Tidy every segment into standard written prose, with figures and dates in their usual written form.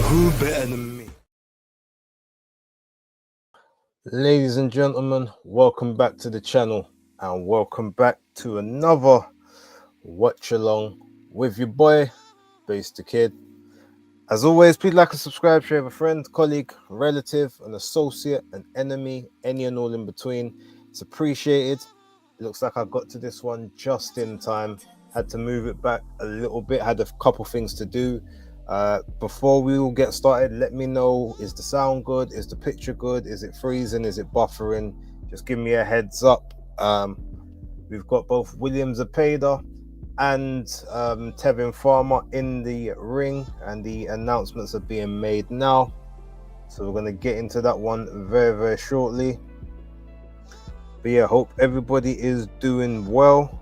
Who better than me? Ladies and gentlemen, welcome back to the channel and welcome back to another watch along with your boy BaseDaKID. As always, please like and subscribe, share with a friend, colleague, relative, an associate, an enemy, any and all in between. It's appreciated. It looks like I got to this one just in time. Had to move it back a little bit, had a couple things to do. Before we all get started, let me know, is the sound good? Is the picture good? Is it freezing? Is it buffering? Just give me a heads up. We've got both Zepeda and Tevin Farmer in the ring, and the announcements are being made now. So we're going to get into that one very, very shortly. But yeah, hope everybody is doing well.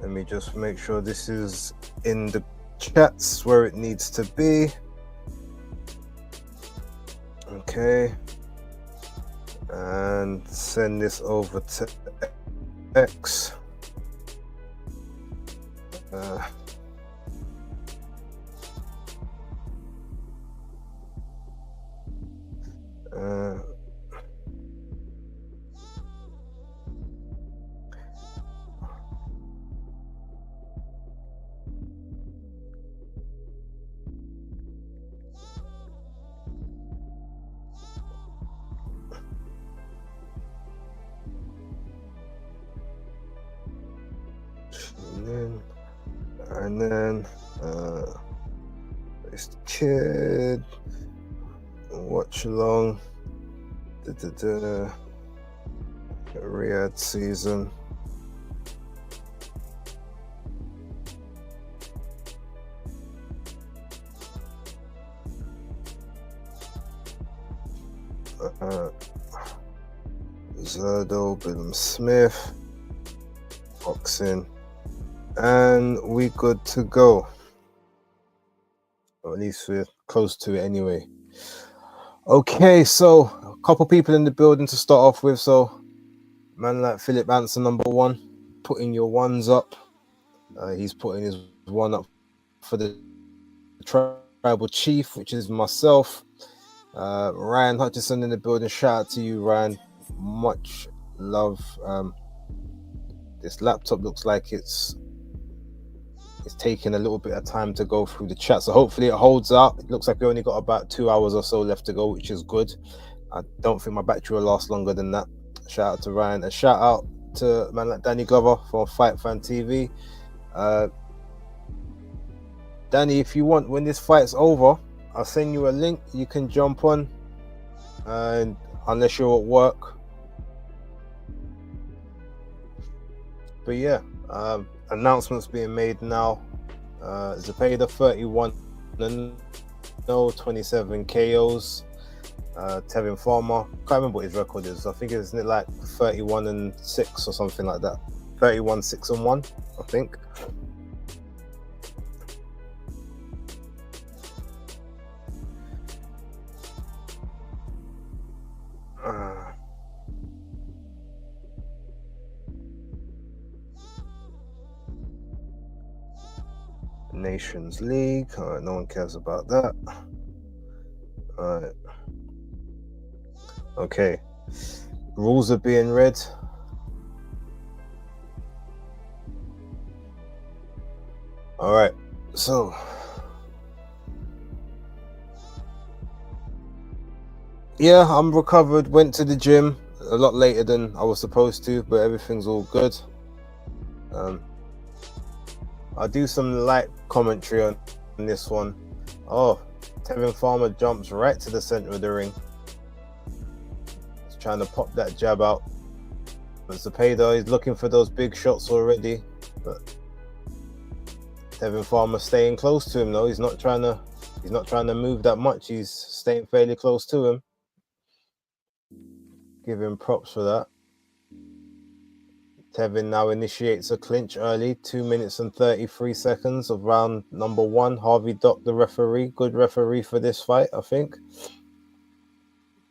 Let me just make sure this is in the chats where it needs to be. Okay. And send this over to X. And then BaseDaKID, Watchalong, Riyadh season. Zurdo, Billam-Smith, boxing. And we good to go, or at least we're close to it anyway. Okay, so a couple people in the building to start off with. So man like Philip Anson, #1, putting your ones up. He's putting his one up for the tribal chief, which is myself. Ryan Hutchison in the building, shout out to you, Ryan, much love. This laptop looks like it's taking a little bit of time to go through the chat, so hopefully it holds up. It looks like we only got about 2 hours or so left to go, which is good. I don't think my battery will last longer than that. Shout out to Ryan, and shout out to man like Danny Glover from Fight Fan TV. Danny, if you want, when this fight's over, I'll send you a link. You can jump on, and unless you're at work. But yeah, announcements being made now. Zepeda 31 and 27 KOs. Tevin Farmer, can't remember what his record is. I think it's like 31-6 or something like that. 31-6-1, I think. Nations League. All right, no one cares about that. All right. Okay. Rules are being read. All right. So yeah, I'm recovered. Went to the gym a lot later than I was supposed to, but everything's all good. I'll do some light commentary on this one. Oh, Tevin Farmer jumps right to the center of the ring. He's trying to pop that jab out. But Zepeda is looking for those big shots already. But Tevin Farmer staying close to him though. He's not trying to move that much. He's staying fairly close to him. Give him props for that. Tevin now initiates a clinch early, 2 minutes and 33 seconds of round #1. Harvey Dock, the referee, good referee for this fight, I think.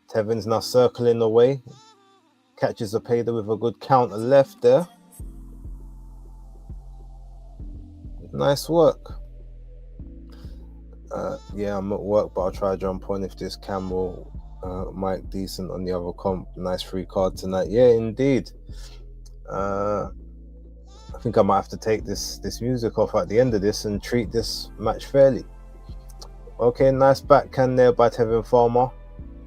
Tevin's now circling away. Catches Zepeda with a good counter left there. Nice work. Yeah, I'm at work, but I'll try to jump on if this camera mic decent on the other comp. Nice free card tonight. Yeah, indeed. I think I might have to take this music off at the end of this and treat this match fairly. Okay, nice backhand there by Tevin Farmer.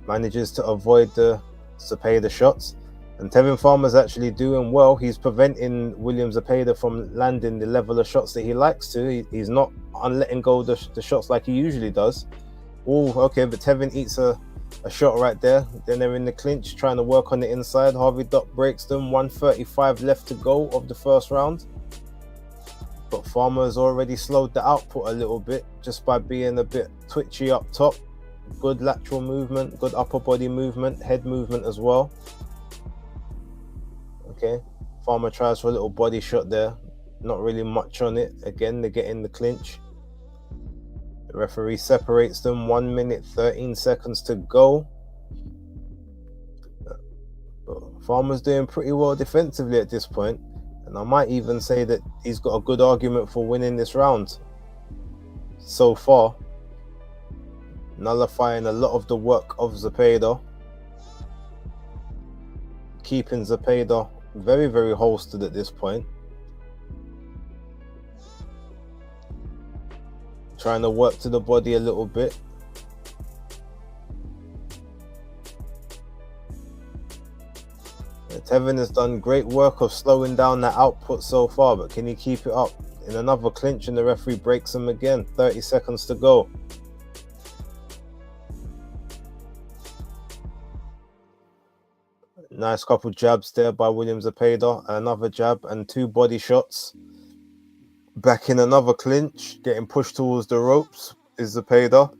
Manages to avoid the Zepeda shots. And Tevin Farmer's actually doing well. He's preventing William Zepeda from landing the level of shots that he likes to. He's not letting go of the shots like he usually does. Oh, okay, but Tevin eats a shot right there. Then they're in the clinch, trying to work on the inside. Harvey Duck breaks them. 1:35 left to go of the first round. But Farmer's already slowed the output a little bit just by being a bit twitchy up top. Good lateral movement, good upper body movement, head movement as well. Okay, Farmer tries for a little body shot there. Not really much on it. Again, they get in the clinch. The referee separates them. 1 minute, 13 seconds to go. Farmer's doing pretty well defensively at this point. And I might even say that he's got a good argument for winning this round so far. Nullifying a lot of the work of Zepeda. Keeping Zepeda very, very holstered at this point. Trying to work to the body a little bit. Tevin has done great work of slowing down that output so far, but can he keep it up? In another clinch and the referee breaks him again. 30 seconds to go. Nice couple jabs there by William Zepeda. Another jab and 2 body shots. Back in another clinch, getting pushed towards the ropes is Zepeda.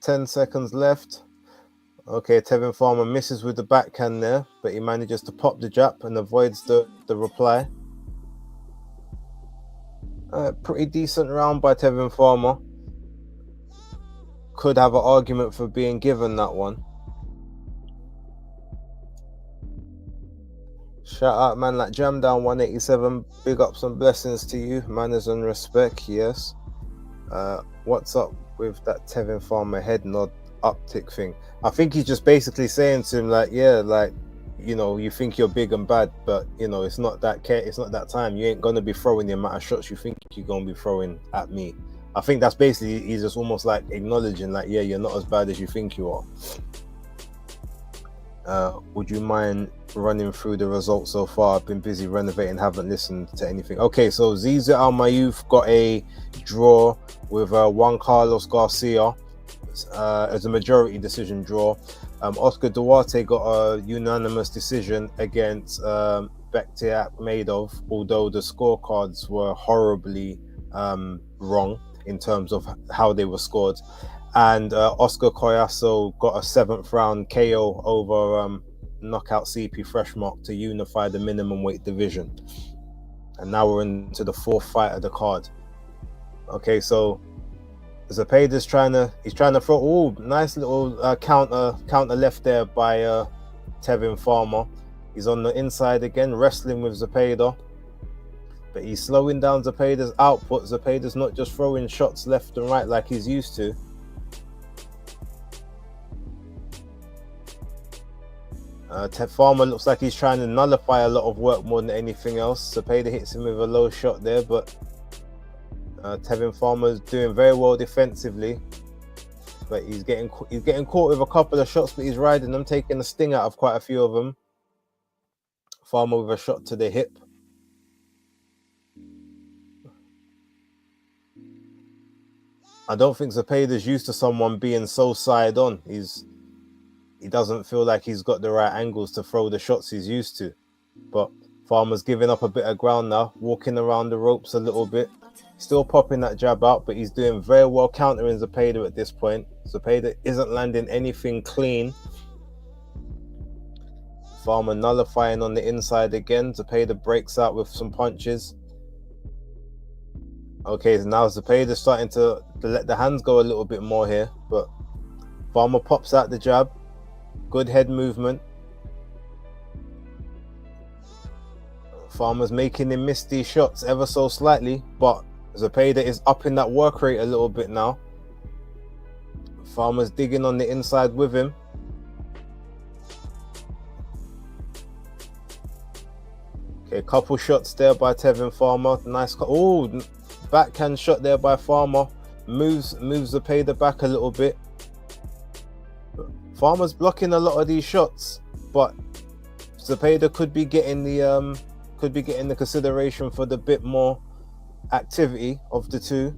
10 seconds left. Okay, Tevin Farmer misses with the backhand there, but he manages to pop the jab and avoids the reply. Pretty decent round by Tevin Farmer. Could have an argument for being given that one. Shout out man like Jam Down 187. Big ups and blessings to you. Manners and respect, yes. What's up with that Tevin Farmer head nod uptick thing? I think he's just basically saying to him like, yeah, like, you know, you think you're big and bad, but you know, it's not that time. You ain't gonna be throwing the amount of shots you think you're gonna be throwing at me. I think that's basically, he's just almost like acknowledging like, yeah, you're not as bad as you think you are. Would you mind running through the results so far? I've been busy renovating, haven't listened to anything. Okay, so Ziza Al Mayouth got a draw with Juan Carlos Garcia as a majority decision draw. Oscar Duarte got a unanimous decision against Bekti Akhmedov, although the scorecards were horribly wrong in terms of how they were scored. And Oscar Collazo got a 7th round KO over knockout CP Freshmark to unify the minimum weight division. And now we're into the 4th fight of the card. Okay, so Zepeda's trying to throw nice little counter left there by Tevin Farmer. He's on the inside again, wrestling with Zepeda. But he's slowing down Zepeda's output. Zepeda's not just throwing shots left and right like he's used to. Farmer looks like he's trying to nullify a lot of work more than anything else. Zepeda hits him with a low shot there, but Tevin Farmer's doing very well defensively. But he's getting caught with a couple of shots, but he's riding them, taking the sting out of quite a few of them. Farmer with a shot to the hip. I don't think Zepeda's used to someone being so side on. He doesn't feel like he's got the right angles to throw the shots he's used to. But Farmer's giving up a bit of ground now, walking around the ropes a little bit. Still popping that jab out, but he's doing very well countering Zepeda at this point. Zepeda isn't landing anything clean. Farmer nullifying on the inside again. Zepeda breaks out with some punches. Okay, so now Zepeda's starting to let the hands go a little bit more here, but Farmer pops out the jab. Good head movement. Farmer's making him miss these shots ever so slightly, but Zepeda is upping that work rate a little bit now. Farmer's digging on the inside with him. Okay, couple shots there by Tevin Farmer. Nice. Oh, backhand shot there by Farmer. Moves Zepeda back a little bit. Farmer's blocking a lot of these shots, but Zepeda could be getting the consideration for the bit more activity of the two.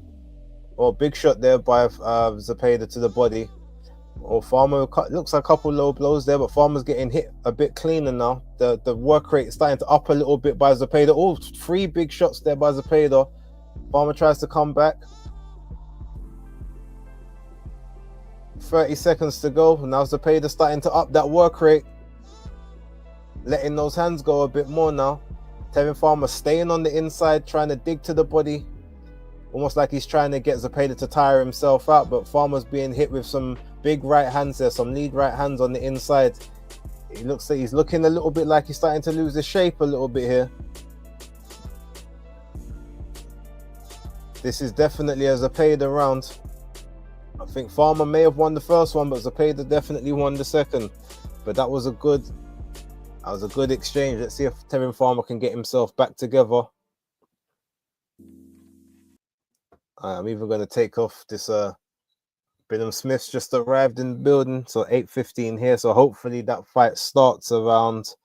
Or big shot there by Zepeda to the body. Or Farmer looks like a couple low blows there, but Farmer's getting hit a bit cleaner now. The work rate is starting to up a little bit by Zepeda. Oh, 3 big shots there by Zepeda. Farmer tries to come back. 30 seconds to go. Now Zepeda starting to up that work rate. Letting those hands go a bit more now. Tevin Farmer staying on the inside, trying to dig to the body. Almost like he's trying to get Zepeda to tire himself out, but Farmer's being hit with some big right hands there, some lead right hands on the inside. He looks like he's looking a little bit like he's starting to lose his shape a little bit here. This is definitely a Zepeda round. I think Farmer may have won the first one, but Zepeda definitely won the second. But that was a good exchange. Let's see if Tevin Farmer can get himself back together. I'm even going to take off this Billam-Smith just arrived in the building, so 8:15 here. So hopefully that fight starts around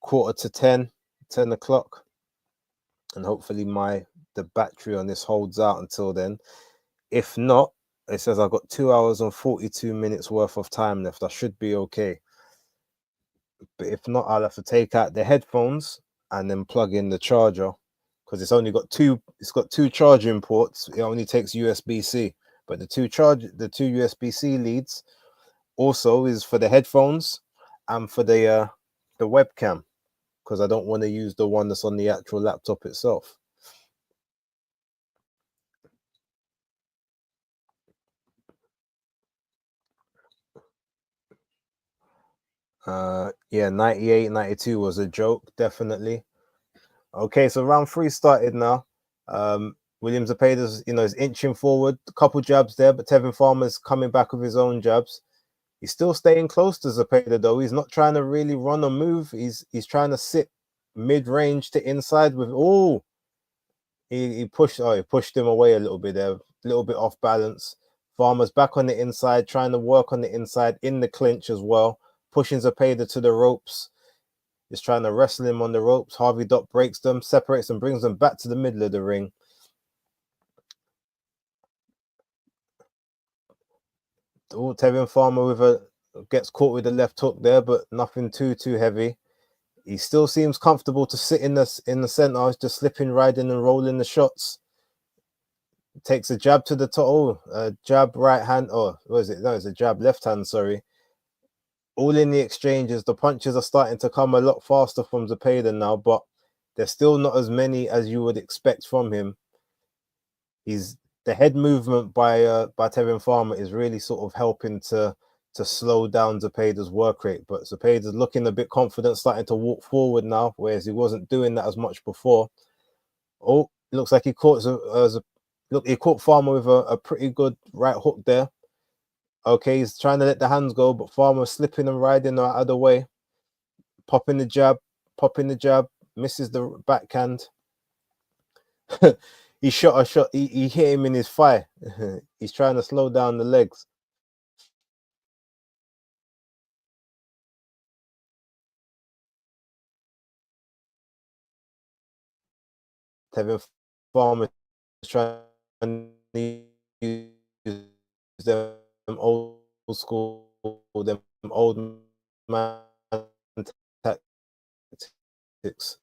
9:45, 10 o'clock. And hopefully the battery on this holds out until then. If not, it says I've got 2 hours and 42 minutes worth of time left. I should be okay. But if not, I'll have to take out the headphones and then plug in the charger, because it's got two charging ports. It only takes USB-C, but the two USB-C leads also is for the headphones and for the webcam, because I don't want to use the one that's on the actual laptop itself. Yeah, 98, 92 was a joke, definitely. Okay, so round 3 started now. William Zepeda's, is inching forward, a couple jabs there, but Tevin Farmer's coming back with his own jabs. He's still staying close to Zepeda though. He's not trying to really run or move. He's trying to sit mid-range to inside with he pushed him away a little bit there, a little bit off balance. Farmer's back on the inside, trying to work on the inside in the clinch as well, pushing Zepeda to the ropes. He's trying to wrestle him on the ropes. Harvey Dot breaks them, separates them, brings them back to the middle of the ring. Oh, Tevin Farmer gets caught with the left hook there, but nothing too heavy. He still seems comfortable to sit in the center, just slipping, riding, and rolling the shots. Takes a jab to the top. Jab right hand. Oh, what is it? No, it's a jab left hand. Sorry. All in the exchanges. The punches are starting to come a lot faster from Zepeda now, but they're still not as many as you would expect from him. The head movement by Tevin Farmer is really sort of helping to slow down Zepeda's work rate, but Zepeda's looking a bit confident, starting to walk forward now, whereas he wasn't doing that as much before. Oh, looks like he caught Farmer with a pretty good right hook there. Okay, he's trying to let the hands go, but Farmer slipping and riding out of the way. Popping the jab, misses the backhand. He shot a shot. He hit him in his thigh. He's trying to slow down the legs. Tevin Farmer is trying to use them old school, them old man tactics.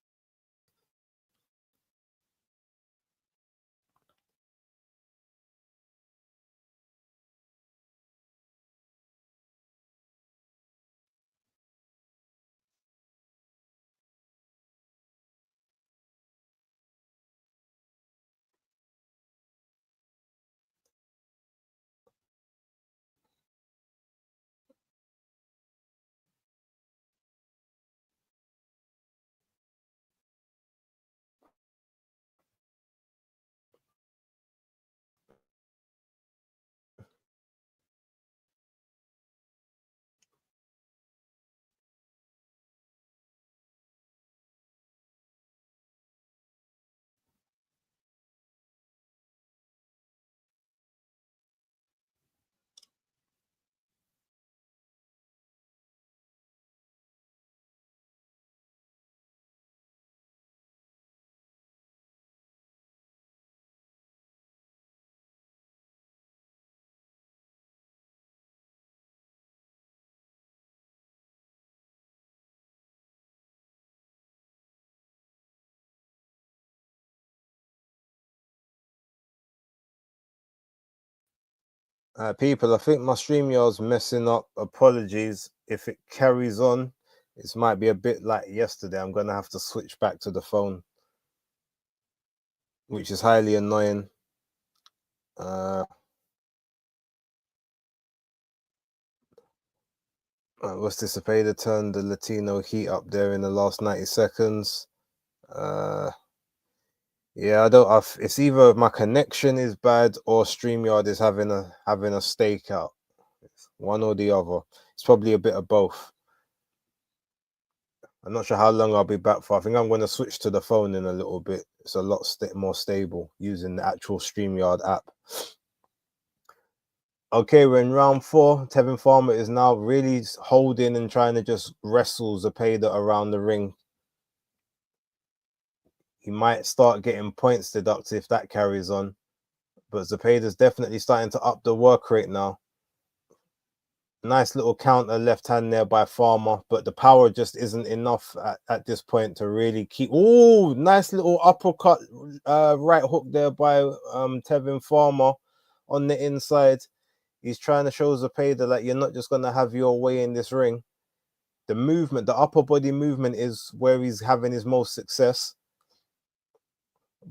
People, I think my StreamYard's messing up. Apologies. If it carries on, it might be a bit like yesterday. I'm going to have to switch back to the phone, which is highly annoying. What's this? Zepeda turned the Latino heat up there in the last 90 seconds. Yeah, I don't. It's either my connection is bad or StreamYard is having a stakeout. It's one or the other. It's probably a bit of both. I'm not sure how long I'll be back for. I think I'm going to switch to the phone in a little bit. It's a lot more stable using the actual StreamYard app. Okay, we're in round 4. Tevin Farmer is now really holding and trying to just wrestle Zepeda around the ring. He might start getting points deducted if that carries on. But Zepeda's definitely starting to up the work rate now. Nice little counter left hand there by Farmer, but the power just isn't enough at this point to really keep. Oh, nice little uppercut right hook there by Tevin Farmer on the inside. He's trying to show Zepeda like you're not just going to have your way in this ring. The movement, the upper body movement is where he's having his most success.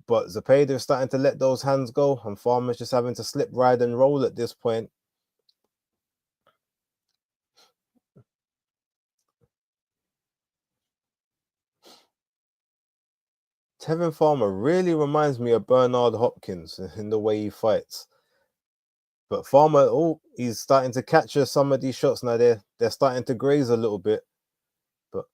But Zepeda is starting to let those hands go, and Farmer's just having to slip, ride, and roll at this point. Tevin Farmer really reminds me of Bernard Hopkins in the way he fights. But Farmer, he's starting to capture some of these shots now. They're starting to graze a little bit. But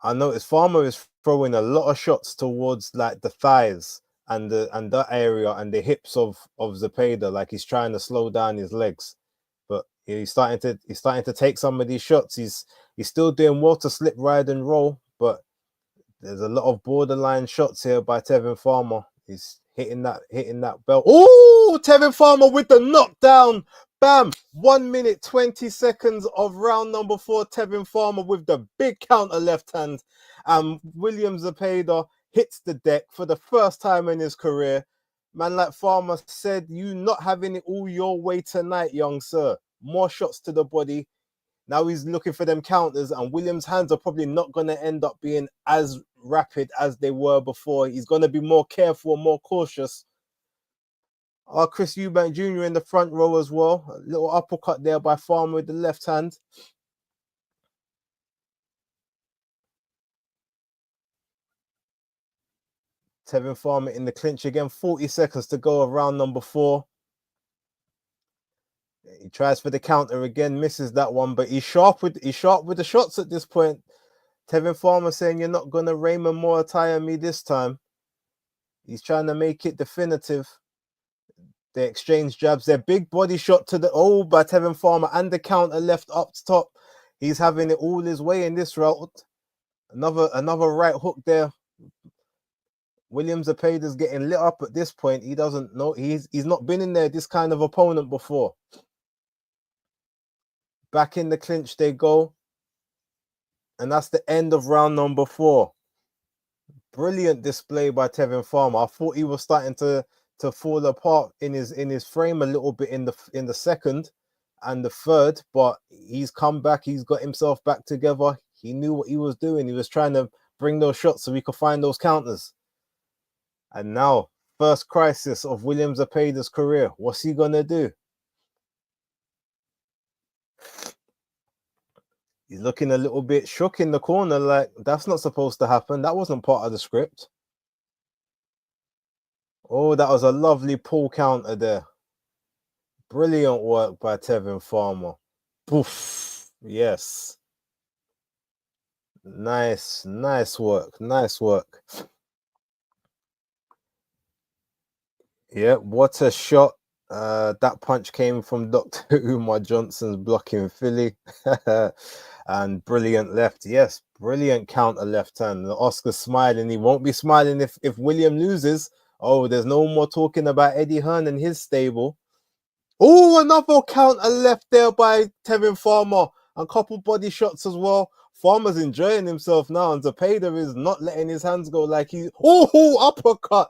I noticed Farmer is throwing a lot of shots towards like the thighs and that area and the hips of Zepeda, like he's trying to slow down his legs. But he's starting to take some of these shots. He's still doing well to slip, ride, and roll, but there's a lot of borderline shots here by Tevin Farmer. He's hitting that belt. Oh, Tevin Farmer with the knockdown. Bam! 1 minute 20 seconds of round number 4. Tevin Farmer with the big counter left hand. And William Zepeda hits the deck for the first time in his career. Man like Farmer said, you not having it all your way tonight, young sir. More shots to the body. Now he's looking for them counters, and Williams' hands are probably not going to end up being as rapid as they were before. He's going to be more careful, more cautious. Chris Eubank Jr. in the front row as well. A little uppercut there by Farmer with the left hand. Tevin Farmer in the clinch again. 40 seconds to go of round number 4. He tries for the counter again, misses that one, but he's sharp with the shots at this point. Tevin Farmer saying, you're not going to Raymond Moore tire me this time. He's trying to make it definitive. They exchange jabs. Their big body shot to the by Tevin Farmer and the counter left up top. He's having it all his way in this route. Another right hook there. William Zepeda's getting lit up at this point. He doesn't know. He's not been in there this kind of opponent before. Back in the clinch they go. And that's the end of round number 4. Brilliant display by Tevin Farmer. I thought he was starting to fall apart in his frame a little bit in the second and the third, but he's come back. He's got himself back together. He knew what he was doing. He was trying to bring those shots so he could find those counters. And now, first crisis of William Zepeda's career. What's he gonna do? He's looking a little bit shook in the corner, like that's not supposed to happen. That wasn't part of the script. Oh, that was a lovely pull counter there. Brilliant work by Tevin Farmer. Poof. Yes. Nice work. Nice work. Yeah, what a shot. That punch came from Dr. Umar Johnson's blocking Philly. And brilliant left. Yes, brilliant counter left hand. Oscar's smiling. He won't be smiling if William loses. Oh, there's no more talking about Eddie Hearn and his stable. Oh, another counter left there by Tevin Farmer. A couple body shots as well. Farmer's enjoying himself now, and Zepeda is not letting his hands go like he. Oh, uppercut.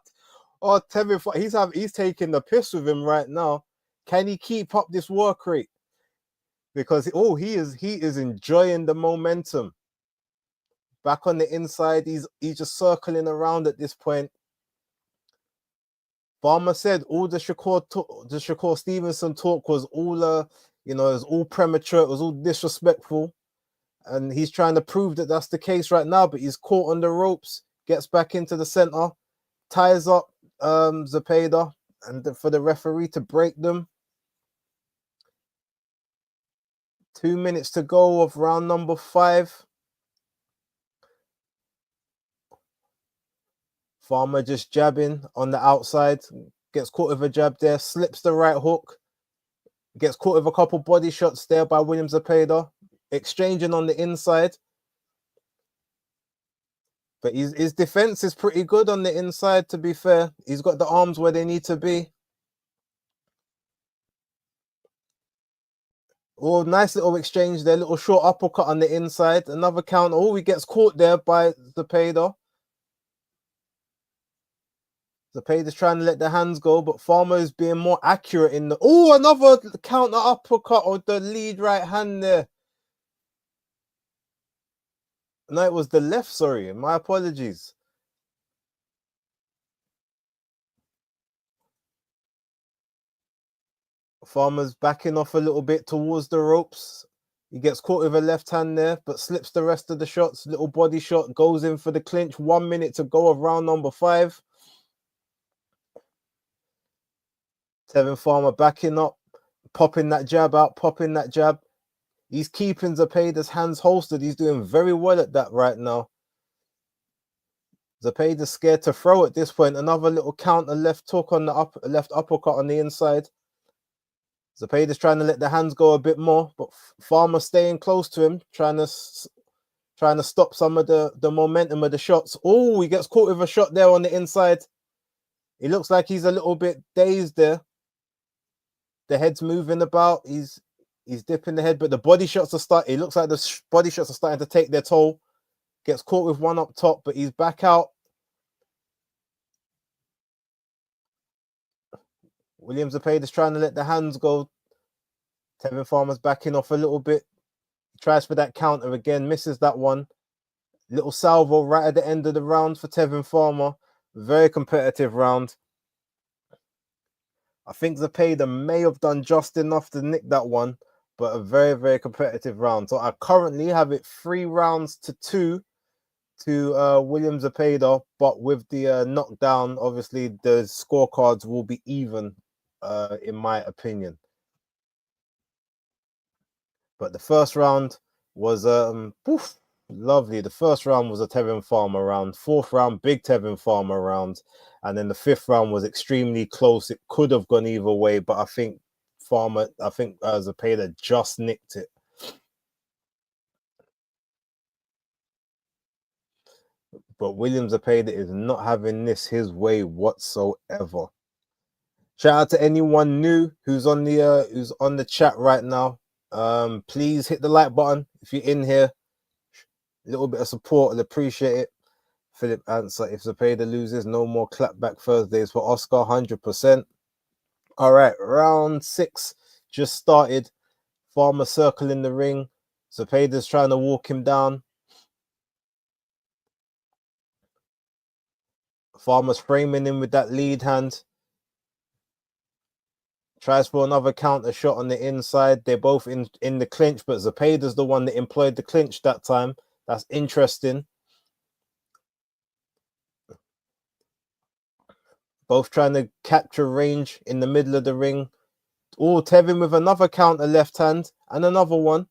Oh, Tevin, he's taking the piss with him right now. Can he keep up this work rate? Because he is enjoying the momentum. Back on the inside, he's just circling around at this point. Farmer said all the Shakur Stevenson talk was all it was all premature, it was all disrespectful. And he's trying to prove that that's the case right now, but he's caught on the ropes, gets back into the center, ties up Zepeda, and for the referee to break them. 2 minutes to go of round number 5. Farmer just jabbing on the outside, gets caught with a jab there, slips the right hook, gets caught with a couple body shots there by William Zepeda, exchanging on the inside. But his defense is pretty good on the inside, to be fair. He's got the arms where they need to be. Oh, nice little exchange there. Little short uppercut on the inside. Another counter. Oh, he gets caught there by Zepeda. Zepeda's trying to let the hands go, but Farmer is being more accurate in the... Oh, another counter uppercut of the lead right hand there. No, it was the left, sorry. My apologies. Farmer's backing off a little bit towards the ropes. He gets caught with a left hand there, but slips the rest of the shots. Little body shot, goes in for the clinch. 1 minute to go of round number 5. Tevin Farmer backing up, popping that jab out, popping that jab. He's keeping Zepeda's hands holstered. He's doing very well at that right now. Zepeda's scared to throw at this point. Another little counter left hook on the left uppercut on the inside. Zepeda's trying to let the hands go a bit more, but Farmer staying close to him, trying to stop some of the momentum of the shots. Oh, he gets caught with a shot there on the inside. He looks like he's a little bit dazed there. The head's moving about. He's dipping the head, but the body shots are starting. It looks like the body shots are starting to take their toll. Gets caught with one up top, but he's back out. William Zepeda's trying to let the hands go. Tevin Farmer's backing off a little bit. Tries for that counter again, misses that one. Little salvo right at the end of the round for Tevin Farmer. Very competitive round. I think Zepeda may have done just enough to nick that one, but a very, very competitive round. So I currently have it 3 rounds to 2 to William Zepeda, but with the knockdown, obviously the scorecards will be even, in my opinion. But the first round was lovely. The first round was a Tevin Farmer round. 4th round, big Tevin Farmer round. And then the 5th round was extremely close. It could have gone either way, but I think Zepeda just nicked it. But William Zepeda is not having this his way whatsoever. Shout out to anyone new who's on the chat right now. Please hit the like button if you're in here. A little bit of support, I'll appreciate it. Philip answer: if Zepeda loses, no more clapback Thursdays for Oscar. 100%. All right, round 6 just started. Farmer circling the ring. Zepeda's trying to walk him down. Farmer's framing him with that lead hand. Tries for another counter shot on the inside. They're both in the clinch, but Zepeda's the one that employed the clinch that time. That's interesting. Both trying to capture range in the middle of the ring. Oh, Tevin with another counter left hand and another one.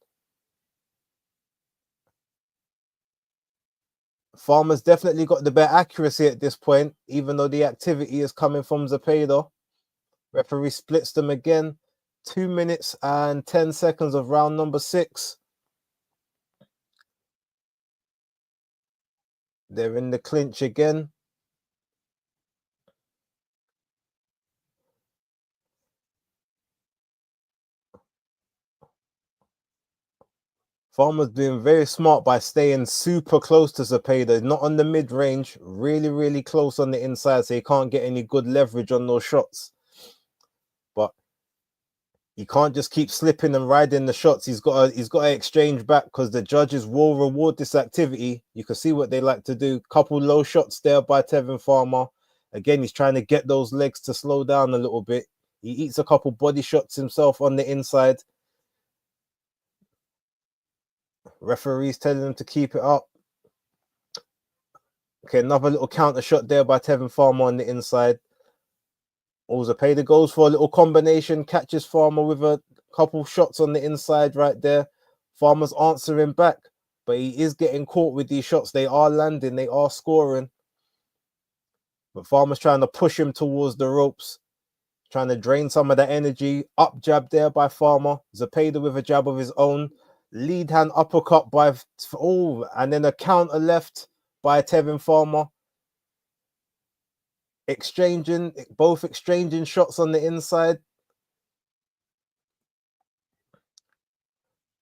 Farmer's definitely got the better accuracy at this point, even though the activity is coming from Zepeda. Referee splits them again. 2 minutes and 10 seconds of round number 6. They're in the clinch again. Farmer's being very smart by staying super close to Zepeda, not on the mid-range, really, really close on the inside, so he can't get any good leverage on those shots. But He can't just keep slipping and riding the shots. He's got to exchange back, because the judges will reward this activity. You can see what they like to do. Couple low shots there by Tevin Farmer. Again, he's trying to get those legs to slow down a little bit. He eats a couple body shots himself on the inside. Referee's telling him to keep it up. Okay, another little counter shot there by Tevin Farmer on the inside. Zepeda goes for a little combination, catches Farmer with a couple shots on the inside right there. Farmer's answering back, but he is getting caught with these shots. They are landing, they are scoring. But Farmer's trying to push him towards the ropes, trying to drain some of that energy. Up jab there by Farmer. Zepeda with a jab of his own. Lead hand uppercut by... Oh, and then a counter left by Tevin Farmer. Both exchanging shots on the inside.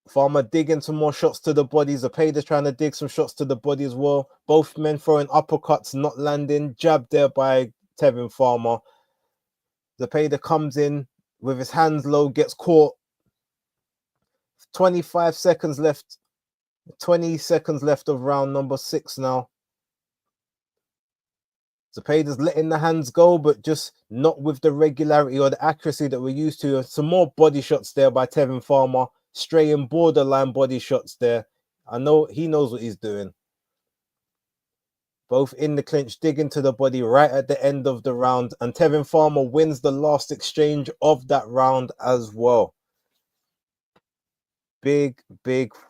Farmer digging some more shots to the body. Zepeda's trying to dig some shots to the body as well. Both men throwing uppercuts, not landing. Jab there by Tevin Farmer. Zepeda comes in with his hands low, gets caught. 25 seconds left. 20 seconds left of round number 6 now. Zepeda's letting the hands go, but just not with the regularity or the accuracy that we're used to. Some more body shots there by Tevin Farmer. Straying borderline body shots there. I know he knows what he's doing. Both in the clinch, digging to the body right at the end of the round. And Tevin Farmer wins the last exchange of that round as well. Big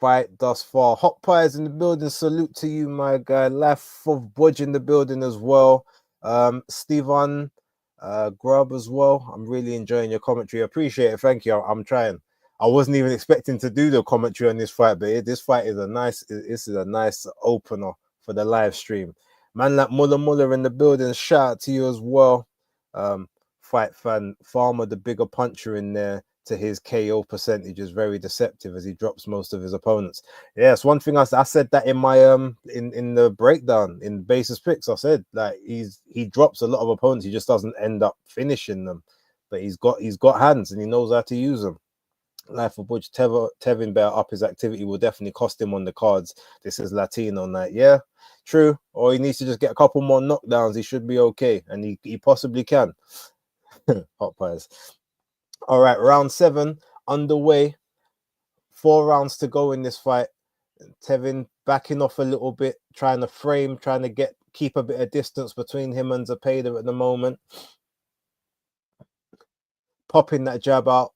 fight thus far. Hot Pies in the building. Salute to you, my guy. Life of Budge in the building as well. Stevan Grub as well. I'm really enjoying your commentary. I appreciate it. Thank you. I'm trying. I wasn't even expecting to do the commentary on this fight, but this fight is this is a nice opener for the live stream. Man like Muller in the building. Shout out to you as well. Fight fan Farmer, the bigger puncher in there. To his KO percentage is very deceptive as he drops most of his opponents. Yes, one thing I said that in my in the breakdown in basis picks. I said like he drops a lot of opponents, he just doesn't end up finishing them, but he's got hands and he knows how to use them. Life of Butch. Tevin better up his activity, will definitely cost him on the cards. This is Latino night. Yeah, true. Or he needs to just get a couple more knockdowns. He should be okay, and he possibly can. Hot Pies. All right, round 7 underway. 4 rounds to go in this fight. Tevin backing off a little bit, trying to keep a bit of distance between him and Zepeda at the moment. Popping that jab out.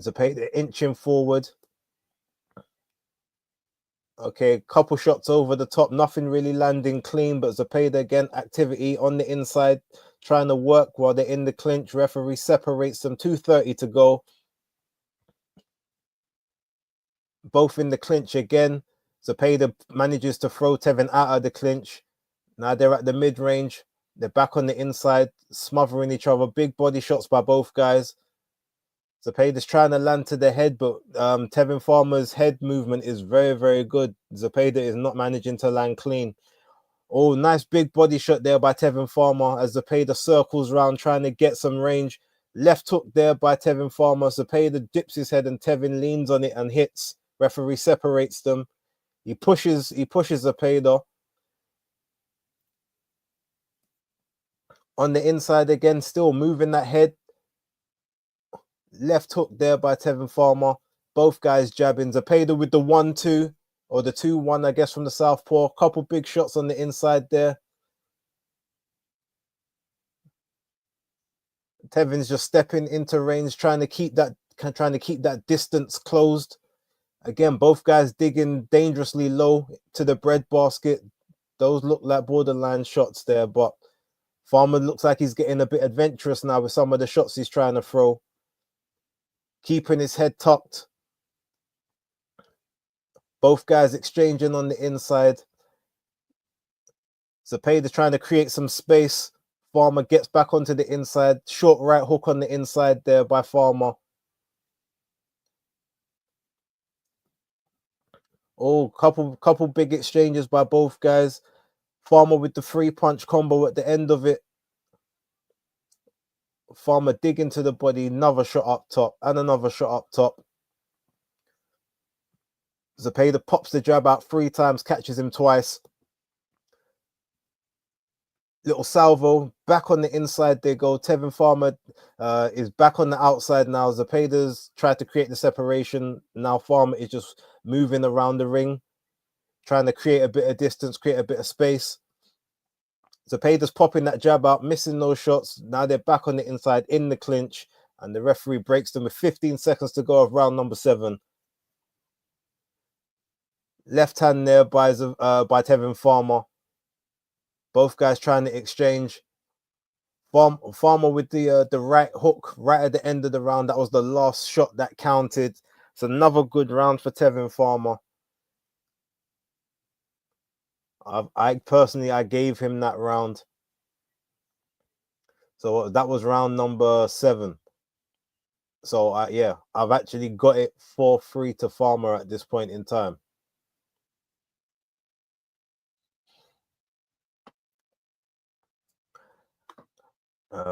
Zepeda inching forward. Okay, couple shots over the top, nothing really landing clean, but Zepeda again, activity on the inside, trying to work while they're in the clinch. Referee separates them, 2:30 to go. Both in the clinch again. Zepeda manages to throw Tevin out of the clinch. Now they're at the mid-range. They're back on the inside, smothering each other. Big body shots by both guys. Zepeda's trying to land to the head, but Tevin Farmer's head movement is very good. Zepeda is not managing to land clean. Oh, nice big body shot there by Tevin Farmer as Zepeda circles around trying to get some range. Left hook there by Tevin Farmer. Zepeda dips his head and Tevin leans on it and hits. Referee separates them. He pushes Zepeda. On the inside again, still moving that head. Left hook there by Tevin Farmer. Both guys jabbing. Zepeda with the 1-2 or the 2-1, I guess, from the southpaw. Couple big shots on the inside there. Tevin's just stepping into range, trying to keep that distance closed. Again, both guys digging dangerously low to the breadbasket. Those look like borderline shots there, but Farmer looks like he's getting a bit adventurous now with some of the shots he's trying to throw. Keeping his head tucked. Both guys exchanging on the inside. Zepeda trying to create some space. Farmer gets back onto the inside. Short right hook on the inside there by Farmer. Oh, couple big exchanges by both guys. Farmer with the 3-punch combo at the end of it. Farmer dig into the body, another shot up top, and another shot up top. Zepeda pops the jab out 3 times, catches him twice. Little salvo, back on the inside they go. Tevin Farmer is back on the outside now. Zepeda's tried to create the separation. Now Farmer is just moving around the ring, trying to create a bit of distance, create a bit of space. Zepeda's popping that jab out, missing those shots. Now they're back on the inside in the clinch, and the referee breaks them with 15 seconds to go of round number 7. Left hand there by Tevin Farmer. Both guys trying to exchange. Farmer with the right hook right at the end of the round. That was the last shot that counted. It's another good round for Tevin Farmer. I personally gave him that round. So that was round number 7. So yeah, I've actually got it 4-3 to Farmer at this point in time.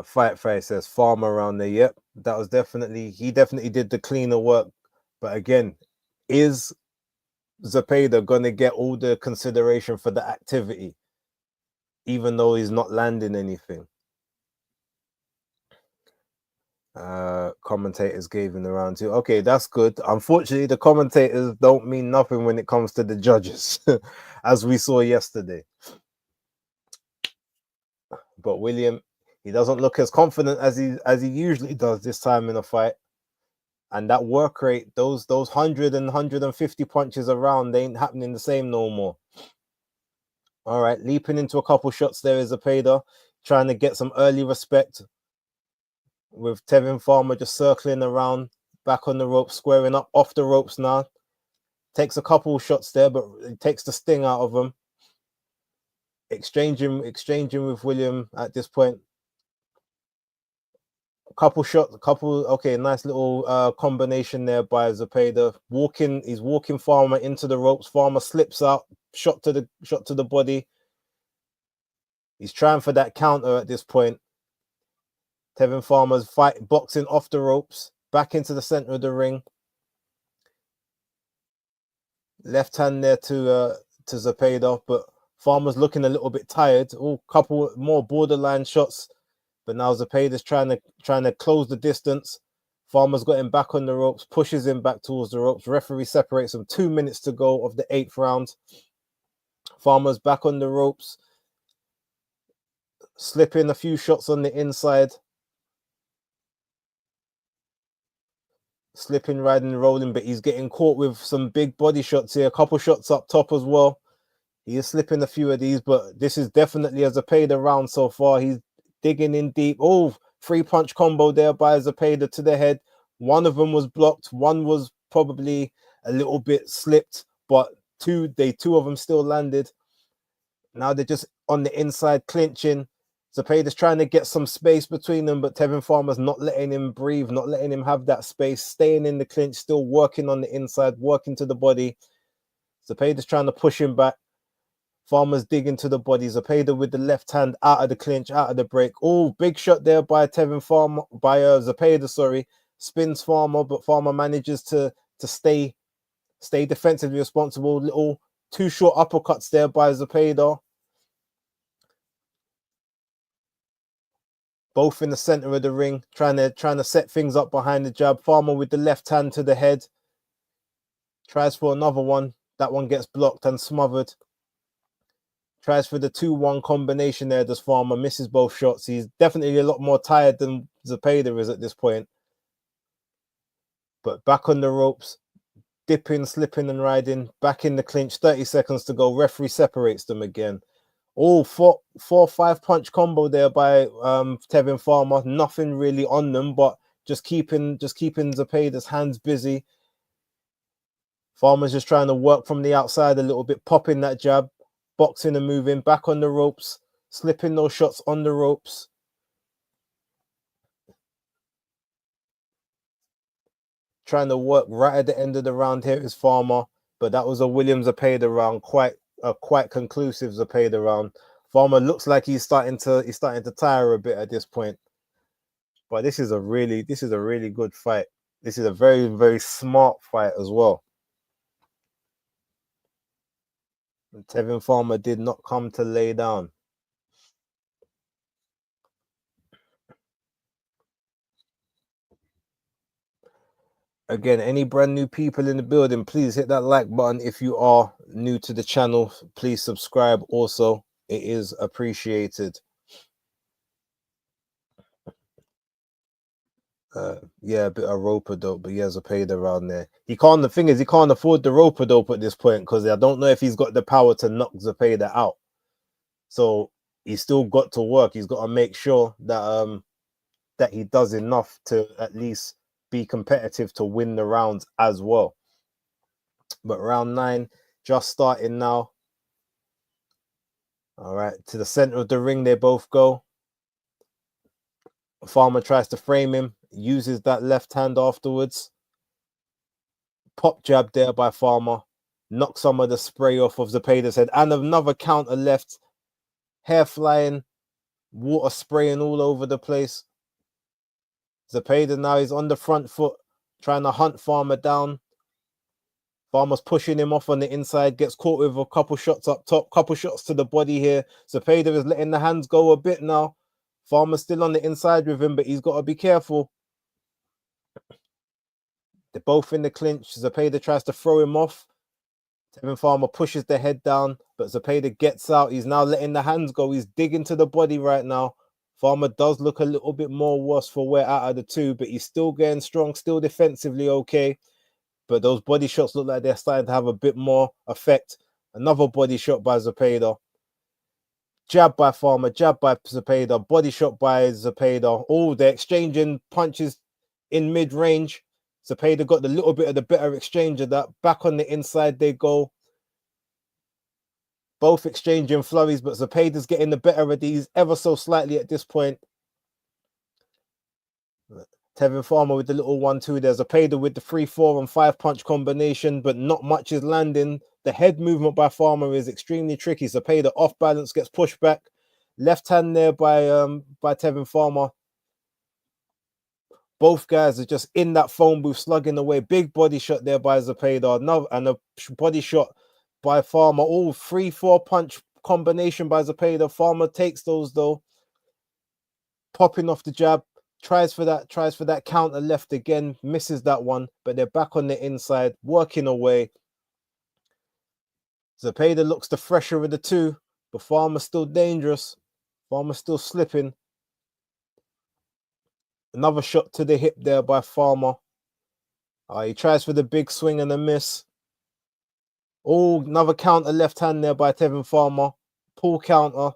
Fight Face says Farmer around there. Yep, that was he definitely did the cleaner work. But again, is Zepeda gonna get all the consideration for the activity, even though he's not landing anything? Commentators gave him the round 2. Okay, that's good. Unfortunately, the commentators don't mean nothing when it comes to the judges, as we saw yesterday. But William, he doesn't look as confident as he usually does this time in a fight. And that work rate, those 100 and 150 punches around, they ain't happening the same no more. All right, leaping into a couple shots there is Zepeda, trying to get some early respect, with Tevin Farmer just circling around, back on the ropes, squaring up, off the ropes now. Takes a couple shots there, but it takes the sting out of them. Exchanging with William at this point. Couple shots, okay, nice little combination there by Zepeda. He's walking Farmer into the ropes. Farmer slips out, shot to the body. He's trying for that counter at this point. Tevin Farmer's boxing off the ropes, back into the center of the ring. Left hand there to Zepeda, but Farmer's looking a little bit tired. Oh, couple more borderline shots. But now Zepeda's trying to close the distance. Farmer's got him back on the ropes, pushes him back towards the ropes. Referee separates them. 2 minutes to go of the 8th round. Farmer's back on the ropes, slipping a few shots on the inside. Slipping, riding, rolling, but he's getting caught with some big body shots here. A couple shots up top as well. He is slipping a few of these, but this is definitely a Zepeda round so far. He's digging in deep. Oh, 3-punch combo there by Zepeda to the head. One of them was blocked. One was probably a little bit slipped, but two of them still landed. Now they're just on the inside clinching. Zepeda's trying to get some space between them, but Tevin Farmer's not letting him breathe, not letting him have that space, staying in the clinch, still working on the inside, working to the body. Zepeda's trying to push him back. Farmer's digging to the body. Zepeda with the left hand out of the clinch, out of the break. Oh, big shot there by Tevin Farmer, by Zepeda, sorry. Spins Farmer, but Farmer manages to stay defensively responsible. Little 2 short uppercuts there by Zepeda. Both in the center of the ring, trying to set things up behind the jab. Farmer with the left hand to the head. Tries for another one. That one gets blocked and smothered. Tries for the 2-1 combination there. Does Farmer, misses both shots. He's definitely a lot more tired than Zepeda is at this point. But back on the ropes, dipping, slipping and riding. Back in the clinch, 30 seconds to go. Referee separates them again. Oh, 4-5 punch combo there by Tevin Farmer. Nothing really on them, but just keeping Zepeda's hands busy. Farmer's just trying to work from the outside a little bit, popping that jab, boxing and moving, back on the ropes, slipping those shots on the ropes. Trying to work right at the end of the round here is Farmer, but that was a William Zepeda round, quite conclusive Zepeda round. Farmer looks like he's starting to tire a bit at this point. But this is a really good fight. This is a very, very smart fight as well. And Tevin Farmer did not come to lay down. Again, any brand new people in the building, please hit that like button. If you are new to the channel, please subscribe also. It is appreciated. Yeah, a bit of rope dope, but he has a paid around there. He can't. The thing is, he can't afford the rope dope at this point because I don't know if he's got the power to knock Zepeda out. So he's still got to work. He's got to make sure that that he does enough to at least be competitive to win the rounds as well. But round 9 just starting now. All right, to the center of the ring they both go. Farmer tries to frame him, uses that left hand afterwards. Pop jab there by Farmer. Knocks some of the spray off of Zepeda's head. And another counter left. Hair flying. Water spraying all over the place. Zepeda now is on the front foot. Trying to hunt Farmer down. Farmer's pushing him off on the inside. Gets caught with a couple shots up top. Couple shots to the body here. Zepeda is letting the hands go a bit now. Farmer's still on the inside with him, but he's got to be careful. They're both in the clinch. Zepeda tries to throw him off. Tevin Farmer pushes the head down, but Zepeda gets out. He's now letting the hands go. He's digging to the body right now. Farmer does look a little bit more worse for wear out of the two, but he's still getting strong, still defensively okay. But those body shots look like they're starting to have a bit more effect. Another body shot by Zepeda. Jab by Farmer, jab by Zepeda, body shot by Zepeda. Oh, they're exchanging punches in mid-range. Zepeda got the little bit of the better exchange of that. Back on the inside they go. Both exchanging flurries, but Zepeda's getting the better of these ever so slightly at this point. Tevin Farmer with the little 1-2. There's Zepeda with the 3-4 and 5-punch combination, but not much is landing. The head movement by Farmer is extremely tricky. Zepeda off balance, gets pushed back. Left hand there by Tevin Farmer. Both guys are just in that phone booth slugging away. Big body shot there by Zepeda. And a body shot by Farmer. All 3-4 punch combination by Zepeda. Farmer takes those though. Popping off the jab. Tries for that counter left again. Misses that one. But they're back on the inside. Working away. Zepeda looks the fresher of the two. But Farmer's still dangerous. Farmer's still slipping. Another shot to the hip there by Farmer. He tries for the big swing and a miss. Oh, another counter left hand there by Tevin Farmer. Pull counter.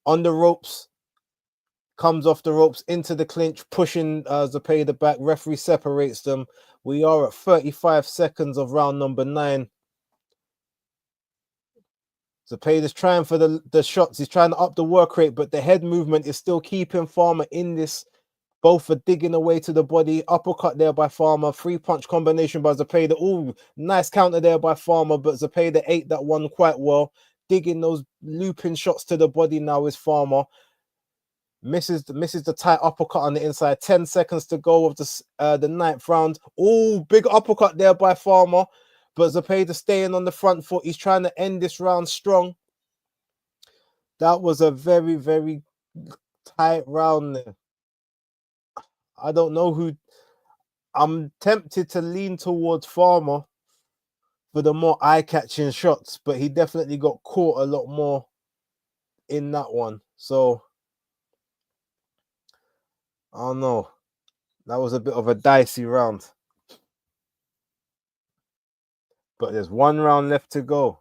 On the ropes. Comes off the ropes into the clinch, pushing Zepeda back. Referee separates them. We are at 35 seconds of round number 9. Zepeda's trying for the shots. He's trying to up the work rate, but the head movement is still keeping Farmer in this. Both are digging away to the body. Uppercut there by Farmer. 3-punch combination by Zepeda. Oh, nice counter there by Farmer, but Zepeda ate that one quite well. Digging those looping shots to the body now is Farmer. Misses the tight uppercut on the inside. 10 seconds to go of the 9th round. Oh, big uppercut there by Farmer. But Zepeda staying on the front foot. He's trying to end this round strong. That was a very, very tight round there. I don't know who. I'm tempted to lean towards Farmer for the more eye-catching shots, but he definitely got caught a lot more in that one. So, I don't know. That was a bit of a dicey round. But there's one round left to go.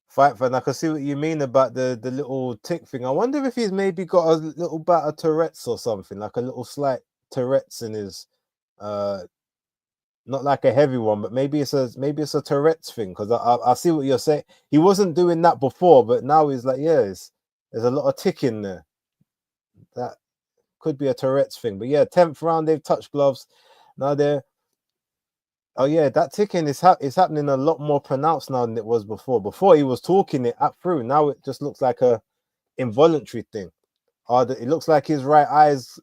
Fight fan, I can see what you mean about the little tick thing. I wonder if he's maybe got a little bit of Tourette's or something, like a little slight Tourette's in his not like a heavy one, but maybe it's a Tourette's thing, because I see what you're saying. He wasn't doing that before, but now he's like, yeah, there's a lot of ticking there. That could be a Tourette's thing. But yeah, 10th round, they've touched gloves. Now they're... Oh yeah, that ticking is happening a lot more pronounced now than it was before. Before he was talking it up through. Now it just looks like a involuntary thing. It looks like his right eye's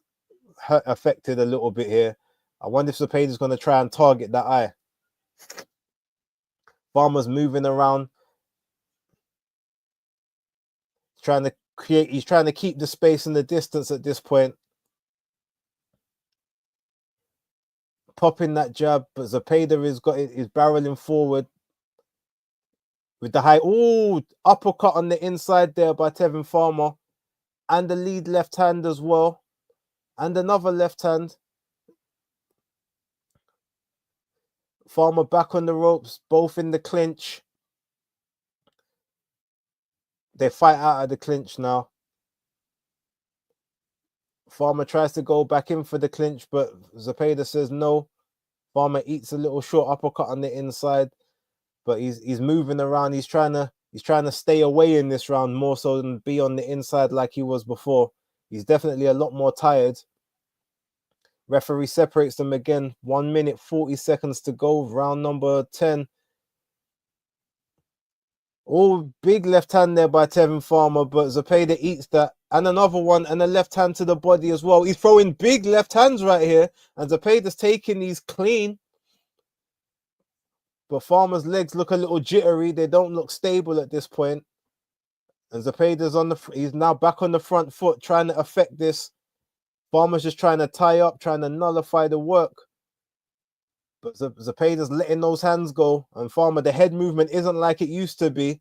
affected a little bit here. I wonder if Zepeda's going to try and target that eye. Farmer's moving around, he's trying to keep the space and the distance at this point. Popping that jab, but Zepeda is barreling forward with the high. Oh, uppercut on the inside there by Tevin Farmer, and the lead left hand as well, and another left hand. Farmer back on the ropes, both in the clinch. They fight out of the clinch now. Farmer tries to go back in for the clinch, but Zepeda says no. Farmer eats a little short uppercut on the inside, but he's moving around. He's trying to stay away in this round more so than be on the inside like he was before. He's definitely a lot more tired. Referee separates them again. 1 minute 40 seconds to go. Round number 10. Oh, big left hand there by Tevin Farmer, but Zepeda eats that. And another one, and a left hand to the body as well. He's throwing big left hands right here, and Zepeda's taking these clean. But Farmer's legs look a little jittery. They don't look stable at this point. And Zepeda's he's now back on the front foot, trying to affect this. Farmer's just trying to tie up, trying to nullify the work. But Zepeda's letting those hands go. And Farmer, the head movement isn't like it used to be.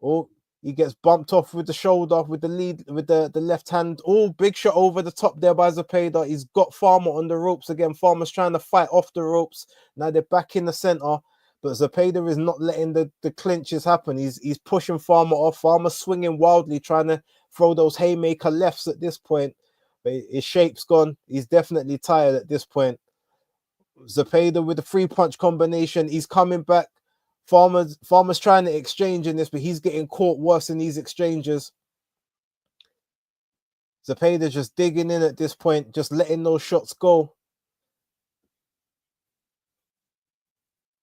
Oh, he gets bumped off with the shoulder, with the lead, with the left hand. Oh, big shot over the top there by Zepeda. He's got Farmer on the ropes again. Farmer's trying to fight off the ropes. Now they're back in the center. But Zepeda is not letting the clinches happen. He's pushing Farmer off. Farmer swinging wildly, trying to throw those haymaker lefts at this point. But his shape's gone. He's definitely tired at this point. Zepeda with the 3-punch combination. He's coming back. Farmer's trying to exchange in this, but he's getting caught worse in these exchanges. Zepeda's just digging in at this point, just letting those shots go.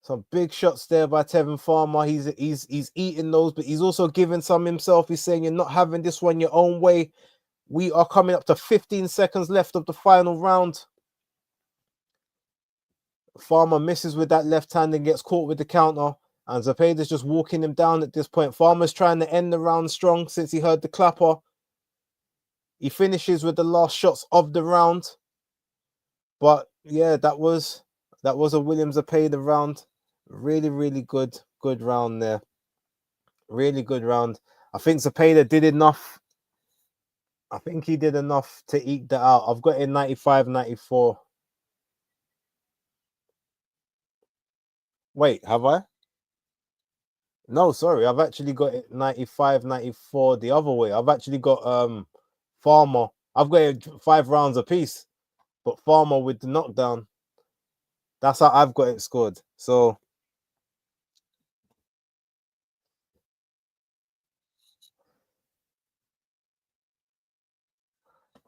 Some big shots there by Tevin Farmer. He's eating those, but he's also giving some himself. He's saying, you're not having this one your own way. We are coming up to 15 seconds left of the final round. Farmer misses with that left hand and gets caught with the counter. And Zepeda's just walking him down at this point. Farmer's trying to end the round strong since he heard the clapper. He finishes with the last shots of the round. But yeah, that was a William Zepeda round. Really, really good round there. Really good round. I think Zepeda did enough. I think he did enough to eke that out. I've got it 95-94. Wait, have I? No, sorry. I've actually got it 95-94 the other way. I've actually got Farmer. I've got it 5 rounds apiece. But Farmer with the knockdown. That's how I've got it scored. So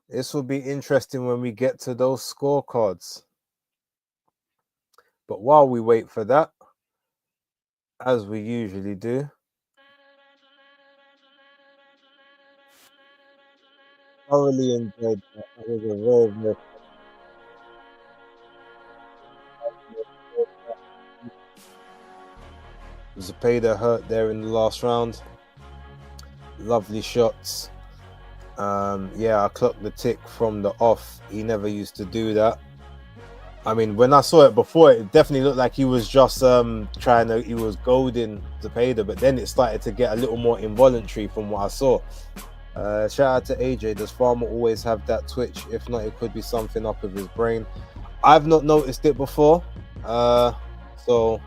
this will be interesting when we get to those scorecards. But while we wait for that, as we usually do, thoroughly enjoyed that. That was a very Zepeda hurt there in the last round. Lovely shots. Yeah, I clocked the tick from the off. He never used to do that. I mean, when I saw it before, it definitely looked like he was just he was goading Zepeda, but then it started to get a little more involuntary from what I saw. Shout out to AJ. Does Farmer always have that twitch? If not, it could be something up with his brain. I've not noticed it before. So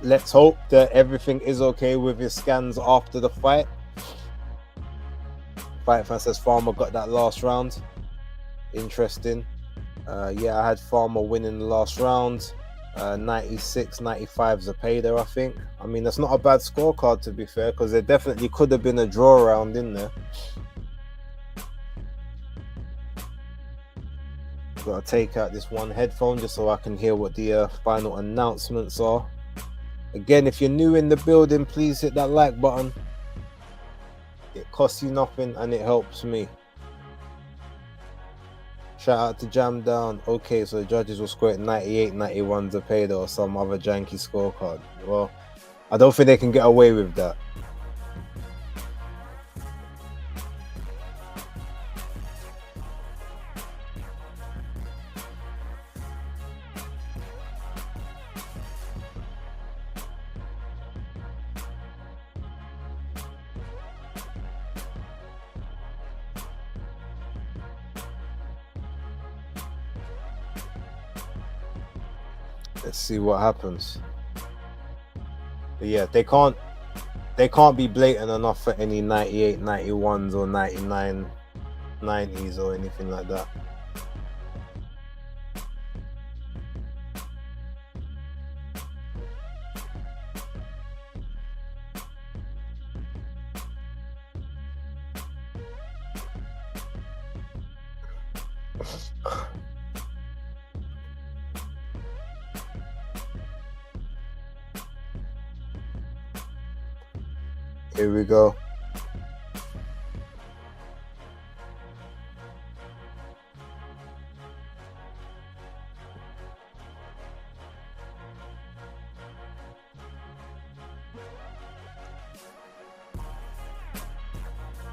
let's hope that everything is okay with his scans after the fight. Fight fan says Farmer got that last round. Interesting. Yeah, I had Farmer winning the last round. 96-95 Zepeda, I think. I mean, that's not a bad scorecard, to be fair, because there definitely could have been a draw round in there. Gotta take out this one headphone just so I can hear what the final announcements are. Again, if you're new in the building, please hit that like button. It costs you nothing and it helps me. Shout out to Jam Down. Okay, so the judges will score at 98, 91 Zepeda or some other janky scorecard. Well, I don't think they can get away with that. Let's see what happens. But yeah, they can't be blatant enough for any 98, 91s or 99, 90s or anything like that. Here we go.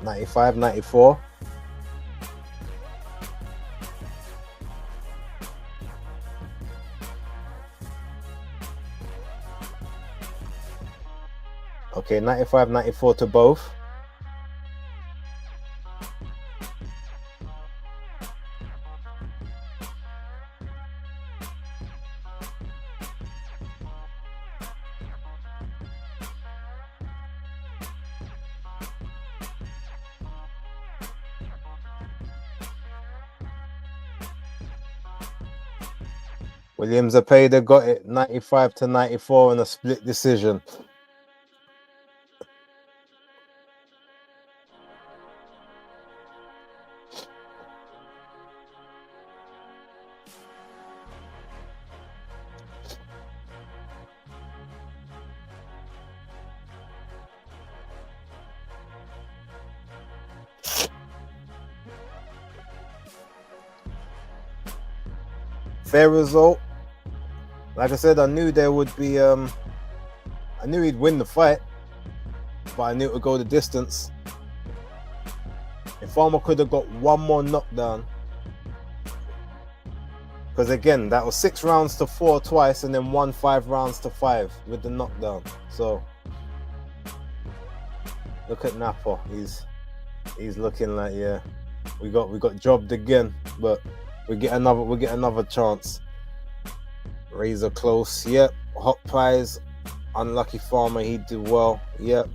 '95, '94. Okay, 95, 94 to both. Zepeda got it 95 to 94 in a split decision. Fair result. Like I said, I knew there would be I knew he'd win the fight, but I knew it would go the distance. If Farmer could have got one more knockdown, because again, that was 6 rounds to 4 twice and then 5 rounds to 5 with the knockdown. So look at Napa. He's looking like, yeah, we got jobbed again, but we get another chance. Razor close, yep. Hot Pies, unlucky Farmer, he did well, yep.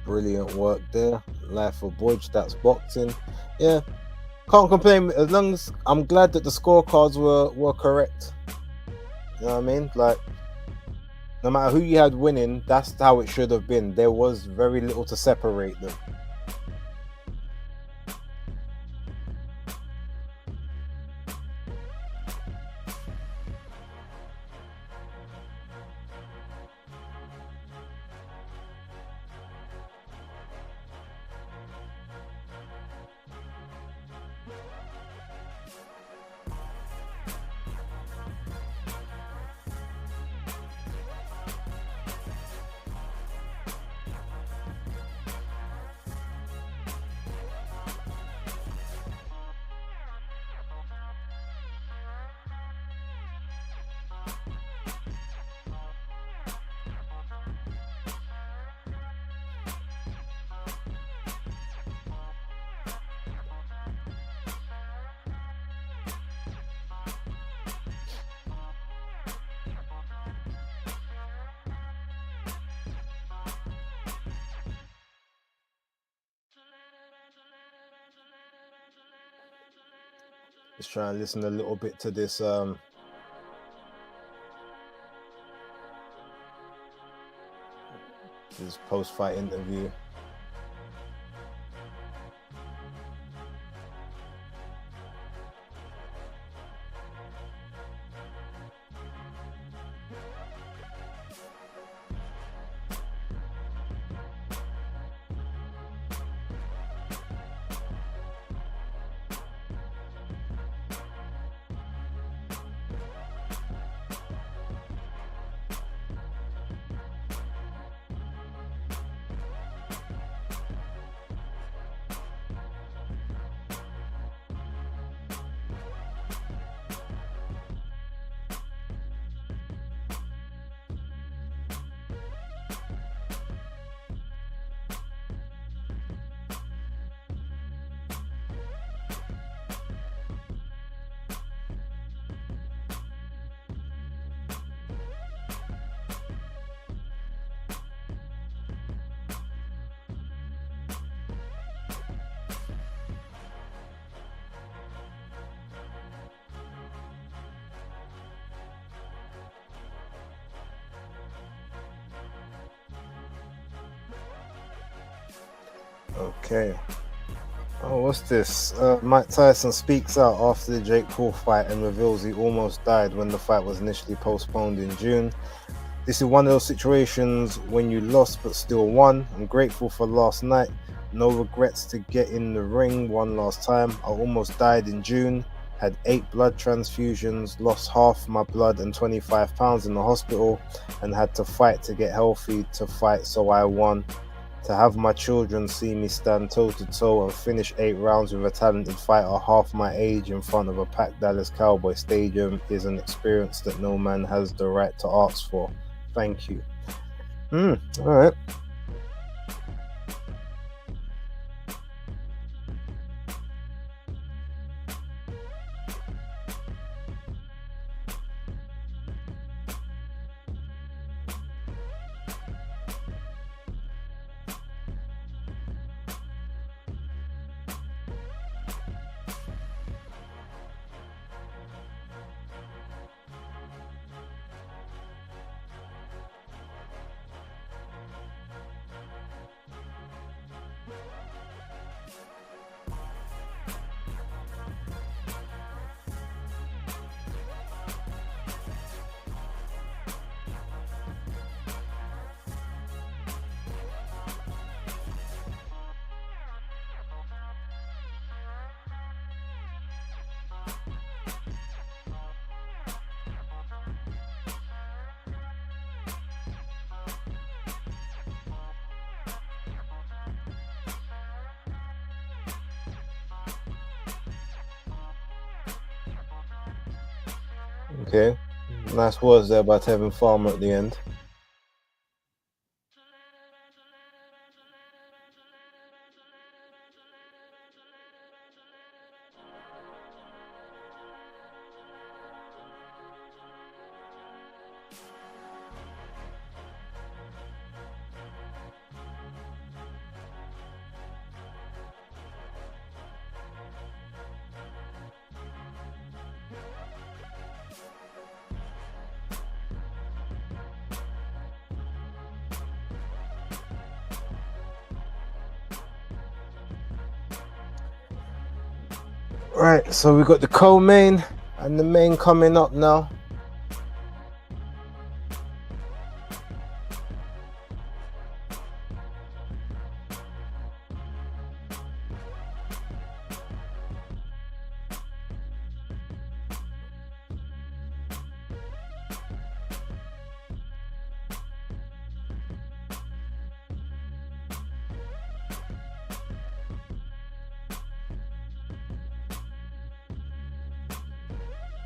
Brilliant work there. Life of Budge, that's boxing. Yeah, can't complain. As long as I'm glad that the scorecards were correct. You know what I mean? Like, no matter who you had winning, that's how it should have been. There was very little to separate them. Let's try and listen a little bit to this this post-fight interview. Okay. Oh, what's this? Mike Tyson speaks out after the Jake Paul fight and reveals he almost died when the fight was initially postponed in June. This is one of those situations when you lost but still won. I'm grateful for last night. No regrets to get in the ring one last time. I almost died in June. Had 8 blood transfusions, lost half my blood and 25 pounds in the hospital, and had to fight to get healthy to fight, so I won. To have my children see me stand toe-to-toe and finish 8 rounds with a talented fighter half my age in front of a packed Dallas Cowboy Stadium is an experience that no man has the right to ask for. Thank you. All right. Okay. Nice words there by Tevin Farmer at the end. Right, so we've got the co-main and the main coming up now.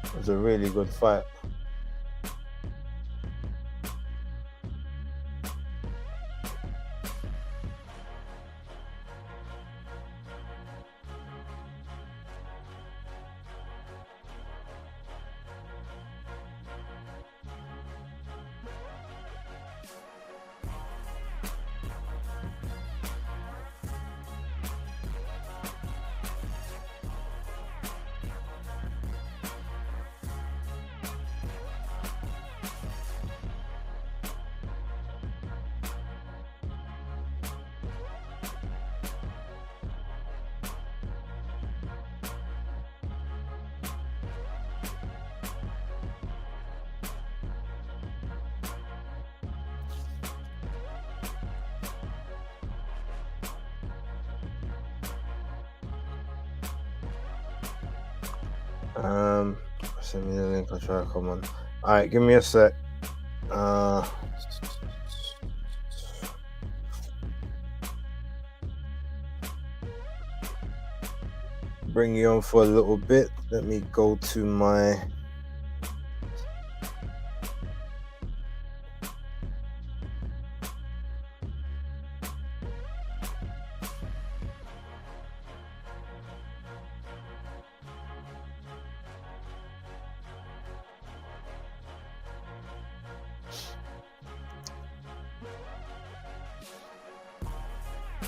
It was a really good fight. Send me the link. I'll try to come on. All right, give me a sec. Bring you on for a little bit. Let me go to my.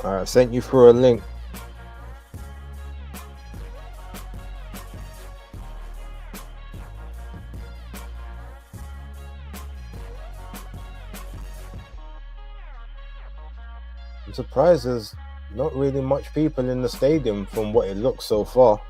All right, sent you through a link. I'm surprised there's not really much people in the stadium from what it looks so far.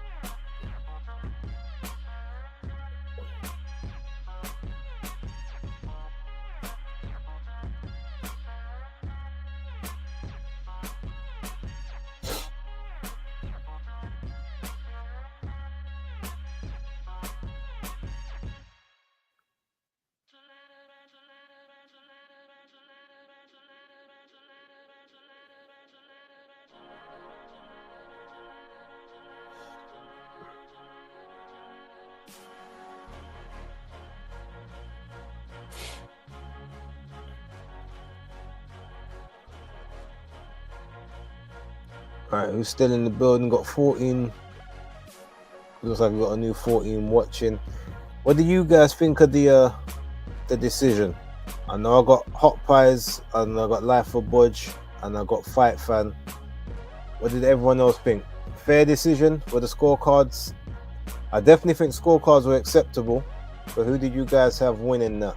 All right, who's still in the building? Got 14. Looks like we got a new 14 watching. What do you guys think of the decision? I know I got Hot Pies, and I got Life for Budge, and I got Fight Fan. What did everyone else think? Fair decision for the scorecards? I definitely think scorecards were acceptable, but who did you guys have winning that?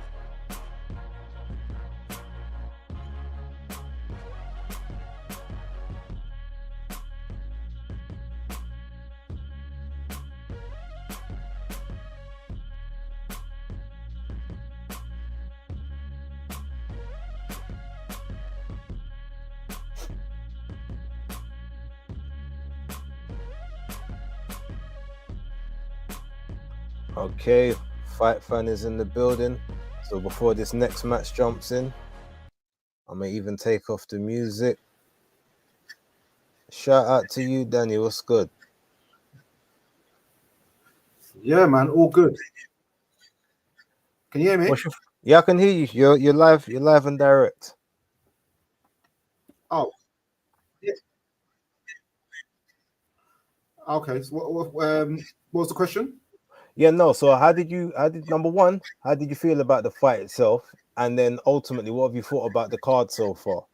Okay, Fight Fan is in the building. So before this next match jumps in, I may even take off the music. Shout out to you, Danny. What's good? Yeah, man, all good. Can you hear me? Yeah, I can hear you. You're live. You're live and direct. Oh, yeah. Okay. So what was the question? Yeah, no. So how did number one? How did you feel about the fight itself? And then ultimately, what have you thought about the card so far?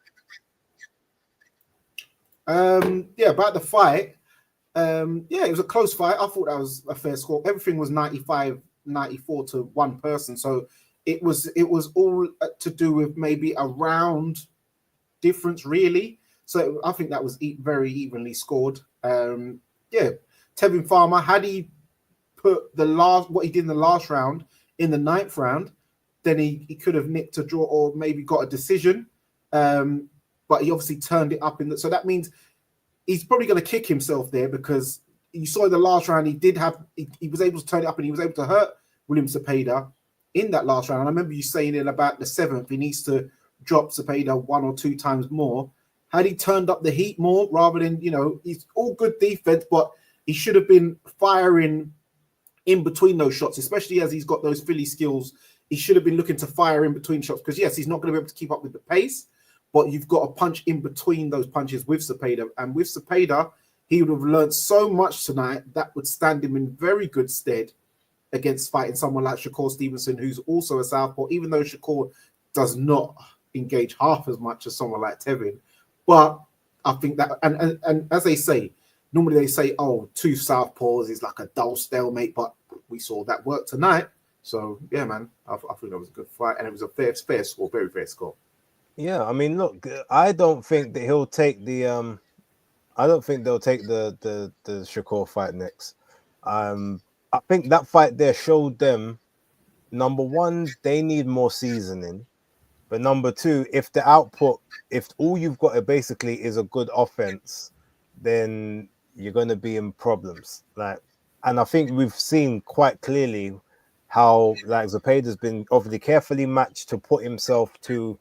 Yeah, about the fight. Yeah, it was a close fight. I thought that was a fair score. Everything was 95-94 to one person. So it was all to do with maybe a round difference, really. So I think that was very evenly scored. Yeah, Tevin Farmer, had he put what he did in the last round in the 9th round, then he could have nicked a draw or maybe got a decision. But he obviously turned it up so that means he's probably going to kick himself there, because you saw in the last round he was able to turn it up and he was able to hurt William Zepeda in that last round. And I remember you saying in about the 7th, he needs to drop Zepeda 1 or 2 times more. Had he turned up the heat more rather than, he's all good defense, but he should have been firing in between those shots, especially as he's got those Philly skills. He should have been looking to fire in between shots, because yes, he's not going to be able to keep up with the pace, but you've got a punch in between those punches with Zepeda. And with Zepeda, he would have learned so much tonight that would stand him in very good stead against fighting someone like Shakur Stevenson, who's also a southpaw, even though Shakur does not engage half as much as someone like Tevin. But I think that, and as they say, normally they say, oh, 2 southpaws is like a dull stalemate, but we saw that work tonight. So, yeah, man, I think that was a good fight, and it was a fair score, very fair score. Yeah, I mean, look, I don't think that he'll take the I don't think they'll take the Shakur fight next. I think that fight there showed them, number one, they need more seasoning. But number two, if the output, if all you've got basically is a good offense, then you're going to be in problems. Like, And I think we've seen quite clearly how like Zepeda's been obviously carefully matched to put himself to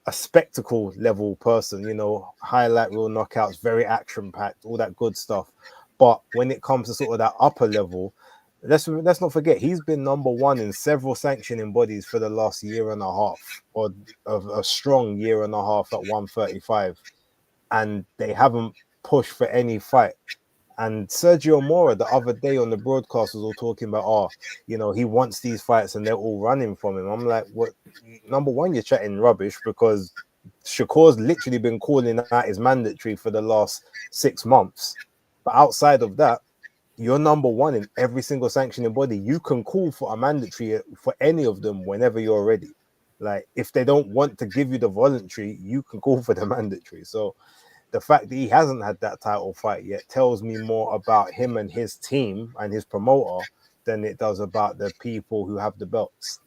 a spectacle level person, you know, highlight reel knockouts, very action packed, all that good stuff. But when it comes to sort of that upper level, let's not forget he's been number one in several sanctioning bodies for the last year and a half, or a strong year and a half at 135, and they haven't pushed for any fight. And Sergio Mora the other day on the broadcast was all talking about, oh, you know, he wants these fights and they're all running from him. I'm like, what? Number one, you're chatting rubbish because Shakur's literally been calling out his mandatory for the last 6 months. But outside of that, you're number one in every single sanctioning body. You can call for a mandatory for any of them whenever you're ready. Like, if they don't want to give you the voluntary, you can call for the mandatory. So the fact that he hasn't had that title fight yet tells me more about him and his team and his promoter than it does about the people who have the belts.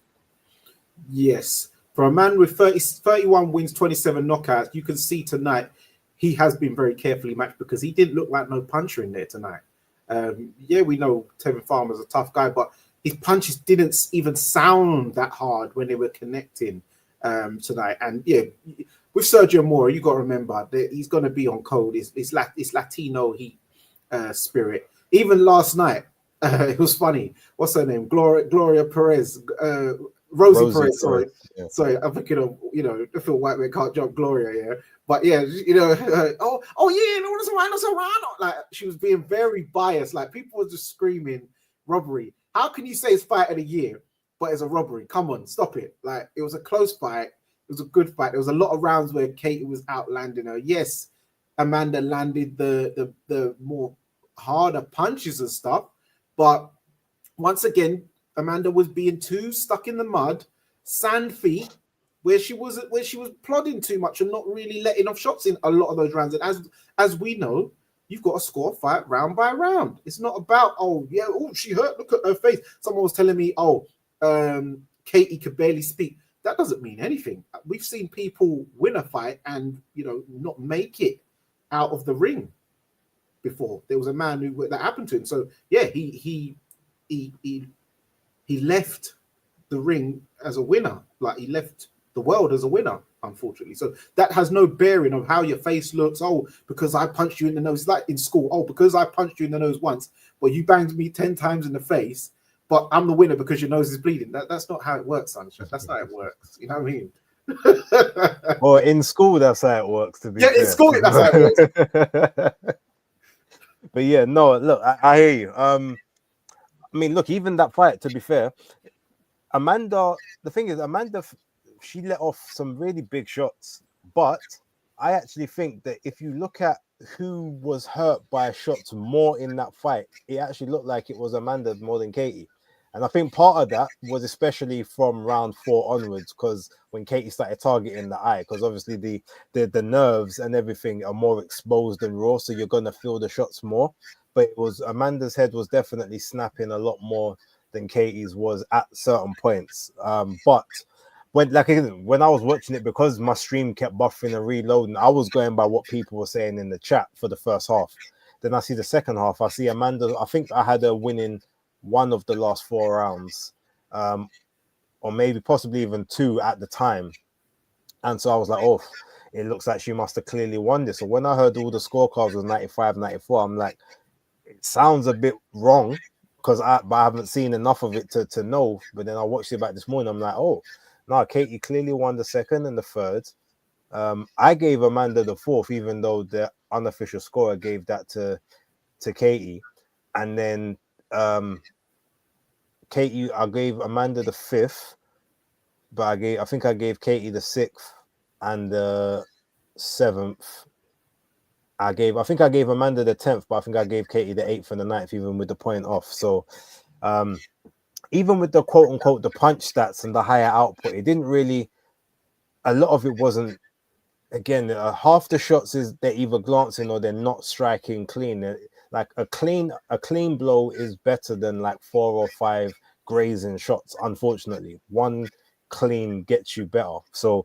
Yes. For a man with 31 wins, 27 knockouts, you can see tonight he has been very carefully matched because he didn't look like no puncher in there tonight. Yeah, we know Tevin Farmer's a tough guy, but his punches didn't even sound that hard when they were connecting tonight. And yeah, with Sergio Mora, you got to remember that he's going to be on code. It's Latino heat spirit. Even last night, it was funny. What's her name? Gloria Perez. Rosie Perez, sorry. Yeah. Sorry, I'm thinking of, you know, I feel white man can't jump Gloria, yeah. But yeah, you know, oh yeah, no, that's a like she was being very biased. Like people were just screaming robbery. How can you say it's fight of the year, but it's a robbery? Come on, stop it. Like it was a close fight, it was a good fight. There was a lot of rounds where Katie was outlanding her. Yes, Amanda landed the more harder punches and stuff, but once again, Amanda was being too stuck in the mud, sand feet, where she was plodding too much and not really letting off shots in a lot of those rounds. And as we know, you've got to score a fight round by round. It's not about, oh yeah, oh she hurt, look at her face. Someone was telling me, Katie could barely speak. That doesn't mean anything. We've seen people win a fight and, you know, not make it out of the ring before. There was a man who that happened to him. So yeah, he left the ring as a winner. Like he left the world as a winner, unfortunately. So that has no bearing on how your face looks. Oh, because I punched you in the nose. It's like in school. Oh, because I punched you in the nose once, but you banged me 10 times in the face, but I'm the winner because your nose is bleeding. That's not how it works, Sunshine. That's not how it works. You know what I mean? Well, in school, that's how it works, to be fair. In school, that's how it works. But yeah, no, look, I hear you. I mean, look, even that fight, to be fair, Amanda, the thing is, Amanda, she let off some really big shots, but I actually think that if you look at who was hurt by shots more in that fight, it actually looked like it was Amanda more than Katie. And I think part of that was especially from round 4 onwards, because when Katie started targeting the eye, because obviously the nerves and everything are more exposed and raw, so you're gonna feel the shots more. But it was Amanda's head was definitely snapping a lot more than Katie's was at certain points. But when I was watching it, because my stream kept buffering and reloading, I was going by what people were saying in the chat for the first half. Then I see the second half. I see Amanda. I think I had her winning one of the last 4 rounds, or maybe possibly even 2 at the time. And so I was like, oh, it looks like she must have clearly won this. So when I heard all the scorecards was 95, 94, I'm like, it sounds a bit wrong, but I haven't seen enough of it to know. But then I watched it back this morning. I'm like, oh, no, Katie clearly won the second and the third. I gave Amanda the fourth, even though the unofficial scorer gave that to Katie. And then Katie, I gave Amanda the fifth, but I think I gave Katie the sixth and the seventh. I think I gave Amanda the 10th, but I think I gave Katie the 8th and the 9th, even with the point off. So even with the quote unquote the punch stats and the higher output, it didn't really, a lot of it wasn't, again, half the shots is they're either glancing or they're not striking clean. Like a clean blow is better than like 4 or 5 grazing shots. Unfortunately, one clean gets you better. So,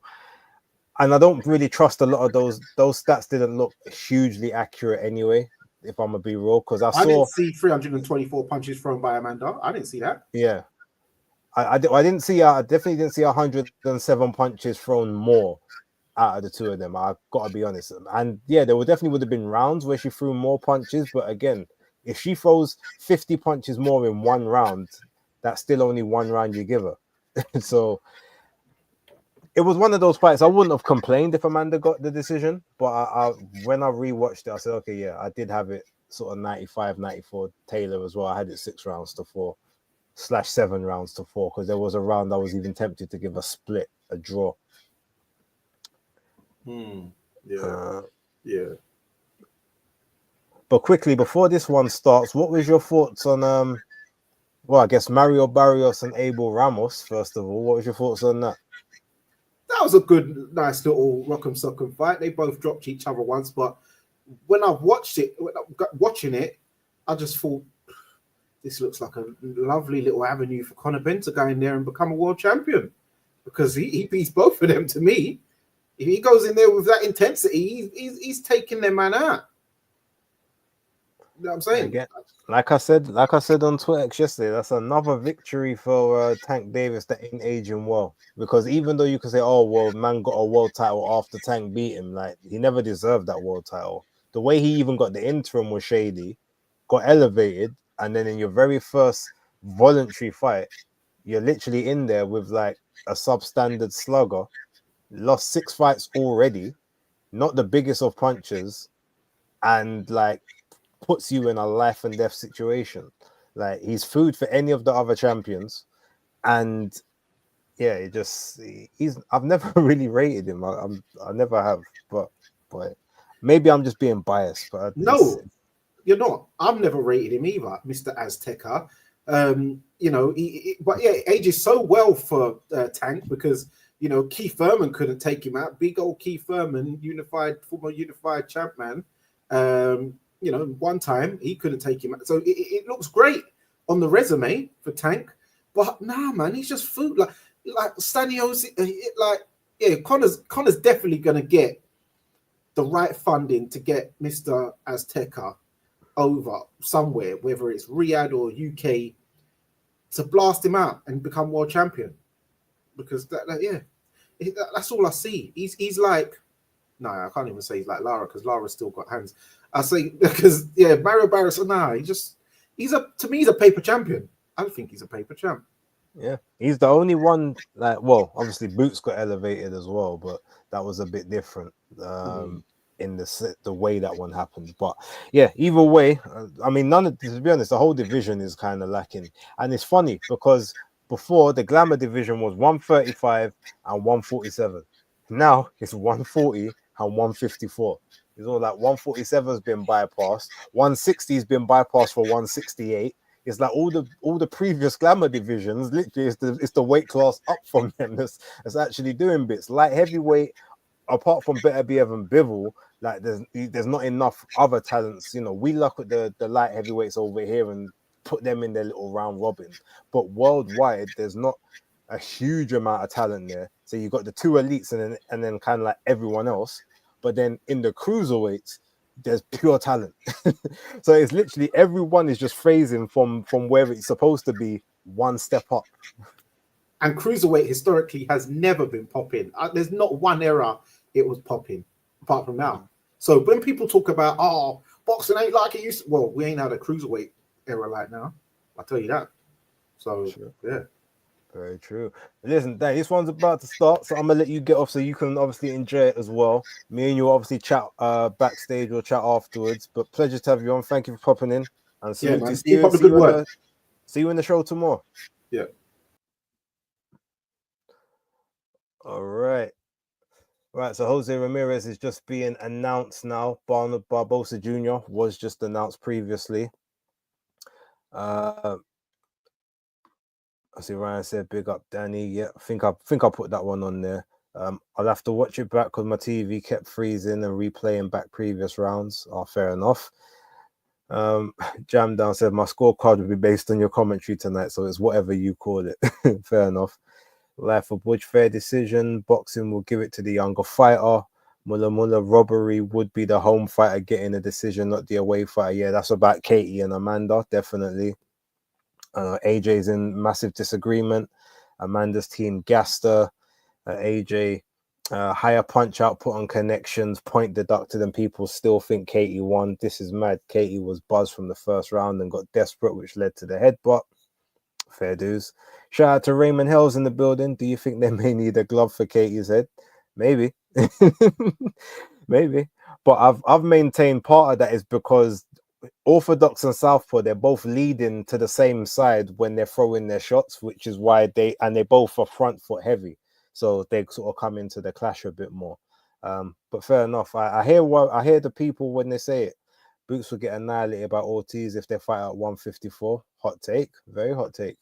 and I don't really trust a lot of those stats. Didn't look hugely accurate anyway. if I'm gonna be real, because I I didn't saw, see 324 punches thrown by Amanda. I didn't see that. yeah, I didn't see, I definitely didn't see 107 punches thrown more out of the two of them. I gotta be honest, and yeah, there would have been rounds where she threw more punches, but again, if she throws 50 punches more in one round, that's still only one round you give her. So it was one of those fights. I wouldn't have complained if Amanda got the decision, but when I rewatched it, I said, okay, yeah, I did have it sort of 95-94 Taylor as well. I had it 6-4/7 rounds to 4, because there was a round I was even tempted to give a split, a draw. Yeah. Yeah. But quickly, before this one starts, what was your thoughts on well, I guess Mario Barrios and Abel Ramos, first of all? What was your thoughts on that? That was a good, nice little rock'em sock'em fight. They both dropped each other once, but when I watched it, watching it, I just thought this looks like a lovely little avenue for Conor Benn to go in there and become a world champion, because he beats both of them to me. If he goes in there with that intensity, he's taking their man out. You know what I'm saying? Again, like I said on Twitter yesterday, that's another victory for Tank Davis that ain't aging well. Because even though you can say, oh well, man got a world title after Tank beat him, like he never deserved that world title. The way he even got the interim was shady, got elevated, and then in your very first voluntary fight, you're literally in there with like a substandard slugger, lost 6 fights already, not the biggest of punches, and like puts you in a life and death situation. Like he's food for any of the other champions, and yeah, I've never really rated him. I never have, but maybe I'm just being biased. But no, you're not. I've never rated him either, Mr. Azteca. But yeah, it ages so well for Tank, because Keith Thurman couldn't take him out. Big old Keith Thurman, former unified champ man. One time he couldn't take him out. So it looks great on the resume for Tank, but nah, man, he's just food. Like Stanios, Connor's definitely gonna get the right funding to get Mr. Azteca over somewhere, whether it's Riyadh or UK, to blast him out and become world champion. Because that's all I see. He's like, no, I can't even say he's like Lara, because Lara's still got hands. I say because Mario Barrios. No, he's a paper champion. I don't think he's a paper champ. Yeah, he's the only one. Like, well, obviously Boots got elevated as well, but that was a bit different in the way that one happened. But yeah, either way, I mean, to be honest, the whole division is kind of lacking, and it's funny because before the Glamour division was 135 and 147. Now it's 140 and 154. It's all like 147 has been bypassed, 160 has been bypassed for 168. It's like all the previous Glamour divisions, literally, it's the weight class up from them that's actually doing bits. Light heavyweight, apart from Better Be Evan Bivol, like there's not enough other talents. We look at the light heavyweights over here and put them in their little round robin. But worldwide, there's not a huge amount of talent there. So you've got the two elites and then kind of like everyone else. But then in the cruiserweights, there's pure talent. So it's literally everyone is just phasing from where it's supposed to be one step up. And cruiserweight historically has never been popping. There's not one era it was popping apart from now. So when people talk about, oh, boxing ain't like it used to, well, we ain't had a cruiserweight era like now. I'll tell you that. So sure. Yeah. Very true. Listen, Dan, this one's about to start, so I'm gonna let you get off so you can obviously enjoy it as well. Me and you obviously chat backstage or chat afterwards. But pleasure to have you on. Thank you for popping in, and see you in the show tomorrow. Yeah. All right. Right, so Jose Ramirez is just being announced now. Barbosa Jr. was just announced previously. I see Ryan said, big up Danny. Yeah, I think I put that one on there. I'll have to watch it back because my TV kept freezing and replaying back previous rounds. Oh, fair enough. Jam Down said, my scorecard will be based on your commentary tonight, so it's whatever you call it. Fair enough. Life of Butch, fair decision. Boxing will give it to the younger fighter. Mulla robbery would be the home fighter getting a decision, not the away fighter. Yeah, that's about Katie and Amanda, definitely. AJ's in massive disagreement. Amanda's team gassed her. AJ, higher punch output on connections, point deducted, and people still think Katie won. This is mad. Katie was buzzed from the first round and got desperate, which led to the headbutt. Fair dues. Shout out to Raymond Hells in the building. Do you think they may need a glove for Katie's head? Maybe. Maybe. But I've maintained part of that is because Orthodox and Southpaw, they're both leading to the same side when they're throwing their shots, which is why they both are front foot heavy. So they sort of come into the clash a bit more. But fair enough. I hear the people when they say it. Boots will get annihilated by Ortiz if they fight at 154. Hot take, very hot take.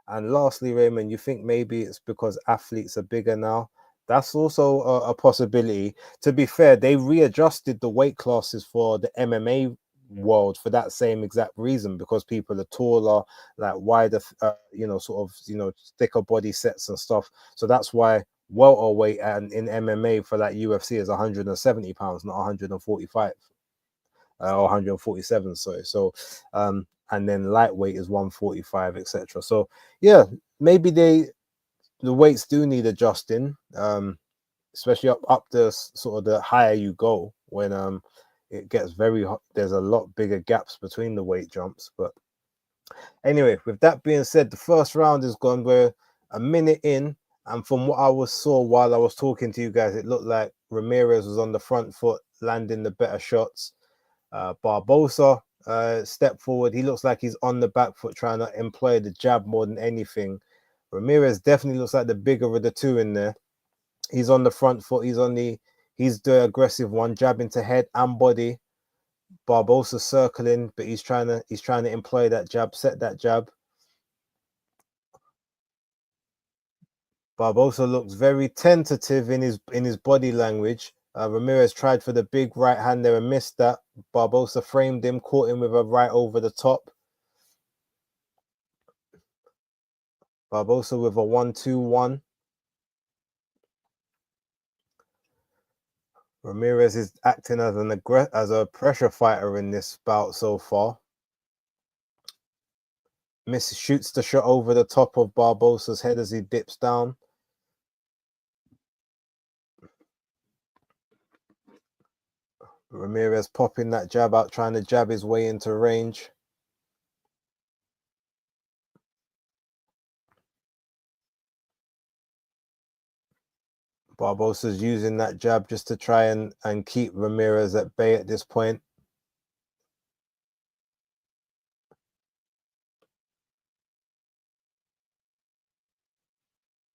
And lastly, Raymond, you think maybe it's because athletes are bigger now? That's also a possibility. To be fair, they readjusted the weight classes for the MMA world for that same exact reason, because people are taller, like wider, sort of, thicker body sets and stuff. So that's why welterweight and in MMA for like UFC is 170 pounds, not 145 or 147. Sorry. So, and then lightweight is 145, etc. So yeah, maybe the weights do need adjusting, especially up the sort of the higher you go when it gets very hot. There's a lot bigger gaps between the weight jumps. But anyway, with that being said, the first round is gone. We're a minute in, and from what I saw while I was talking to you guys, it looked like Ramirez was on the front foot, landing the better shots. Barbosa step forward. He looks like he's on the back foot, trying to employ the jab more than anything. Ramirez definitely looks like the bigger of the two in there. He's on the front foot. He's the aggressive one, jabbing to head and body. Barbosa circling, but he's trying to employ that jab, set that jab. Barbosa looks very tentative in his body language. Ramirez tried for the big right hand there and missed that. Barbosa framed him, caught him with a right over the top. Barbosa with a 1-2-1. Ramirez is acting as a pressure fighter in this bout so far. Shoots the shot over the top of Barbosa's head as he dips down. Ramirez popping that jab out, trying to jab his way into range. Barbosa's using that jab just to try and keep Ramirez at bay at this point.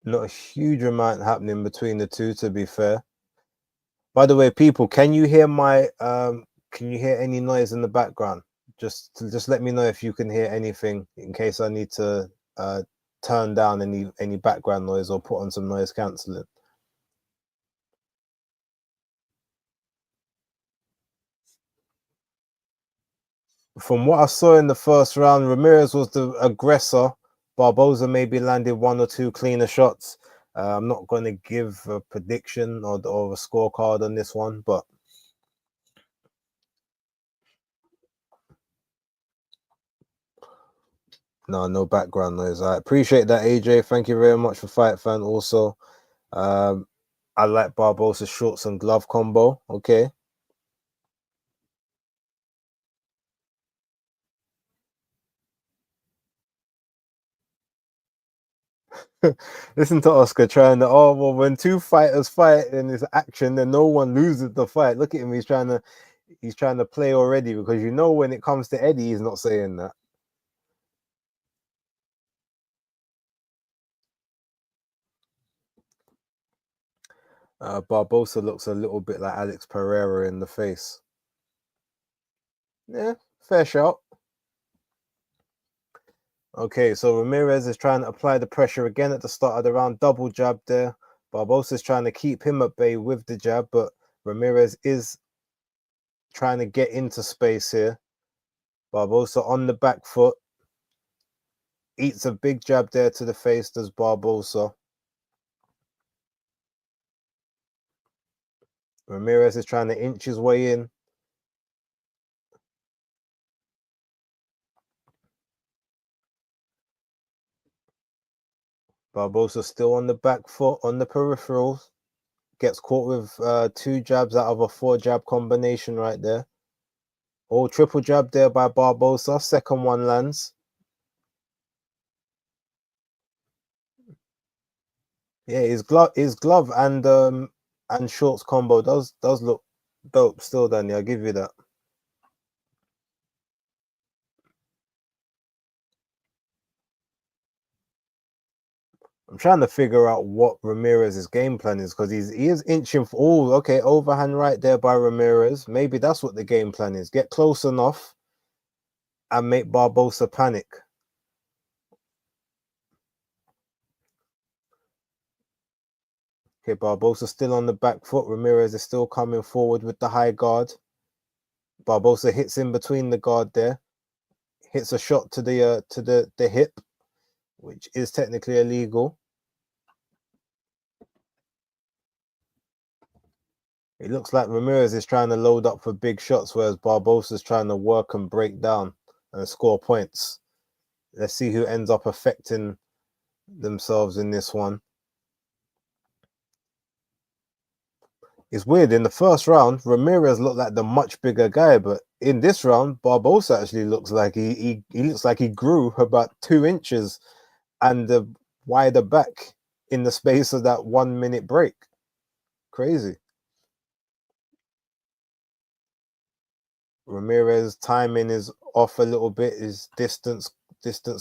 Not a huge amount happening between the two, to be fair. By the way, people, can you hear any noise in the background? Just let me know if you can hear anything in case I need to turn down any background noise or put on some noise cancelling. From what I saw in the first round, Ramirez was the aggressor. Barbosa maybe landed one or two cleaner shots. I'm not going to give a prediction or a scorecard on this one, but no background noise. I appreciate that, AJ. Thank you very much for Fight Fan. Also, I like Barbosa's shorts and glove combo. Okay. Listen to Oscar trying to, when two fighters fight and it's action, then no one loses the fight. Look at him, he's trying to play already, because when it comes to Eddie, he's not saying that. Barbosa looks a little bit like Alex Pereira in the face. Yeah, fair shot. Okay, so Ramirez is trying to apply the pressure again at the start of the round. Double jab there. Barbosa is trying to keep him at bay with the jab, but Ramirez is trying to get into space here. Barbosa on the back foot. Eats a big jab there to the face, does Barbosa. Ramirez is trying to inch his way in. Barbosa still on the back foot, on the peripherals. Gets caught with 2 jabs out of a 4 jab combination right there. Oh, triple jab there by Barbosa. Second one lands. Yeah, his glove and shorts combo does look dope still, Danny. I'll give you that. I'm trying to figure out what Ramirez's game plan is because he is inching for. Oh, okay, overhand right there by Ramirez. Maybe that's what the game plan is. Get close enough and make Barbosa panic. Okay, Barbosa still on the back foot. Ramirez is still coming forward with the high guard. Barbosa hits in between the guard there. Hits a shot to the hip, which is technically illegal. It looks like Ramirez is trying to load up for big shots, whereas Barbosa is trying to work and break down and score points. Let's see who ends up affecting themselves in this one. It's weird. In the first round, Ramirez looked like the much bigger guy, but in this round, Barbosa actually looks like he looks like he grew about 2 inches and the wider back in the space of that 1 minute break. Crazy. Ramirez timing is off a little bit. His distance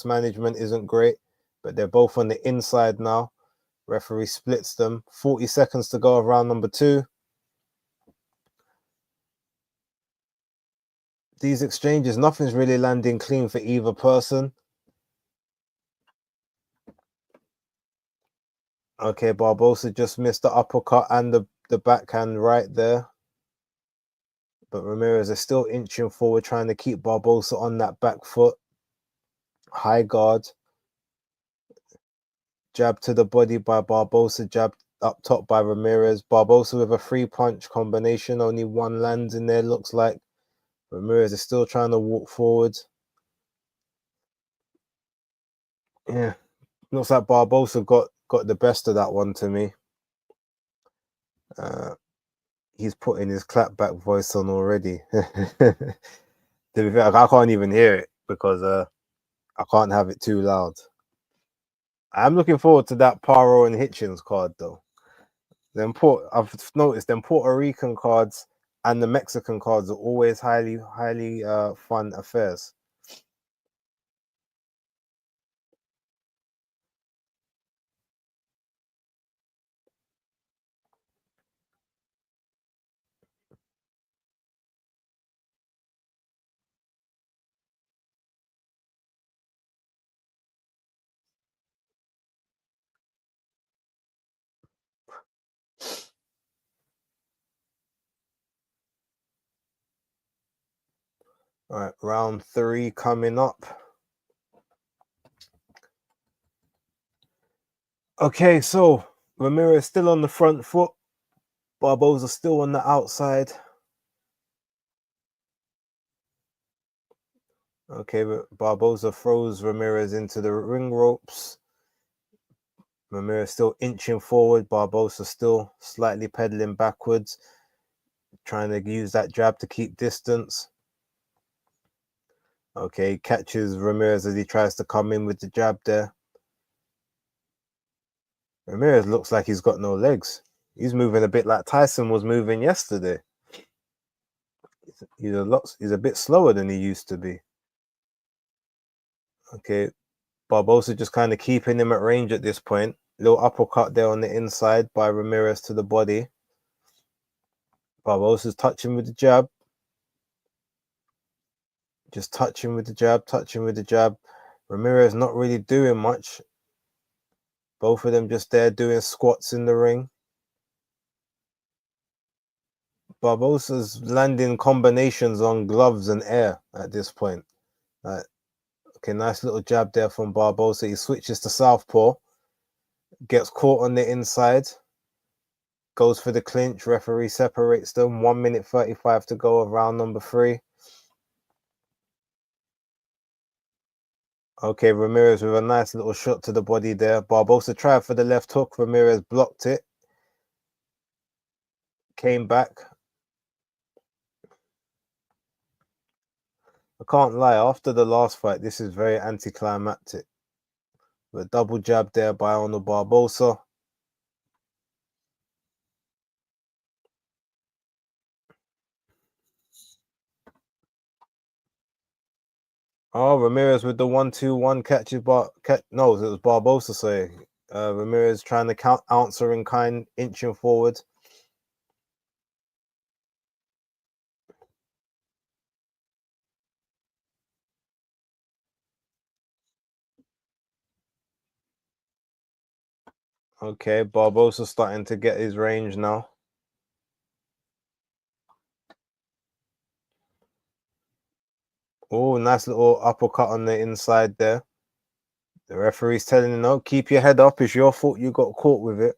management isn't great, but they're both on the inside now. Referee splits them. 40 seconds to go of round number 2. These exchanges, nothing's really landing clean for either person. Okay, Barbosa just missed the uppercut and the backhand right there. But Ramirez is still inching forward, trying to keep Barbosa on that back foot. High guard. Jab to the body by Barbosa, jab up top by Ramirez. Barbosa with a 3-punch combination. Only 1 lands in there, looks like. Ramirez is still trying to walk forward. Yeah. Looks like Barbosa got the best of that one to me. He's putting his clapback voice on already. To be fair, I can't even hear it because I can't have it too loud. I'm looking forward to that Paro and Hitchens card though. I've noticed them Puerto Rican cards and the Mexican cards are always highly fun affairs. All right, round 3 coming up. Okay, so Ramirez still on the front foot. Barbosa still on the outside. Okay, Barbosa throws Ramirez into the ring ropes. Ramirez still inching forward. Barbosa still slightly pedaling backwards, trying to use that jab to keep distance. Okay, catches Ramirez as he tries to come in with the jab there. Ramirez looks like he's got no legs. He's moving a bit like Tyson was moving yesterday. He's a bit slower than he used to be. Okay, Barbosa just kind of keeping him at range at this point. Little uppercut there on the inside by Ramirez to the body. Barbosa's touching with the jab. Just touching with the jab. Ramirez not really doing much. Both of them just there doing squats in the ring. Barbosa's landing combinations on gloves and air at this point. Okay, nice little jab there from Barbosa. He switches to southpaw. Gets caught on the inside. goes for the clinch. Referee separates them. 1 minute 35 to go of round number 3. Okay, Ramirez with a nice little shot to the body there. Barbosa tried for the left hook. Ramirez blocked it. Came back. I can't lie, after the last fight, this is very anticlimactic. The double jab there by Arnold Barbosa. Oh, Ramirez with the 1-2-1 catches. No, it was Barbosa. Sorry, Ramirez trying to answer in kind, inching forward. Okay, Barbosa starting to get his range now. Oh, nice little uppercut on the inside there. The referee's telling him, no, keep your head up. It's your fault you got caught with it.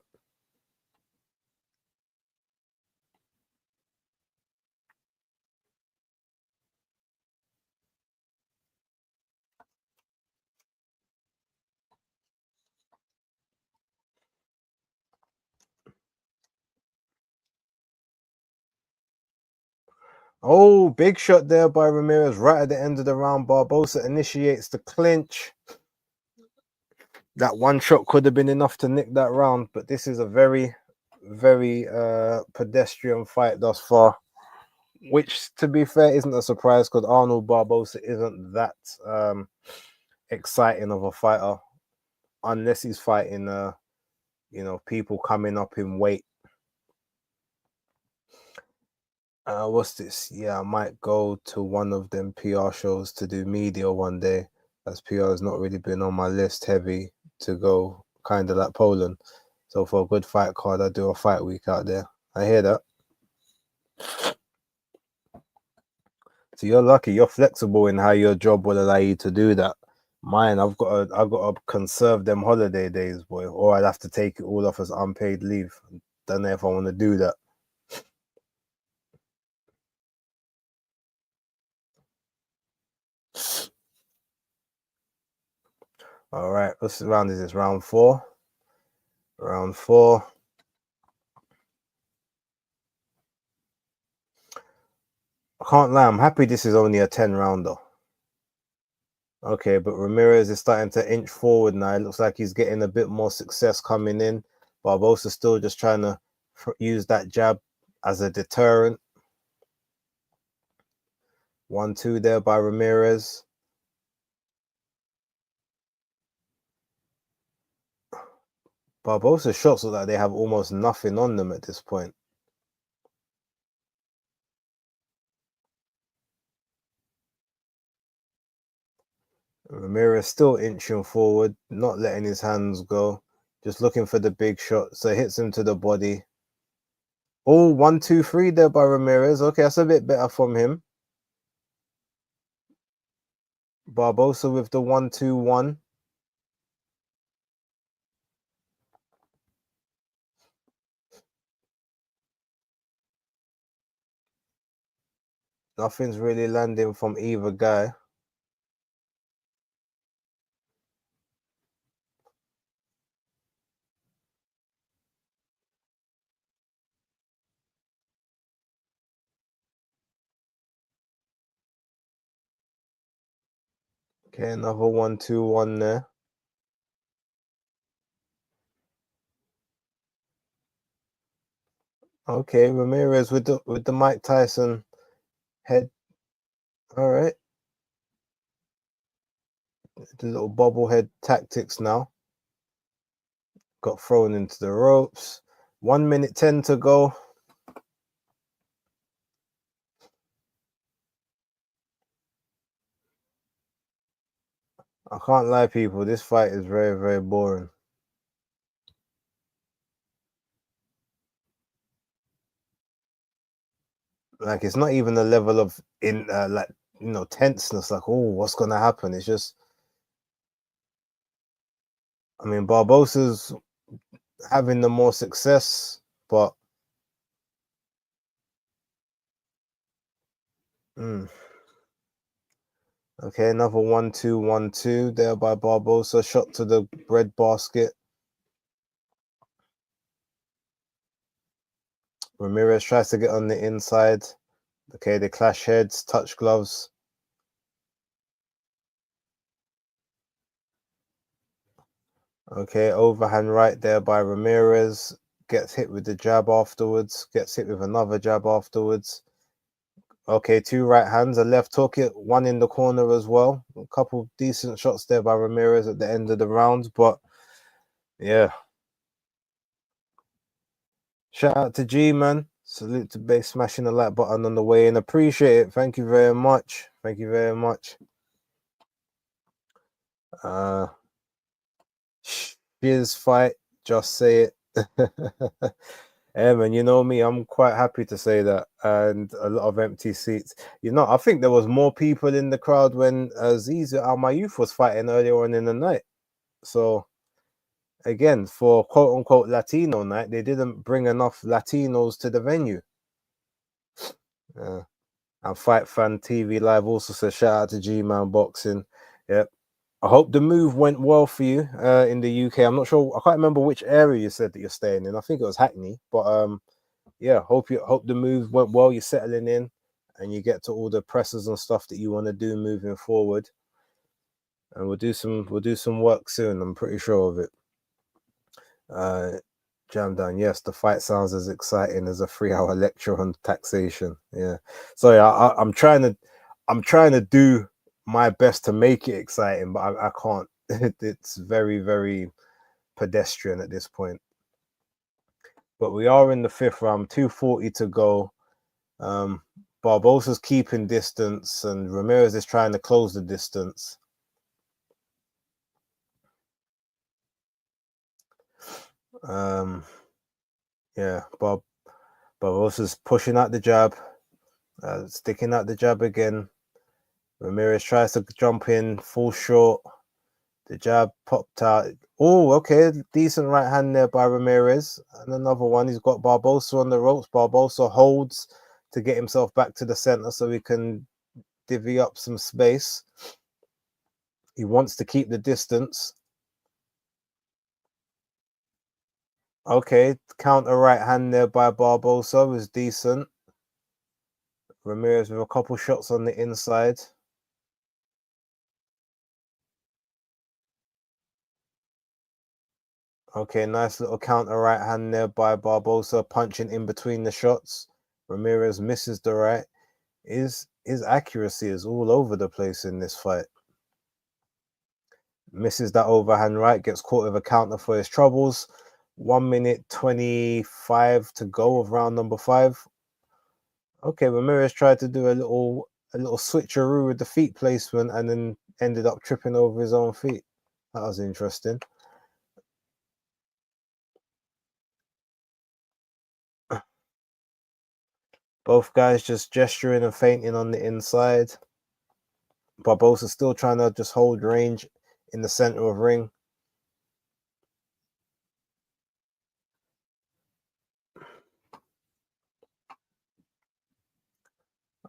Oh, big shot there by Ramirez right at the end of the round. Barbosa initiates the clinch. That one shot could have been enough to nick that round, but this is a very, very pedestrian fight thus far, which, to be fair, isn't a surprise because Arnold Barbosa isn't that exciting of a fighter unless he's fighting, people coming up in weight. What's this? Yeah, I might go to one of them PR shows to do media one day, as PR has not really been on my list heavy to go, kind of like Poland. So for a good fight card, I do a fight week out there. I hear that. So you're lucky. You're flexible in how your job will allow you to do that. Mine, I've got to conserve them holiday days, boy, or I'd have to take it all off as unpaid leave. Don't know if I want to do that. All right, what's round is this? Round 4. Round 4. I can't lie, I'm happy this is only a 10-rounder. Okay, but Ramirez is starting to inch forward now. It looks like he's getting a bit more success coming in. Barbosa still just trying to use that jab as a deterrent. 1-2 there by Ramirez. Barbosa's shots look like they have almost nothing on them at this point. Ramirez still inching forward, not letting his hands go, just looking for the big shot. So hits him to the body. Oh, 1-2-3 there by Ramirez. Okay, that's a bit better from him. Barbosa with the 1-2-1. Nothing's really landing from either guy. Okay, another 1-2-1 there. Okay, Ramirez with the Mike Tyson head. All right. The little bobblehead tactics now. Got thrown into the ropes. 1 minute 10 to go. I can't lie, people. This fight is very, very boring. Like, it's not even a level of tenseness. Like, oh, what's gonna happen? It's just, I mean, Barbosa's having the more success, but Mm. Okay, another 1-2, 1-2 there by Barbosa. Shot to the bread basket. Ramirez tries to get on the inside. Okay, they clash heads, touch gloves. Okay, overhand right there by Ramirez. Gets hit with the jab afterwards. Gets hit with another jab afterwards. Okay, 2 right hands, a left hook, one in the corner as well. A couple decent shots there by Ramirez at the end of the round, but yeah. Shout out to G, man. Salute to Base, smashing the like button on the way in. Appreciate it. Thank you very much. Thank you very much. Shiz fight, just say it. Yeah, man, you know me, I'm quite happy to say that. And a lot of empty seats. You know, I think there was more people in the crowd when Zizu Al Mayouth was fighting earlier on in the night. So, again, for quote unquote Latino night, they didn't bring enough Latinos to the venue. And Fight Fan TV Live also says shout out to G-Man Boxing. Yep. I hope the move went well for you in the UK. I'm not sure. I can't remember which area you said that you're staying in. I think it was Hackney. But yeah, hope the move went well. You're settling in, and you get to all the presses and stuff that you want to do moving forward. And we'll do some work soon. I'm pretty sure of it. Jam down. Yes, the fight sounds as exciting as a 3-hour lecture on taxation. Yeah. So yeah, I'm trying to do my best to make it exciting, but I can't. It's very, very pedestrian at this point. But we are in the 5th round, 2:40 to go. Barbosa's keeping distance, and Ramirez is trying to close the distance. Yeah, Barbosa's pushing out the jab, sticking out the jab again. Ramirez tries to jump in, full short. The jab popped out. Oh, okay. Decent right hand there by Ramirez. And another one. He's got Barbosa on the ropes. Barbosa holds to get himself back to the center so he can divvy up some space. He wants to keep the distance. Okay. Counter right hand there by Barbosa was decent. Ramirez with a couple shots on the inside. Okay, nice little counter right hand there by Barbosa, punching in between the shots. Ramirez misses the right. His accuracy is all over the place in this fight. Misses that overhand right, gets caught with a counter for his troubles. 1 minute 25 to go of round number 5. Okay, Ramirez tried to do a little switcheroo with the feet placement and then ended up tripping over his own feet. That was interesting. Both guys just gesturing and feinting on the inside. Barbosa still trying to just hold range in the center of ring.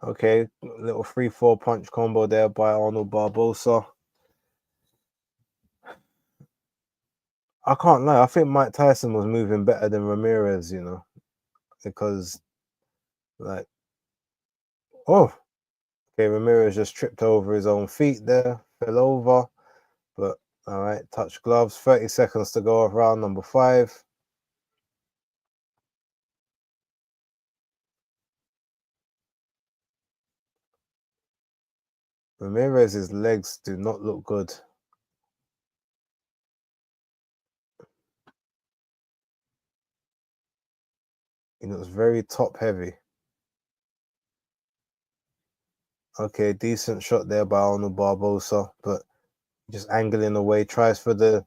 Okay, little 3-4 punch combo there by Arnold Barbosa. I can't lie, I think Mike Tyson was moving better than Ramirez, you know, because like, oh, okay, Ramirez just tripped over his own feet there, fell over, but all right, touch gloves, 30 seconds to go of round number 5. Ramirez's legs do not look good. He looks very top heavy. Okay, decent shot there by Arnold Barbosa, but just angling away, tries for the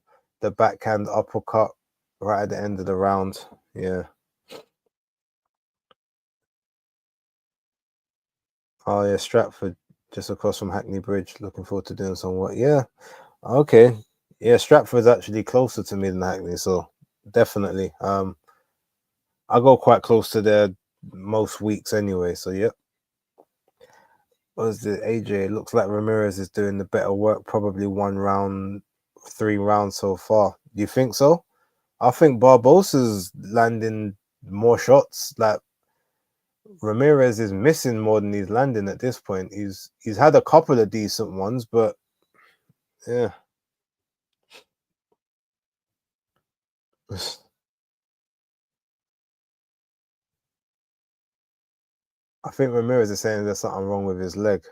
backhand uppercut right at the end of the round. Yeah. Oh yeah, Stratford just across from Hackney Bridge. Looking forward to doing some work. Yeah. Okay. Yeah, Stratford's actually closer to me than Hackney, so definitely. I go quite close to there most weeks anyway, so yeah. Was the AJ? It looks like Ramirez is doing the better work. Probably 1 round, 3 rounds so far. Do you think so? I think Barbosa's landing more shots. Like Ramirez is missing more than he's landing at this point. He's had a couple of decent ones, but yeah. I think Ramirez is saying there's something wrong with his leg.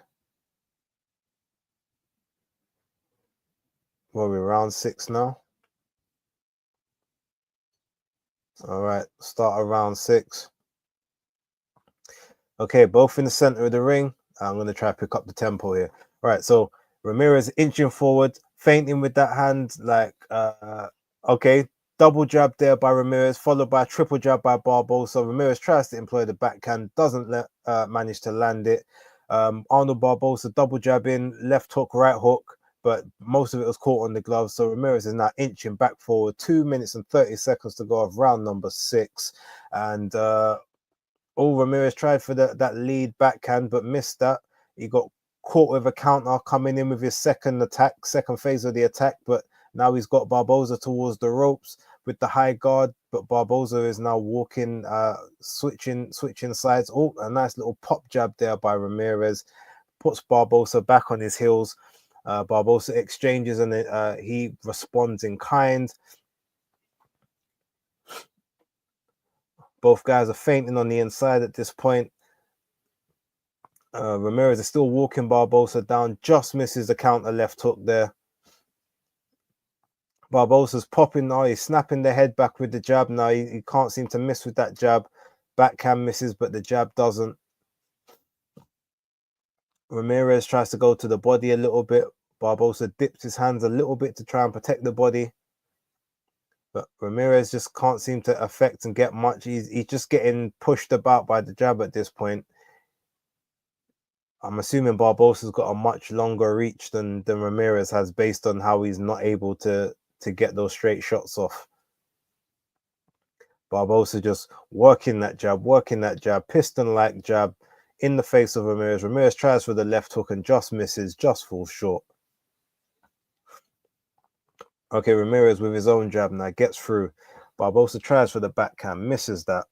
Well, we're round 6 now. All right, start of round 6. Okay, both in the center of the ring. I'm going to try to pick up the tempo here. All right, so Ramirez inching forward, feinting with that hand. Like, okay, double jab there by Ramirez, followed by a triple jab by Barbosa. Ramirez tries to employ the backhand, doesn't manage to land it. Arnold Barbosa double jab in, left hook, right hook, but most of it was caught on the gloves. So Ramirez is now inching back forward. 2 minutes and 30 seconds to go of round number 6. And Ramirez tried for that lead backhand, but missed that. He got caught with a counter coming in with his second phase of the attack, but now he's got Barbosa towards the ropes with the high guard, but Barbosa is now walking, switching sides. Oh, a nice little pop jab there by Ramirez. Puts Barbosa back on his heels. Barbosa exchanges and he responds in kind. Both guys are fainting on the inside at this point. Ramirez is still walking Barbosa down, just misses the counter left hook there. Barbosa's popping now, he's snapping the head back with the jab now. He can't seem to miss with that jab. Backhand misses, but the jab doesn't. Ramirez tries to go to the body a little bit. Barbosa dips his hands a little bit to try and protect the body. But Ramirez just can't seem to affect and get much. He's just getting pushed about by the jab at this point. I'm assuming Barbosa's got a much longer reach than Ramirez has, based on how he's not able to get those straight shots off. Barbosa just working that jab, piston-like jab in the face of Ramirez. Ramirez tries for the left hook and just misses, just falls short. Okay, Ramirez with his own jab now gets through. Barbosa tries for the backhand, misses that.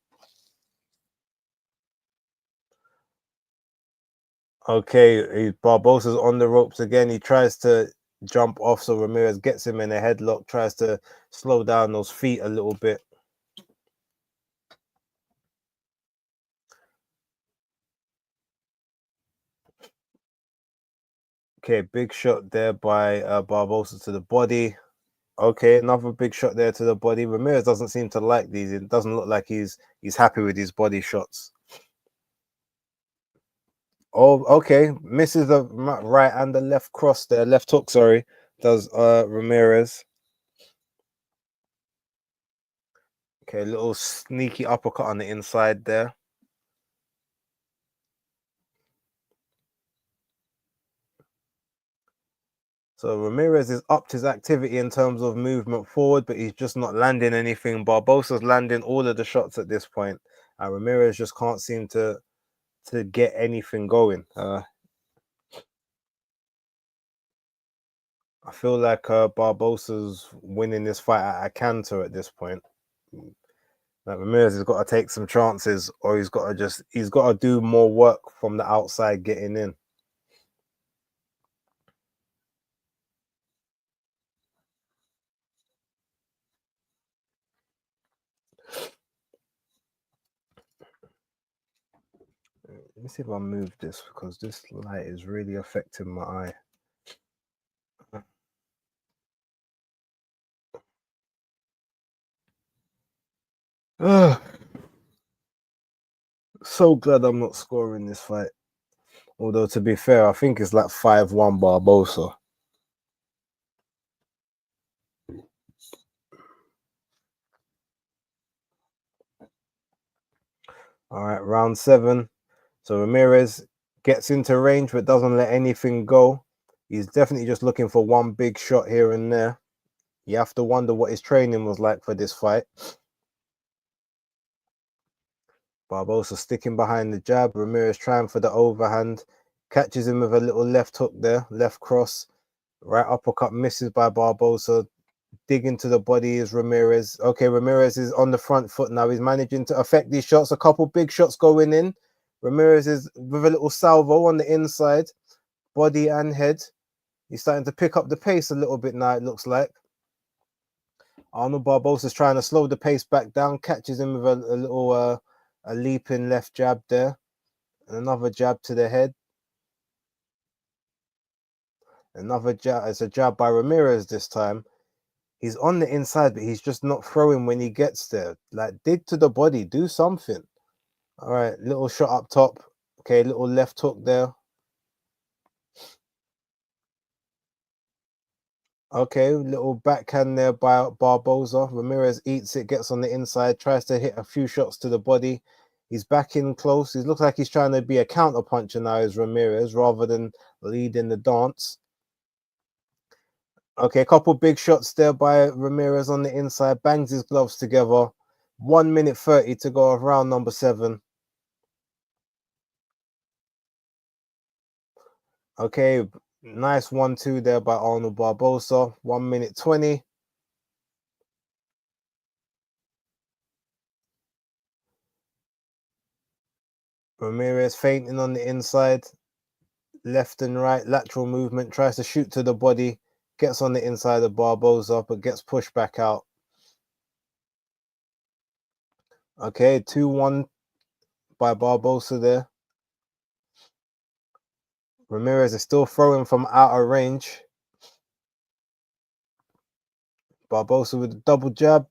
Okay, Barbosa's on the ropes again. He tries to jump off, so Ramirez gets him in a headlock, tries to slow down those feet a little bit. Okay, big shot there by Barbosa to the body. Okay, another big shot there to the body. Ramirez doesn't seem to like these. It doesn't look like he's happy with his body shots. Oh, okay. Misses the right and the left cross there. Left hook, sorry. Does Ramirez. Okay, a little sneaky uppercut on the inside there. So Ramirez is upped his activity in terms of movement forward, but he's just not landing anything. Barbosa's landing all of the shots at this point. And Ramirez just can't seem to get anything going. I feel like Barbosa's winning this fight at a canter at this point. Like Ramirez has got to take some chances, or he's got to do more work from the outside getting in. Let me see if I move this, because this light is really affecting my eye. So glad I'm not scoring this fight. Although, to be fair, I think it's like 5-1 Barbosa. All right, round 7. So Ramirez gets into range but doesn't let anything go. He's definitely just looking for one big shot here and there. You have to wonder what his training was like for this fight. Barbosa sticking behind the jab. Ramirez trying for the overhand. Catches him with a little left hook there, left cross. Right uppercut misses by Barbosa. Dig into the body is Ramirez. Okay, Ramirez is on the front foot now. He's managing to affect these shots. A couple big shots going in. Ramirez is with a little salvo on the inside, body and head. He's starting to pick up the pace a little bit now, it looks like. Arnold Barbosa is trying to slow the pace back down. Catches him with a little a leaping left jab there. And another jab to the head. Another jab. It's a jab by Ramirez this time. He's on the inside, but he's just not throwing when he gets there. Like, dig to the body. Do something. All right, little shot up top. Okay, little left hook there. Okay, little backhand there by Barbosa. Ramirez eats it, gets on the inside, tries to hit a few shots to the body. He's back in close. He looks like he's trying to be a counter puncher now as Ramirez rather than leading the dance. Okay, a couple big shots there by Ramirez on the inside. Bangs his gloves together. 1 minute 30 to go of round number 7. Okay, nice 1-2 there by Arnold Barbosa. 1 minute 20. Ramirez feinting on the inside. Left and right, lateral movement. Tries to shoot to the body. Gets on the inside of Barbosa, but gets pushed back out. Okay, 2-1 by Barbosa there. Ramirez is still throwing from outer range. Barbosa with a double jab.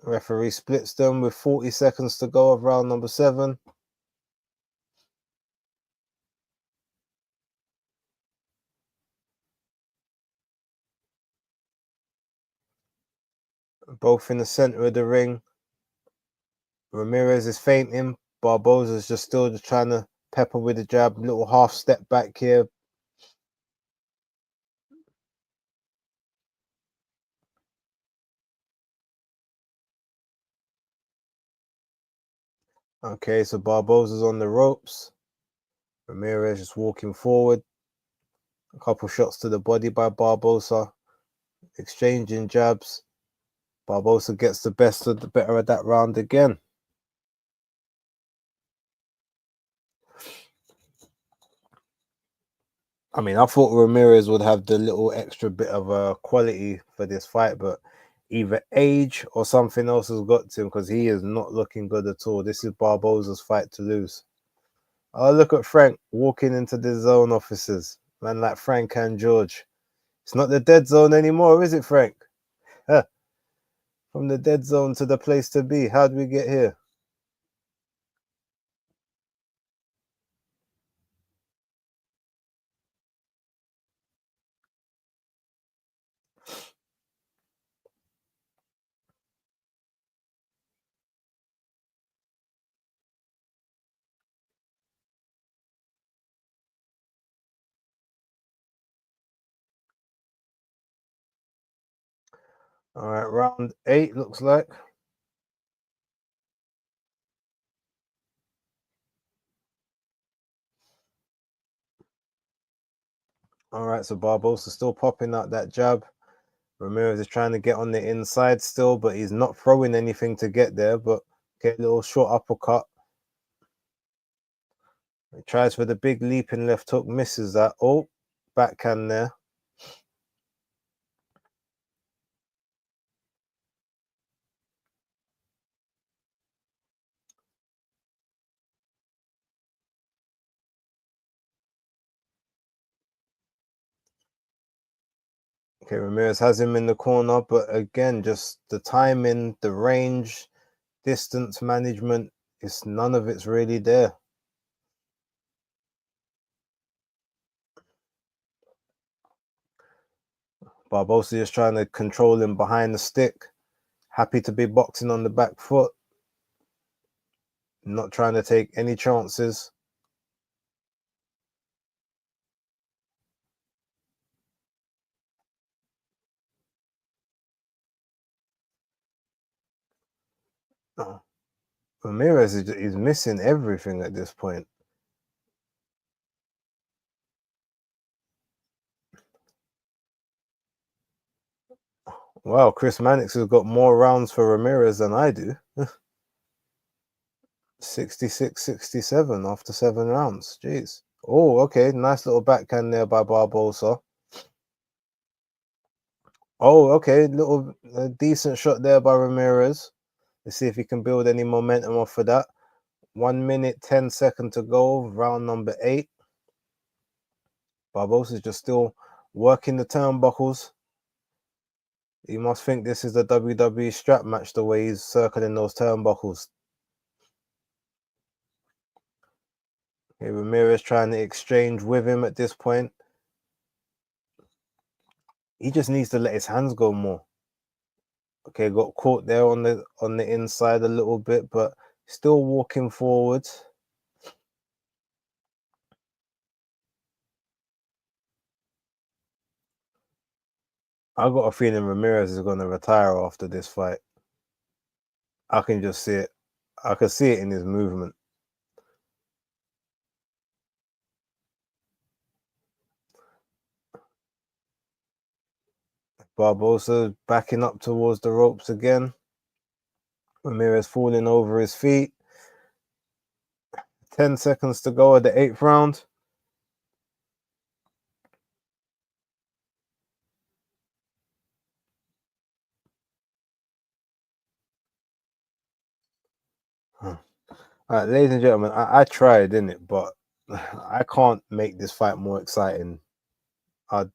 Referee splits them with 40 seconds to go of round number 7. Both in the center of the ring. Ramirez is feinting. Barbosa is just still just trying to pepper with the jab. Little half step back here. Okay, so Barbosa's on the ropes. Ramirez just walking forward. A couple shots to the body by Barbosa. Exchanging jabs. Barbosa gets the better of that round again. I mean, I thought Ramirez would have the little extra bit of quality for this fight, but either age or something else has got to him because he is not looking good at all. This is Barbosa's fight to lose. Oh, look at Frank walking into the zone offices. Man like Frank and George. It's not the dead zone anymore, is it, Frank? Huh. From the dead zone to the place to be. How'd we get here? All right, round 8 looks like. All right, so Barbosa still popping out that jab. Ramirez is trying to get on the inside still, but he's not throwing anything to get there. But get a little short uppercut. He tries for the big leaping left hook, misses that. Oh, backhand there. Okay, Ramirez has him in the corner, but again, just the timing, the range, distance management, it's none of it's really there. Barbosa is trying to control him behind the stick. Happy to be boxing on the back foot. Not trying to take any chances. Oh. Ramirez is missing everything at this point. Wow, Chris Mannix has got more rounds for Ramirez than I do. 66, 67 after 7 rounds. Jeez. Oh, okay. Nice little backhand there by Barbosa. Oh, okay. Little decent shot there by Ramirez. Let's see if he can build any momentum off of that. 1 minute, 10 seconds to go. Round number 8. Barbosa's just still working the turnbuckles. You must think this is a WWE strap match the way he's circling those turnbuckles. Okay, Ramirez trying to exchange with him at this point. He just needs to let his hands go more. Okay, got caught there on the inside a little bit, but still walking forward. I got a feeling Ramirez is going to retire after this fight. I can just see it. I can see it in his movement. Barbosa backing up towards the ropes again. Ramirez falling over his feet. 10 seconds to go at the 8th round. All right, ladies and gentlemen, I tried, didn't it? But I can't make this fight more exciting. I'm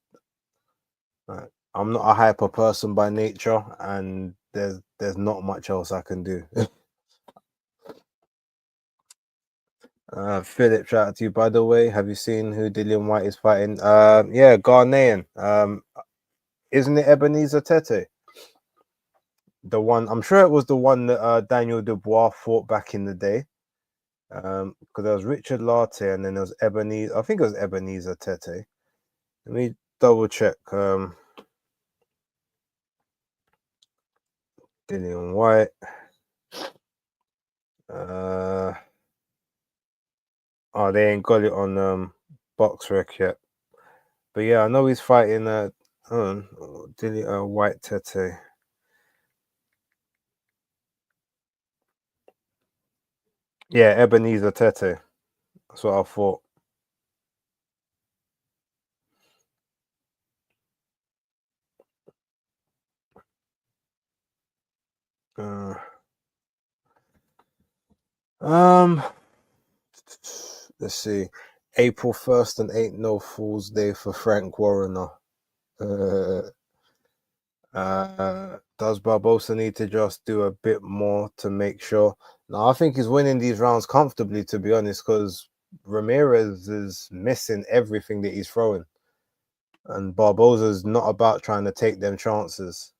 not a hyper person by nature, and there's not much else I can do. Philip, shout out to you, by the way. Have you seen who Dillian White is fighting? Yeah, Ghanaian. Isn't it Ebenezer Tete? The one, I'm sure it was the one that Daniel Dubois fought back in the day. Because there was Richard Latte and then there was Ebenezer. I think it was Ebenezer Tete. Let me double check. Dillian White. Oh, they ain't got it on BoxRec yet. But yeah, I know he's fighting White Tete. Yeah, Ebenezer Tete. That's what I thought. Uh, um, let's see. April 1st and Ain't No Fool's Day for Frank Warrener. Does Barbosa need to just do a bit more to make sure? No, I think he's winning these rounds comfortably, to be honest, because Ramirez is missing everything that he's throwing. And Barbosa's not about trying to take them chances.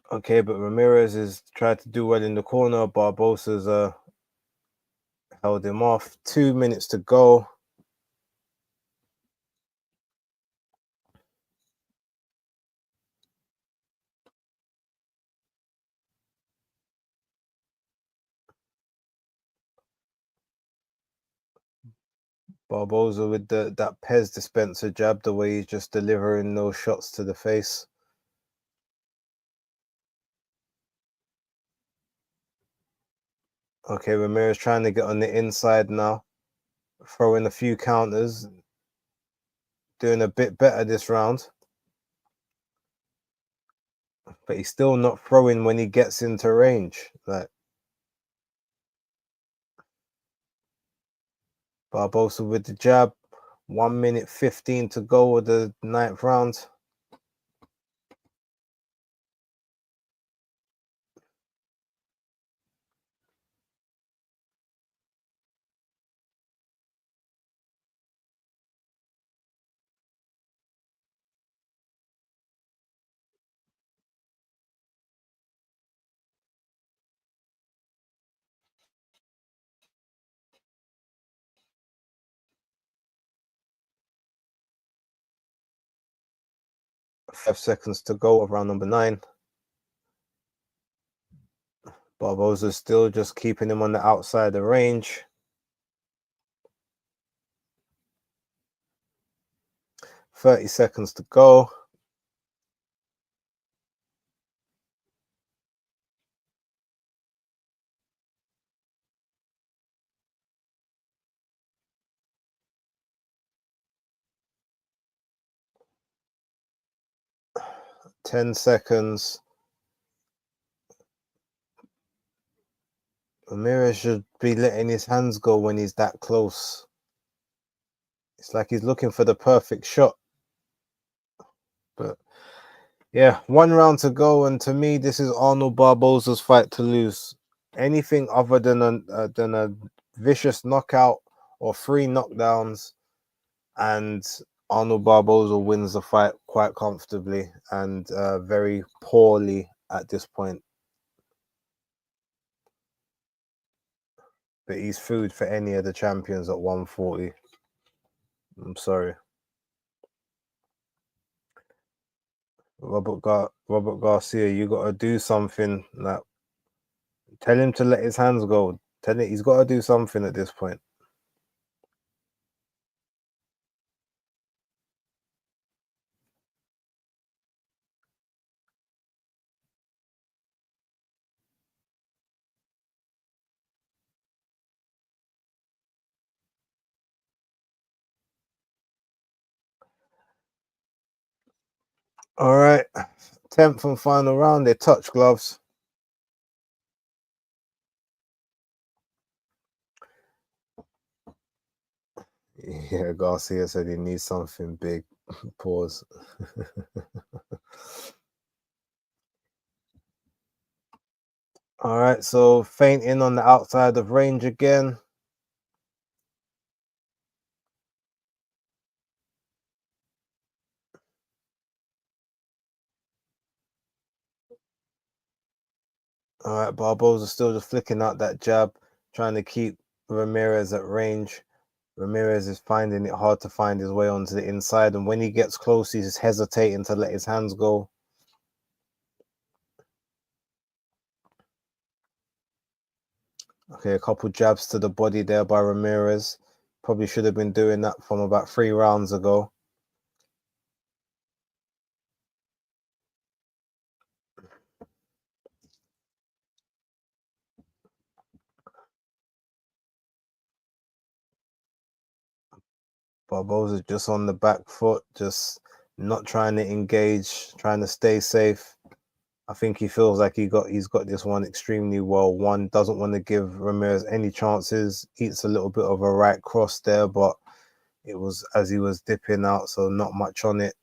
Okay, but Ramirez is tried to do well in the corner. Barbosa's held him off. 2 minutes to go. Barbosa with that Pez dispenser jab, the way he's just delivering those shots to the face. Okay, Ramirez trying to get on the inside now. Throwing a few counters. Doing a bit better this round. But he's still not throwing when he gets into range. Like Barbosa with the jab. 1 minute 15 to go with the 9th round. 5 seconds to go of round number 9. Barbosa still just keeping him on the outside of range. 30 seconds to go. Ten seconds. Ramirez should be letting his hands go when he's that close. It's like he's looking for the perfect shot. But yeah, 1 round to go, and to me, this is Arnold Barbosa's fight to lose. Anything other than a vicious knockout or 3 knockdowns, and Arnold Barbosa wins the fight quite comfortably and very poorly at this point. But he's food for any of the champions at 140. I'm sorry. Robert Garcia, you got to do something. Like, tell him to let his hands go. Tell him he's got to do something at this point. All right, 10th and final round. They touch gloves. Yeah, Garcia said he needs something big. Pause. All right, so feinting on the outside of range again. All right, Barbosa still just flicking out that jab, trying to keep Ramirez at range. Ramirez is finding it hard to find his way onto the inside, and when he gets close, he's hesitating to let his hands go. Okay, a couple jabs to the body there by Ramirez. Probably should have been doing that from about 3 rounds ago. Barbosa's just on the back foot, just not trying to engage, trying to stay safe. I think he feels like he's got this one extremely well. One doesn't want to give Ramirez any chances. Eats a little bit of a right cross there, but it was as he was dipping out, so not much on it.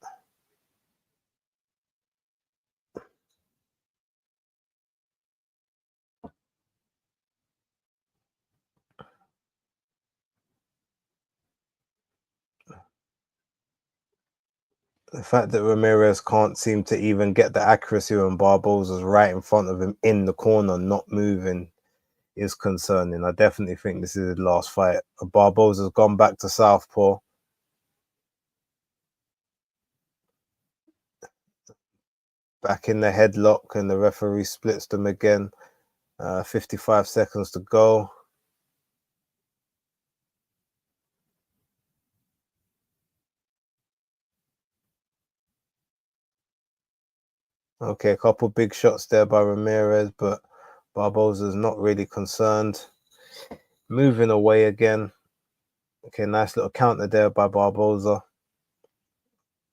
The fact that Ramirez can't seem to even get the accuracy when Barbosa's right in front of him in the corner, not moving, is concerning. I definitely think this is his last fight. Barbosa's gone back to southpaw. Back in the headlock, and the referee splits them again. 55 seconds to go. Okay, a couple big shots there by Ramirez, but Barbosa's not really concerned. Moving away again. Okay, nice little counter there by Barbosa.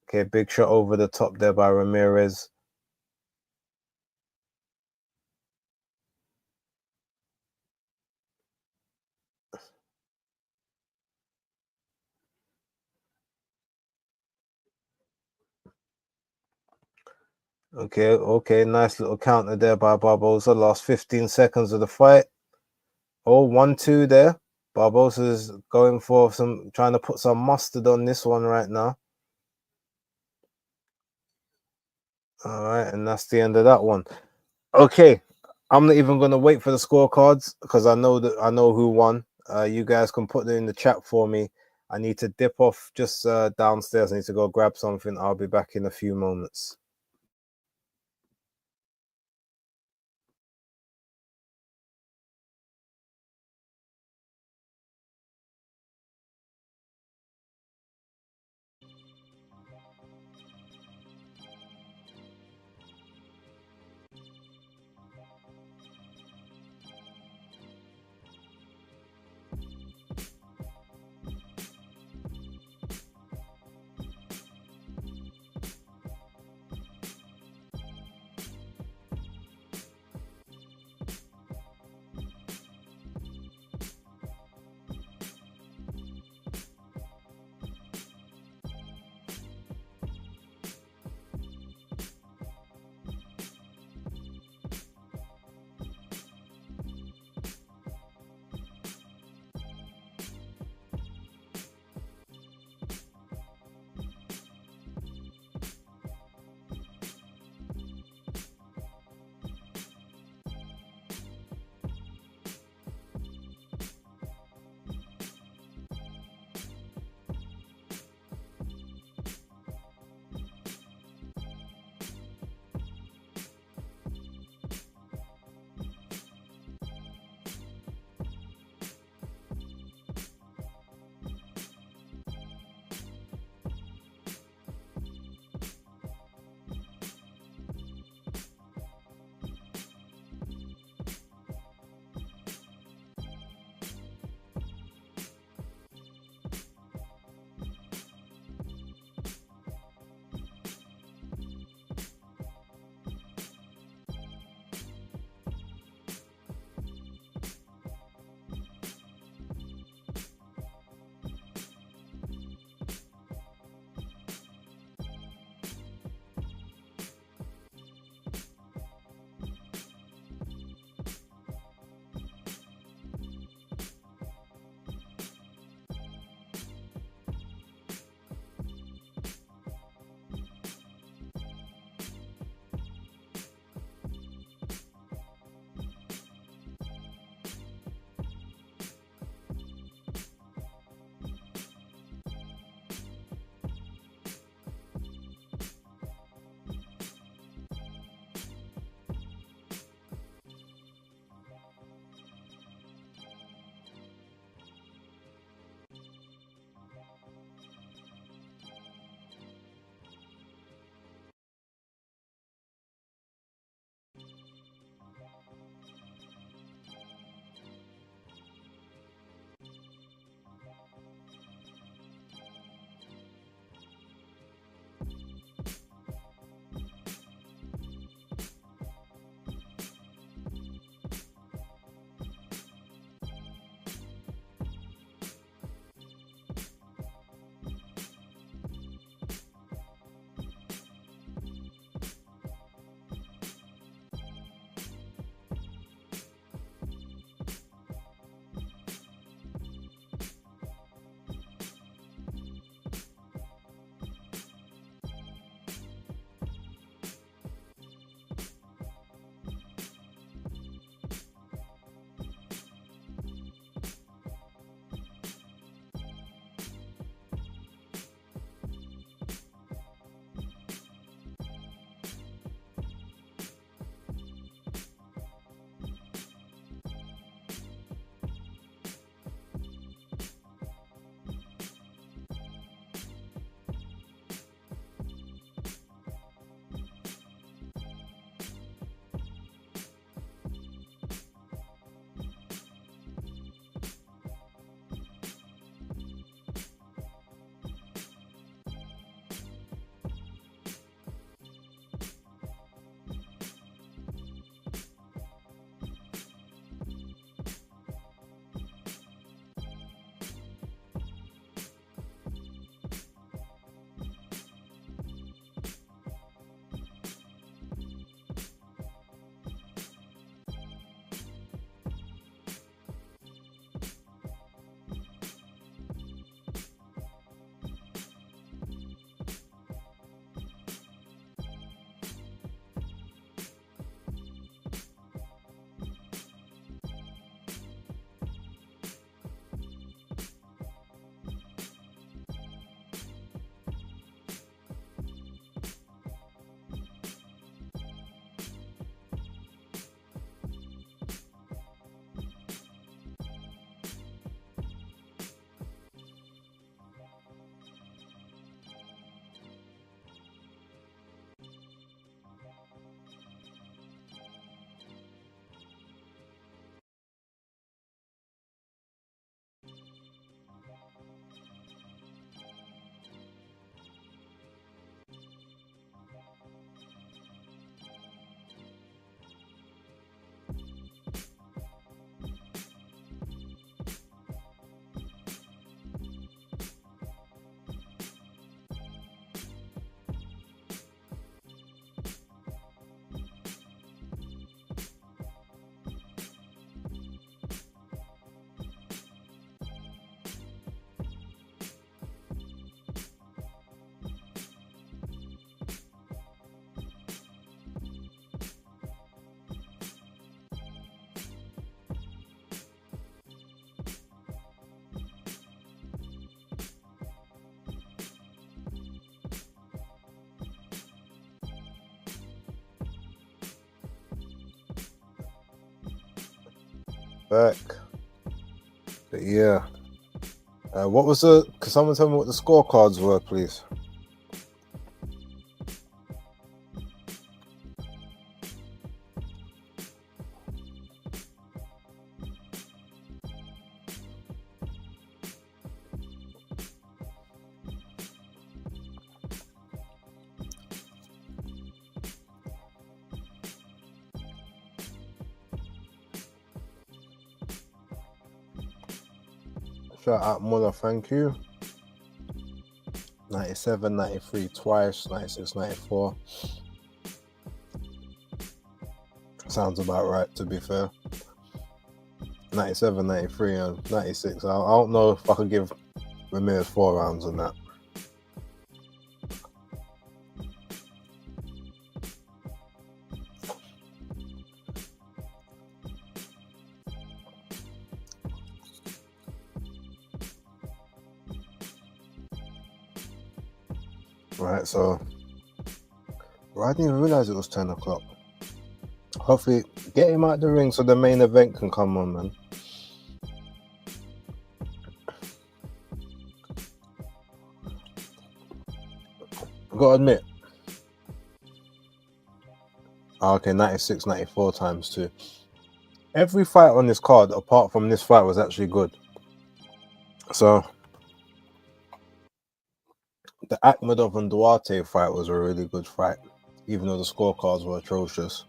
Okay, big shot over the top there by Ramirez. Okay, nice little counter there by Barbosa. Last 15 seconds of the fight. Oh, 1-2 there. Barbosa's going for trying to put some mustard on this one right now. All right, and that's the end of that one. Okay, I'm not even going to wait for the scorecards because I know who won. You guys can put them in the chat for me. I need to dip off just downstairs. I need to go grab something. I'll be back in a few moments. back. But yeah. What was the... Can someone tell me what the scorecards were, please? Shout out Muller, thank you. 97, 93 twice, 96, 94. Sounds about right, to be fair. 97, 93 and 96. I don't know if I could give Ramirez 4 rounds on that. Right, so I didn't even realize it was 10 o'clock. Hopefully, get him out the ring so the main event can come on, man. I gotta admit. Okay, 96, 94 times 2. Every fight on this card, apart from this fight, was actually good. So, the Akhmedov and Duarte fight was a really good fight, even though the scorecards were atrocious.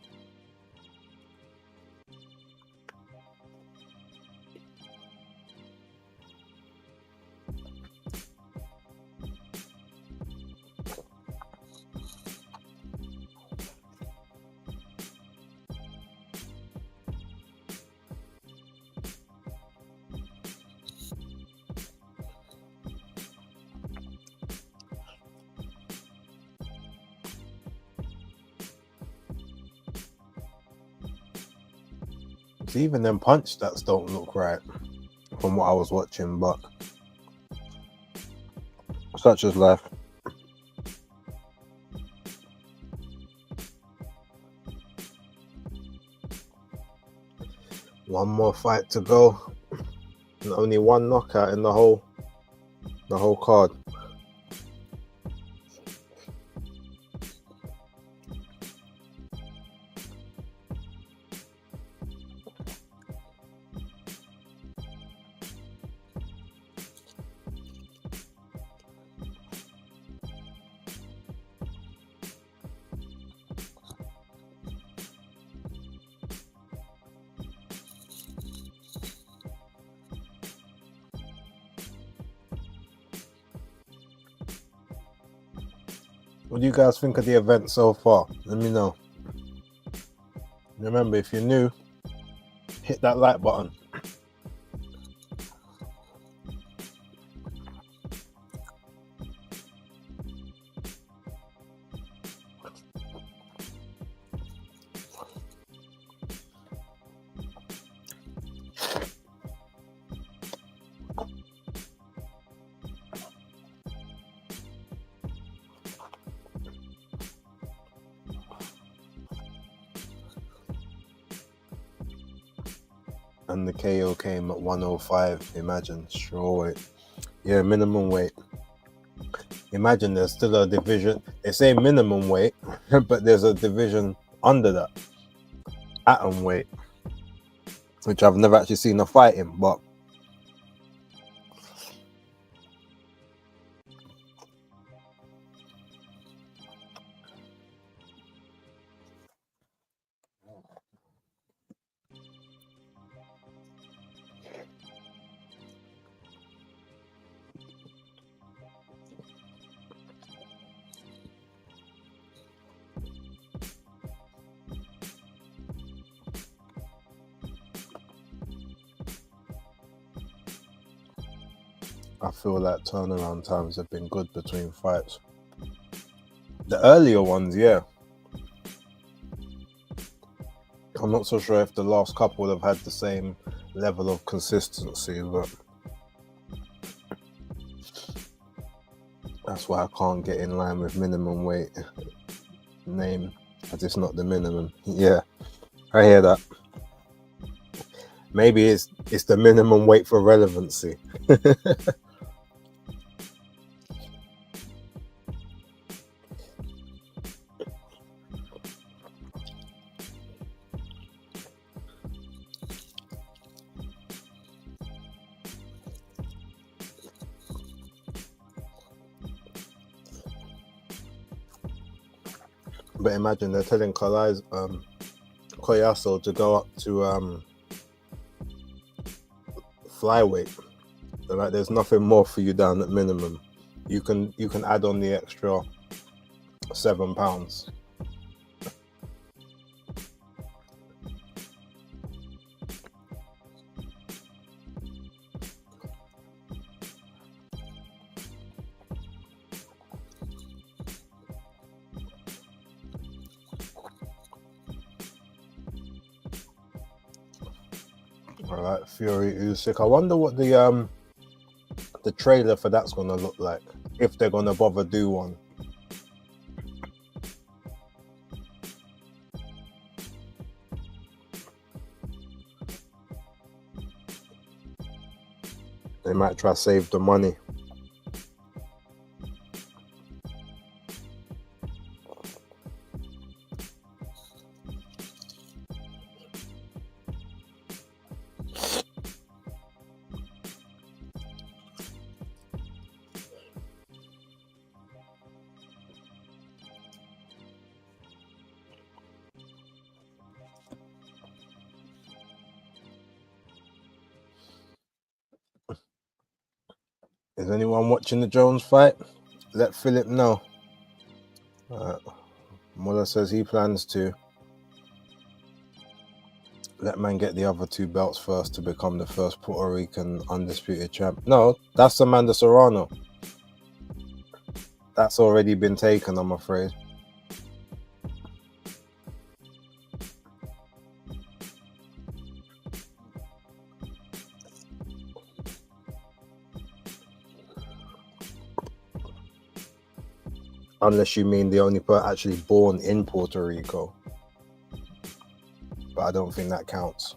Even them punch stats don't look right from what I was watching, but such is life. One more fight to go, and only one knockout in the whole card. What do you guys think of the event so far? Let me know. Remember, if you're new, hit that like button. And the KO came at 105. Imagine, sure weight. Yeah, minimum weight. Imagine there's still a division. They say minimum weight, but there's a division under that, atom weight, which I've never actually seen a fight in, but I feel like turnaround times have been good between fights. The earlier ones, yeah. I'm not so sure if the last couple have had the same level of consistency, but that's why I can't get in line with minimum weight name, as it's not the minimum. Yeah, I hear that. Maybe it's the minimum weight for relevancy. But imagine they're telling Koyaso to go up to flyweight. They're like, there's nothing more for you down at minimum. You can add on the extra 7 pounds. All right, Fury Usyk. I wonder what the trailer for that's gonna look like, if they're gonna bother do one. They might try to save the money. Is anyone watching the Jones fight? Let Philip know. Muller says he plans to. Let man get the other 2 belts first to become the first Puerto Rican undisputed champ. No, that's Amanda Serrano. That's already been taken, I'm afraid. Unless you mean the only person actually born in Puerto Rico. But I don't think that counts.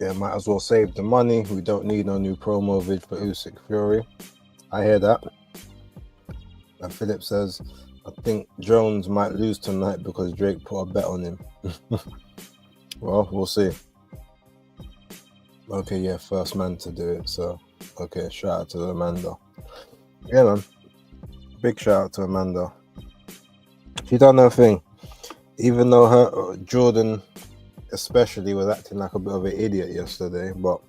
Yeah, might as well save the money. We don't need no new promo vid for Usyk Fury. I hear that. And Philip says, I think Jones might lose tonight because Drake put a bet on him. Well, we'll see. Okay, yeah, first man to do it. So, okay, shout out to Amanda. Yeah, man. Big shout out to Amanda. She done her thing. Even though her Jordan especially was acting like a bit of an idiot yesterday, but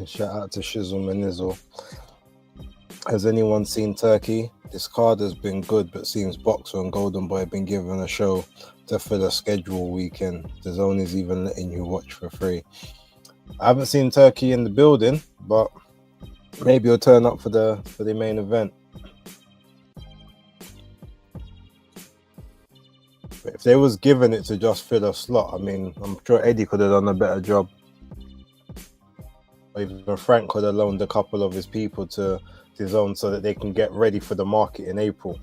shout out to Shizzle Manizzle. Has anyone seen Turkey? This card has been good, but seems Boxer and Golden Boy have been given a show to fill a schedule weekend. The Zone is even letting you watch for free. I haven't seen Turkey in the building, but maybe he'll turn up for the main event. But if they was given it to just fill a slot, I mean, I'm sure Eddie could have done a better job. Or even Frank could have loaned a couple of his people to his own so that they can get ready for the market in April.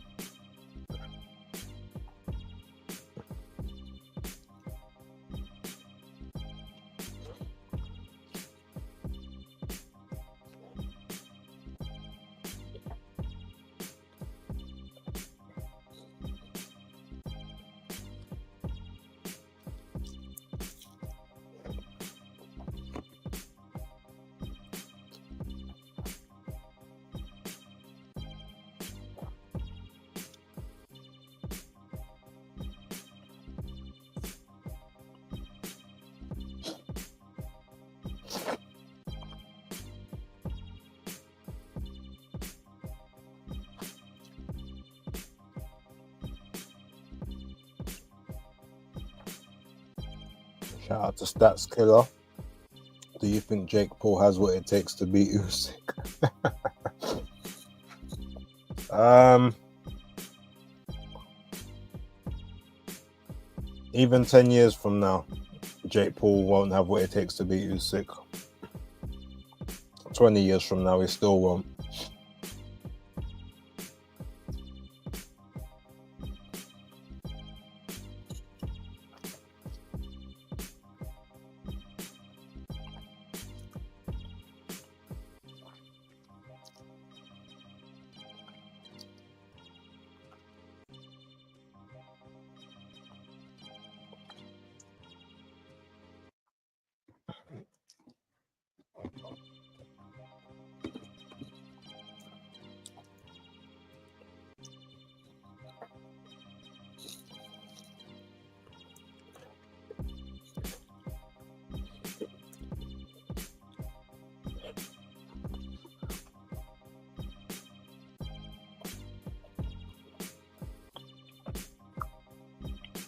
Shout out to Stats Killer. Do you think Jake Paul has what it takes to beat Usyk? Even 10 years from now, Jake Paul won't have what it takes to beat Usyk. 20 years from now, he still won't.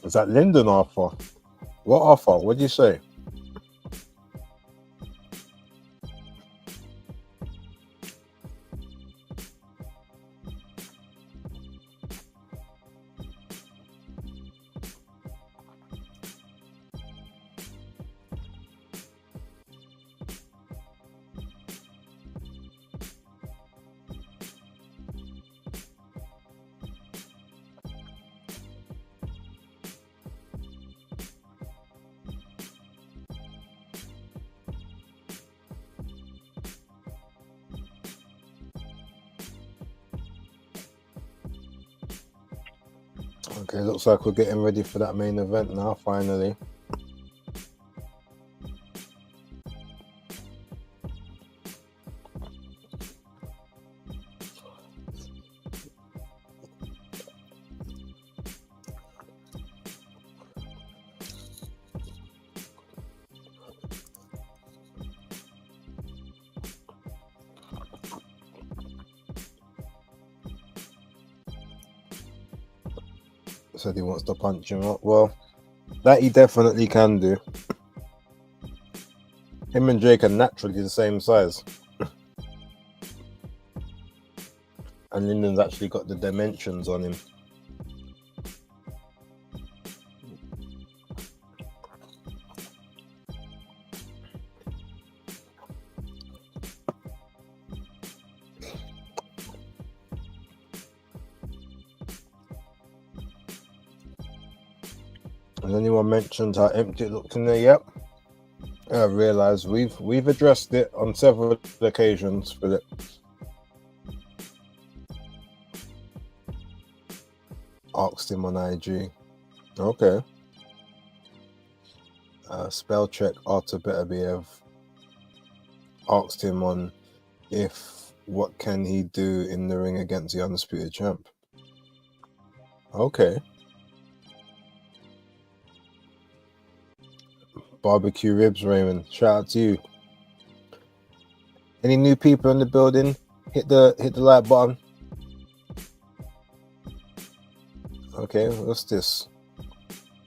Is that Lyndon offer? What offer? What did you say? Okay, looks like we're getting ready for that main event now, finally. Said he wants to punch him up. Well, that he definitely can do. Him and Jake are naturally the same size. And Lyndon's actually got the dimensions on him. Has anyone mentioned how empty it looked in there? Yep. I realised we've addressed it on several occasions, Philip. Asked him on IG. Okay. Spell check Artur Beterbiev asked him on what can he do in the ring against the undisputed champ. Okay. Barbecue ribs, Raymond. Shout out to you. Any new people in the building? Hit the like button. Okay, what's this?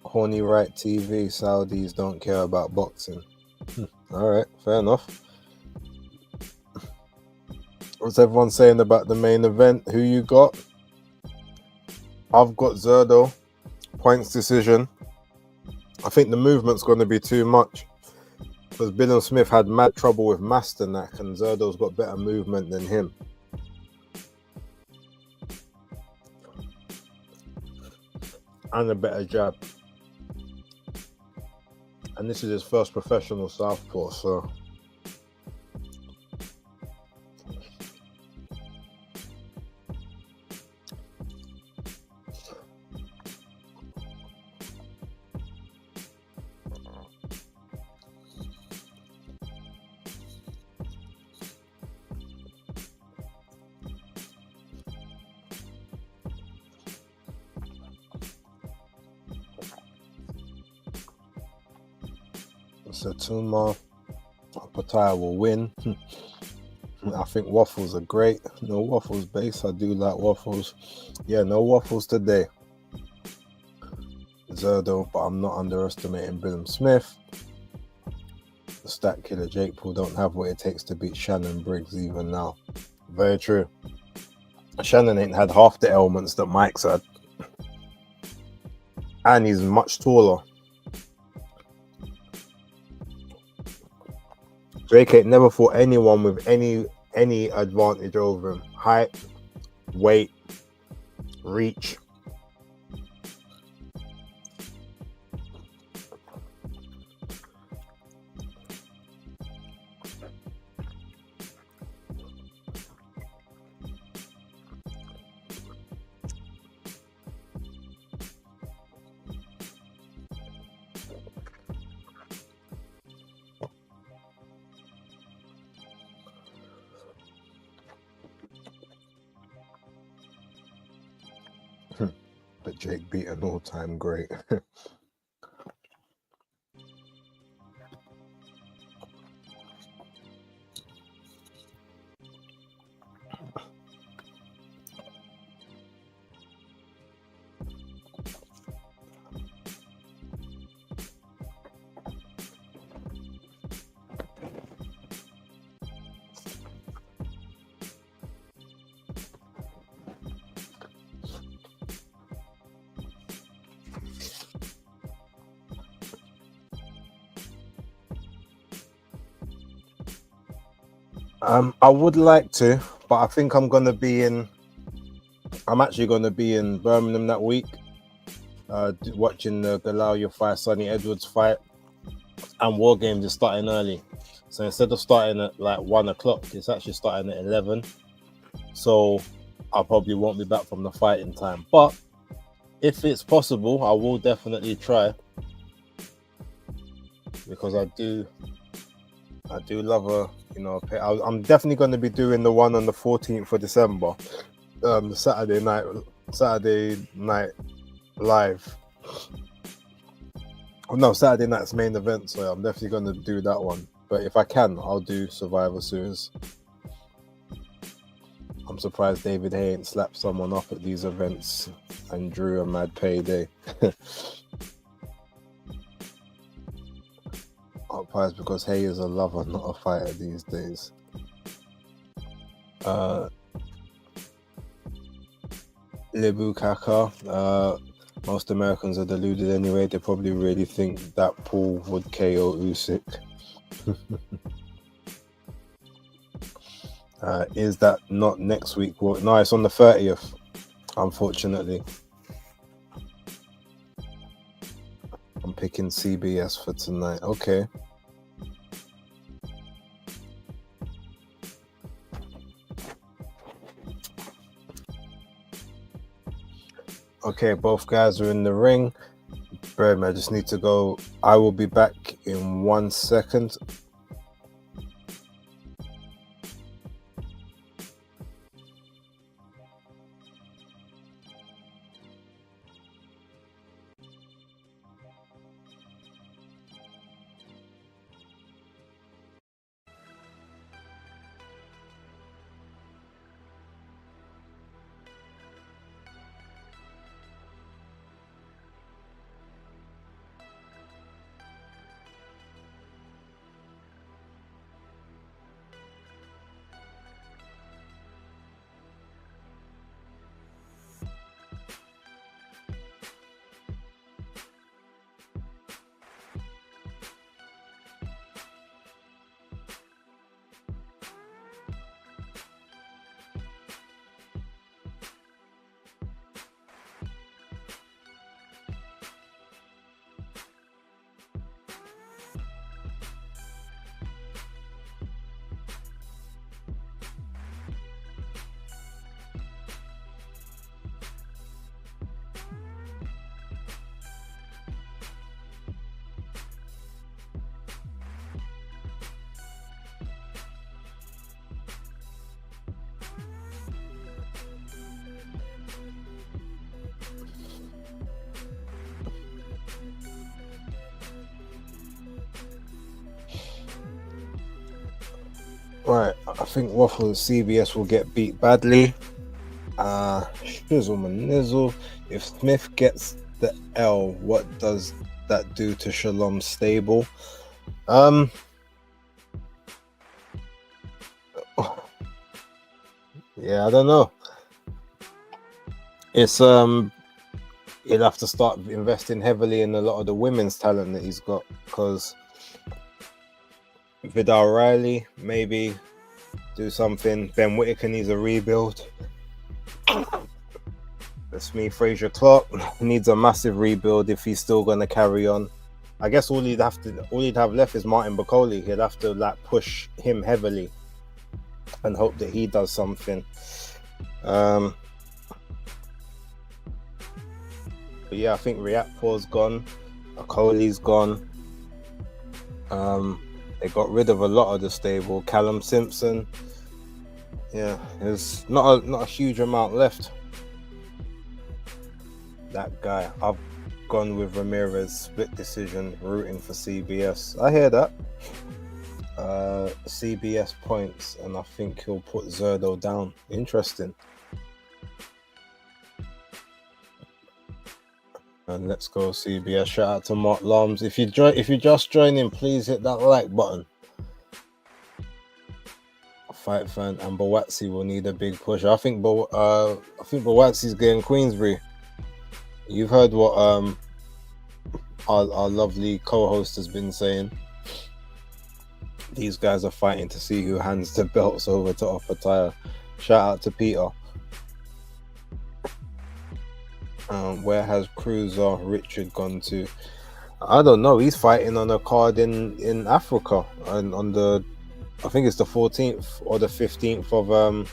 Horny Right TV. Saudis don't care about boxing. All right, fair enough. What's everyone saying about the main event? Who you got? I've got Zurdo. Points decision. I think the movement's going to be too much because Billam-Smith had mad trouble with Masternak, and Zurdo's got better movement than him. And a better jab. And this is his first professional southpaw, so Tuma Pattaya will win. I think waffles are great. No waffles base. I do like waffles. Yeah, no waffles today. Zurdo, but I'm not underestimating Billam-Smith. The stat killer Jake Paul don't have what it takes to beat Shannon Briggs even now. Very true. Shannon ain't had half the ailments that Mike's had. And he's much taller. Drake ain't never fought anyone with any advantage over him. Height, weight, reach. But Jake beat an all-time great. I would like to, but I think I'm actually gonna be in Birmingham that week, watching the Galao fight, Sonny Edwards fight, and War Games is starting early. So instead of starting at like 1 o'clock, it's actually starting at 11. So I probably won't be back from the fight in time. But if it's possible, I will definitely try, because I do love I'm definitely going to be doing the one on the 14th of December, the Saturday night live. Oh, no, Saturday night's main event, so I'm definitely going to do that one. But if I can, I'll do Survivor Series. I'm surprised David Hay ain't slapped someone up at these events and drew a mad payday. I'm surprised because Hay is a lover, not a fighter these days. Lebu Kaka. Most Americans are deluded anyway. They probably really think that Paul would KO Usyk. Is that not next week? Well, no, it's on the 30th, unfortunately. I'm picking CBS for tonight. Okay. Okay, both guys are in the ring. I just need to go. I will be back in 1 second. Right, I think Waffle CBS will get beat badly. Shizzle Manizzle. If Smith gets the L, what does that do to Shalom's stable? Yeah, I don't know. It's he'll have to start investing heavily in a lot of the women's talent that he's got, because Vidal Riley maybe do something. Ben Whittaker needs a rebuild. That's me. Fraser Clark needs a massive rebuild if he's still going to carry on. I guess all he'd have left is Martin Bacoli. He'd have to like push him heavily and hope that he does something. But yeah, I think Riakpor's gone. Bacoli's gone. They got rid of a lot of the stable. Callum Simpson. Yeah, there's not a huge amount left. That guy. I've gone with Ramirez, split decision, rooting for CBS. I hear that. CBS points, and I think he'll put Zurdo down. Interesting. And let's go CBS. Shout out to Mark Lums. If you just joining, please hit that like button. Fight fan and Bawatsi will need a big push. I think Bawatsi's getting Queensbury. You've heard what our lovely co-host has been saying. These guys are fighting to see who hands the belts over to Opataya. Shout out to Peter. Where has Cruiser Richard gone to? I don't know. He's fighting on a card in Africa, and on the, I think it's the 14th or the 15th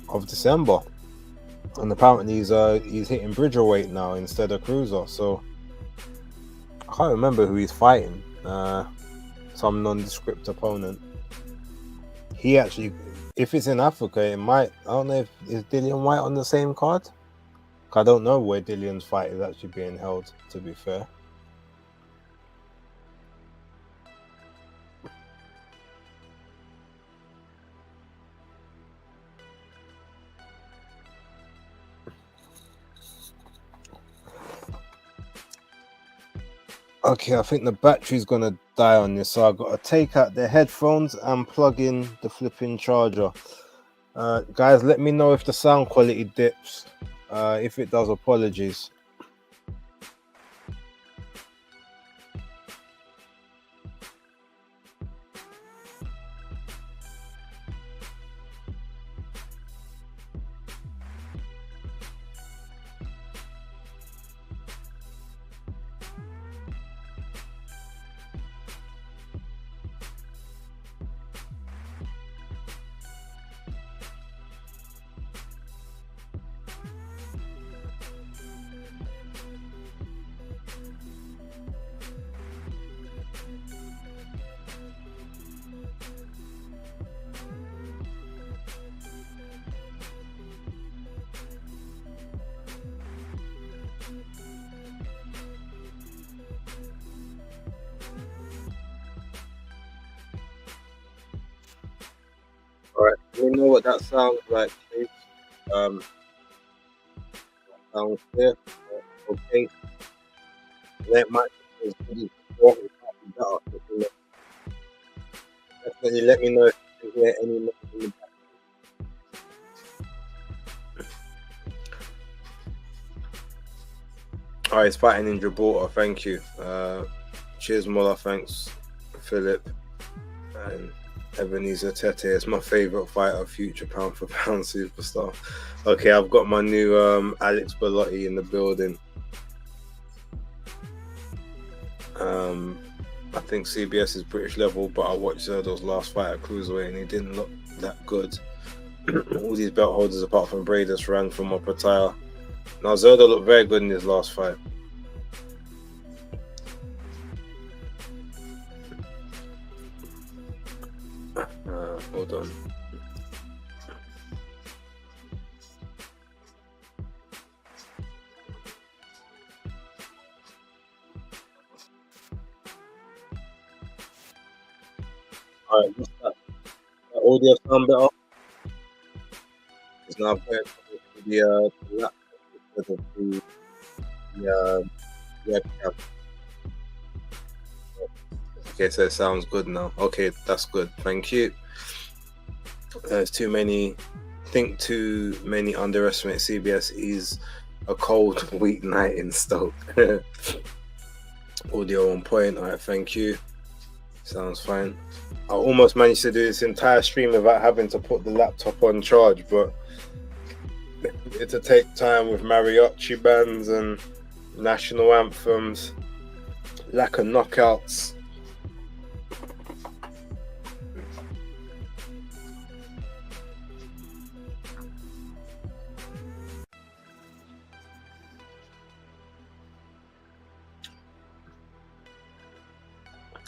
of December. And apparently he's hitting Bridgerweight now instead of Cruiser. So I can't remember who he's fighting. Some nondescript opponent. He actually, if it's in Africa, it might. I don't know if is Dillian White on the same card. I don't know where Dillian's fight is actually being held, to be fair. Okay, I think the battery's gonna die on this, so I've got to take out the headphones and plug in the flipping charger. Guys, let me know if the sound quality dips. If it does, apologies. All right, let me know what that sounds like, please. Sounds clear. Okay. Let my definitely let me know if you hear any noise in the back. All right, it's fighting in Gibraltar. Thank you. Cheers, Mola. Thanks, Philip. And Ebenezer Tete is my favorite fighter, future pound for pound superstar. Okay, I've got my new Alex Bellotti in the building. I think CBS is British level, but I watched Zurdo's last fight at Cruiserweight and he didn't look that good. All these belt holders apart from Bradus ran from Opataya. Now Zurdo looked very good in his last fight. Hold on. All right, what's that? That audio sound better? It's now going to the laptop instead of the webcam. Okay, so it sounds good now. Okay, that's good. Thank you. There's too many. Think too many underestimate CBS is a cold weeknight in Stoke. Audio on point. All right, thank you. Sounds fine. I almost managed to do this entire stream without having to put the laptop on charge, but it'll take time with mariachi bands and national anthems, lack of knockouts.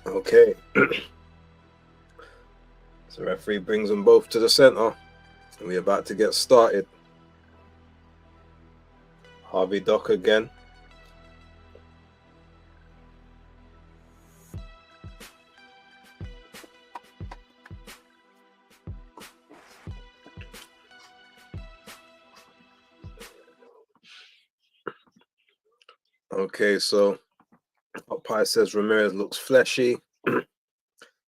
Okay. So referee brings them both to the center. And we're about to get started. Harvey Dock again. Okay, so umpire says Ramirez looks fleshy.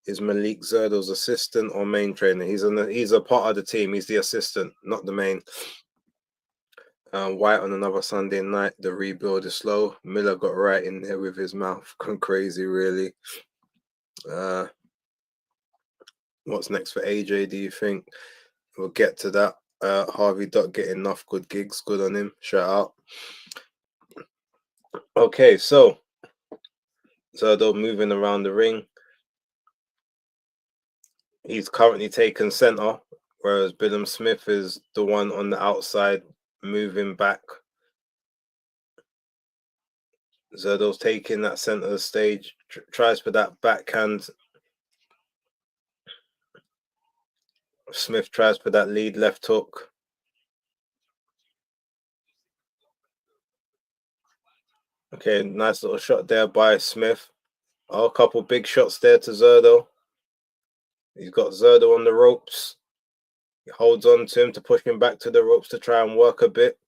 Is Malik Zurdo's assistant or main trainer? He's a part of the team. He's the assistant, not the main. White on another Sunday night. The rebuild is slow. Miller got right in there with his mouth. Gone crazy, really. What's next for AJ, do you think? We'll get to that. Harvey Duck getting enough good gigs. Good on him. Shout out. Okay, so Zurdo moving around the ring. He's currently taken center, whereas Billam-Smith is the one on the outside moving back. Zurdo's taking that center of the stage, tries for that backhand. Smith tries for that lead left hook. Okay, nice little shot there by Smith. Oh, a couple big shots there to Zurdo. He's got Zurdo on the ropes. He holds on to him to push him back to the ropes to try and work a bit.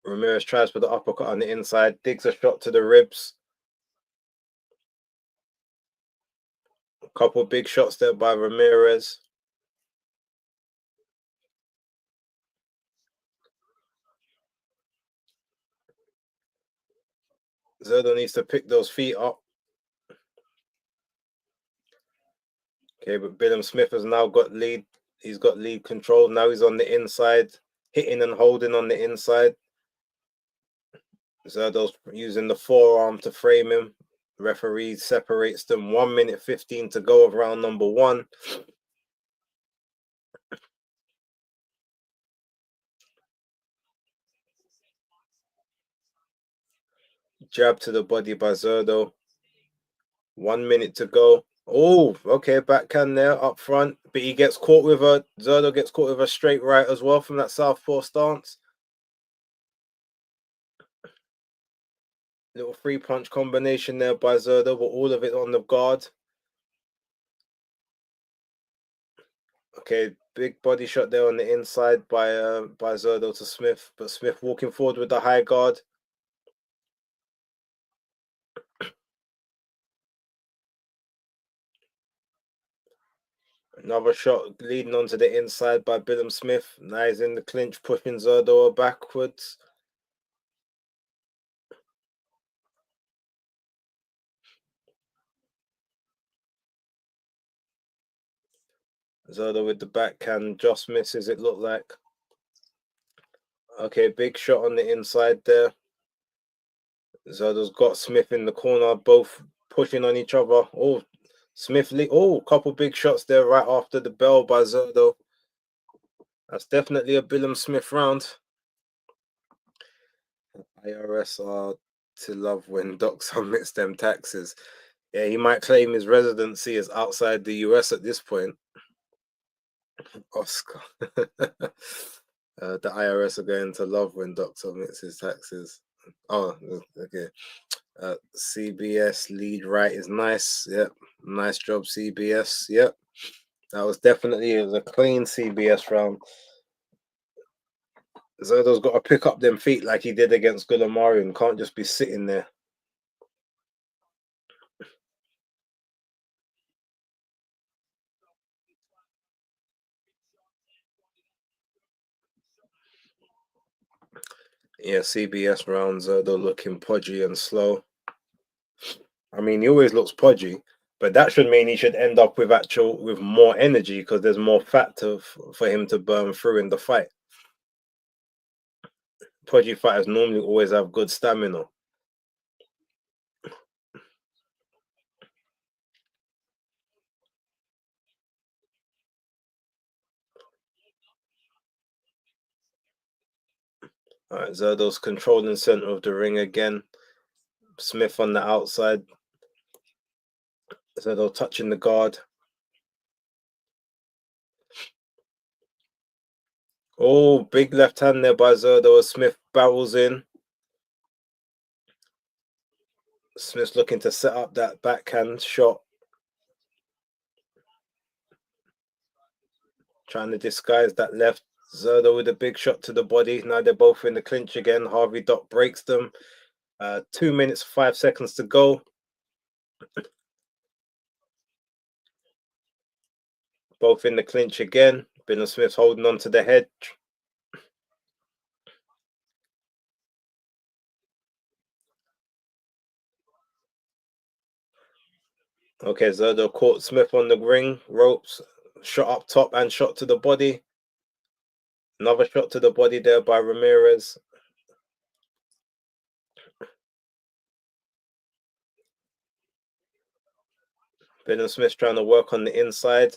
Ramirez tries for the uppercut on the inside, digs a shot to the ribs. A couple big shots there by Ramirez. Zurdo needs to pick those feet up. Okay, but Billam-Smith has now got lead. He's got lead control. Now he's on the inside, hitting and holding on the inside. Zurdo's using the forearm to frame him. Referee separates them. 1 minute 15 to go of round number 1. Jab to the body by Zurdo. 1 minute to go. Oh, okay, backhand there up front. But he gets caught with Zurdo gets caught with a straight right as well from that southpaw stance. Little 3-punch combination there by Zurdo, but all of it on the guard. Okay, big body shot there on the inside by Zurdo to Smith, but Smith walking forward with the high guard. Another shot leading onto the inside by Billam-Smith. Now he's in the clinch, pushing Zurdo backwards. Zurdo with the backhand just misses, it looked like. Okay, big shot on the inside there. Zurdo's got Smith in the corner, both pushing on each other. Oh, Smith, couple big shots there right after the bell by Zurdo. That's definitely a Billam-Smith round. IRS are to love when Doc submits them taxes. Yeah, he might claim his residency is outside the US at this point. Oscar. The IRS are going to love when Doc submits his taxes. Oh, okay. CBS lead right is nice. Yep, Nice job, CBS. Yep. That was definitely a clean CBS round. Zurdo's got to pick up them feet like he did against Gulamari and can't just be sitting there. Yeah, CBS round, Zurdo looking podgy and slow. I mean, he always looks podgy, but that should mean he should end up with more energy because there's more fat for him to burn through in the fight. Podgy fighters normally always have good stamina. All right, Zurdo's controlling center of the ring again. Smith on the outside. Zurdo touching the guard. Oh, big left hand there by Zurdo as Smith barrels in. Smith's looking to set up that backhand shot. Trying to disguise that left. Zurdo with a big shot to the body. Now they're both in the clinch again. Harvey Dock breaks them. 2 minutes, 5 seconds to go. Both in the clinch again. Billam-Smith holding on to the head. Okay, Zurdo caught Smith on the ring ropes. Shot up top and shot to the body. Another shot to the body there by Ramirez. Billam-Smith trying to work on the inside.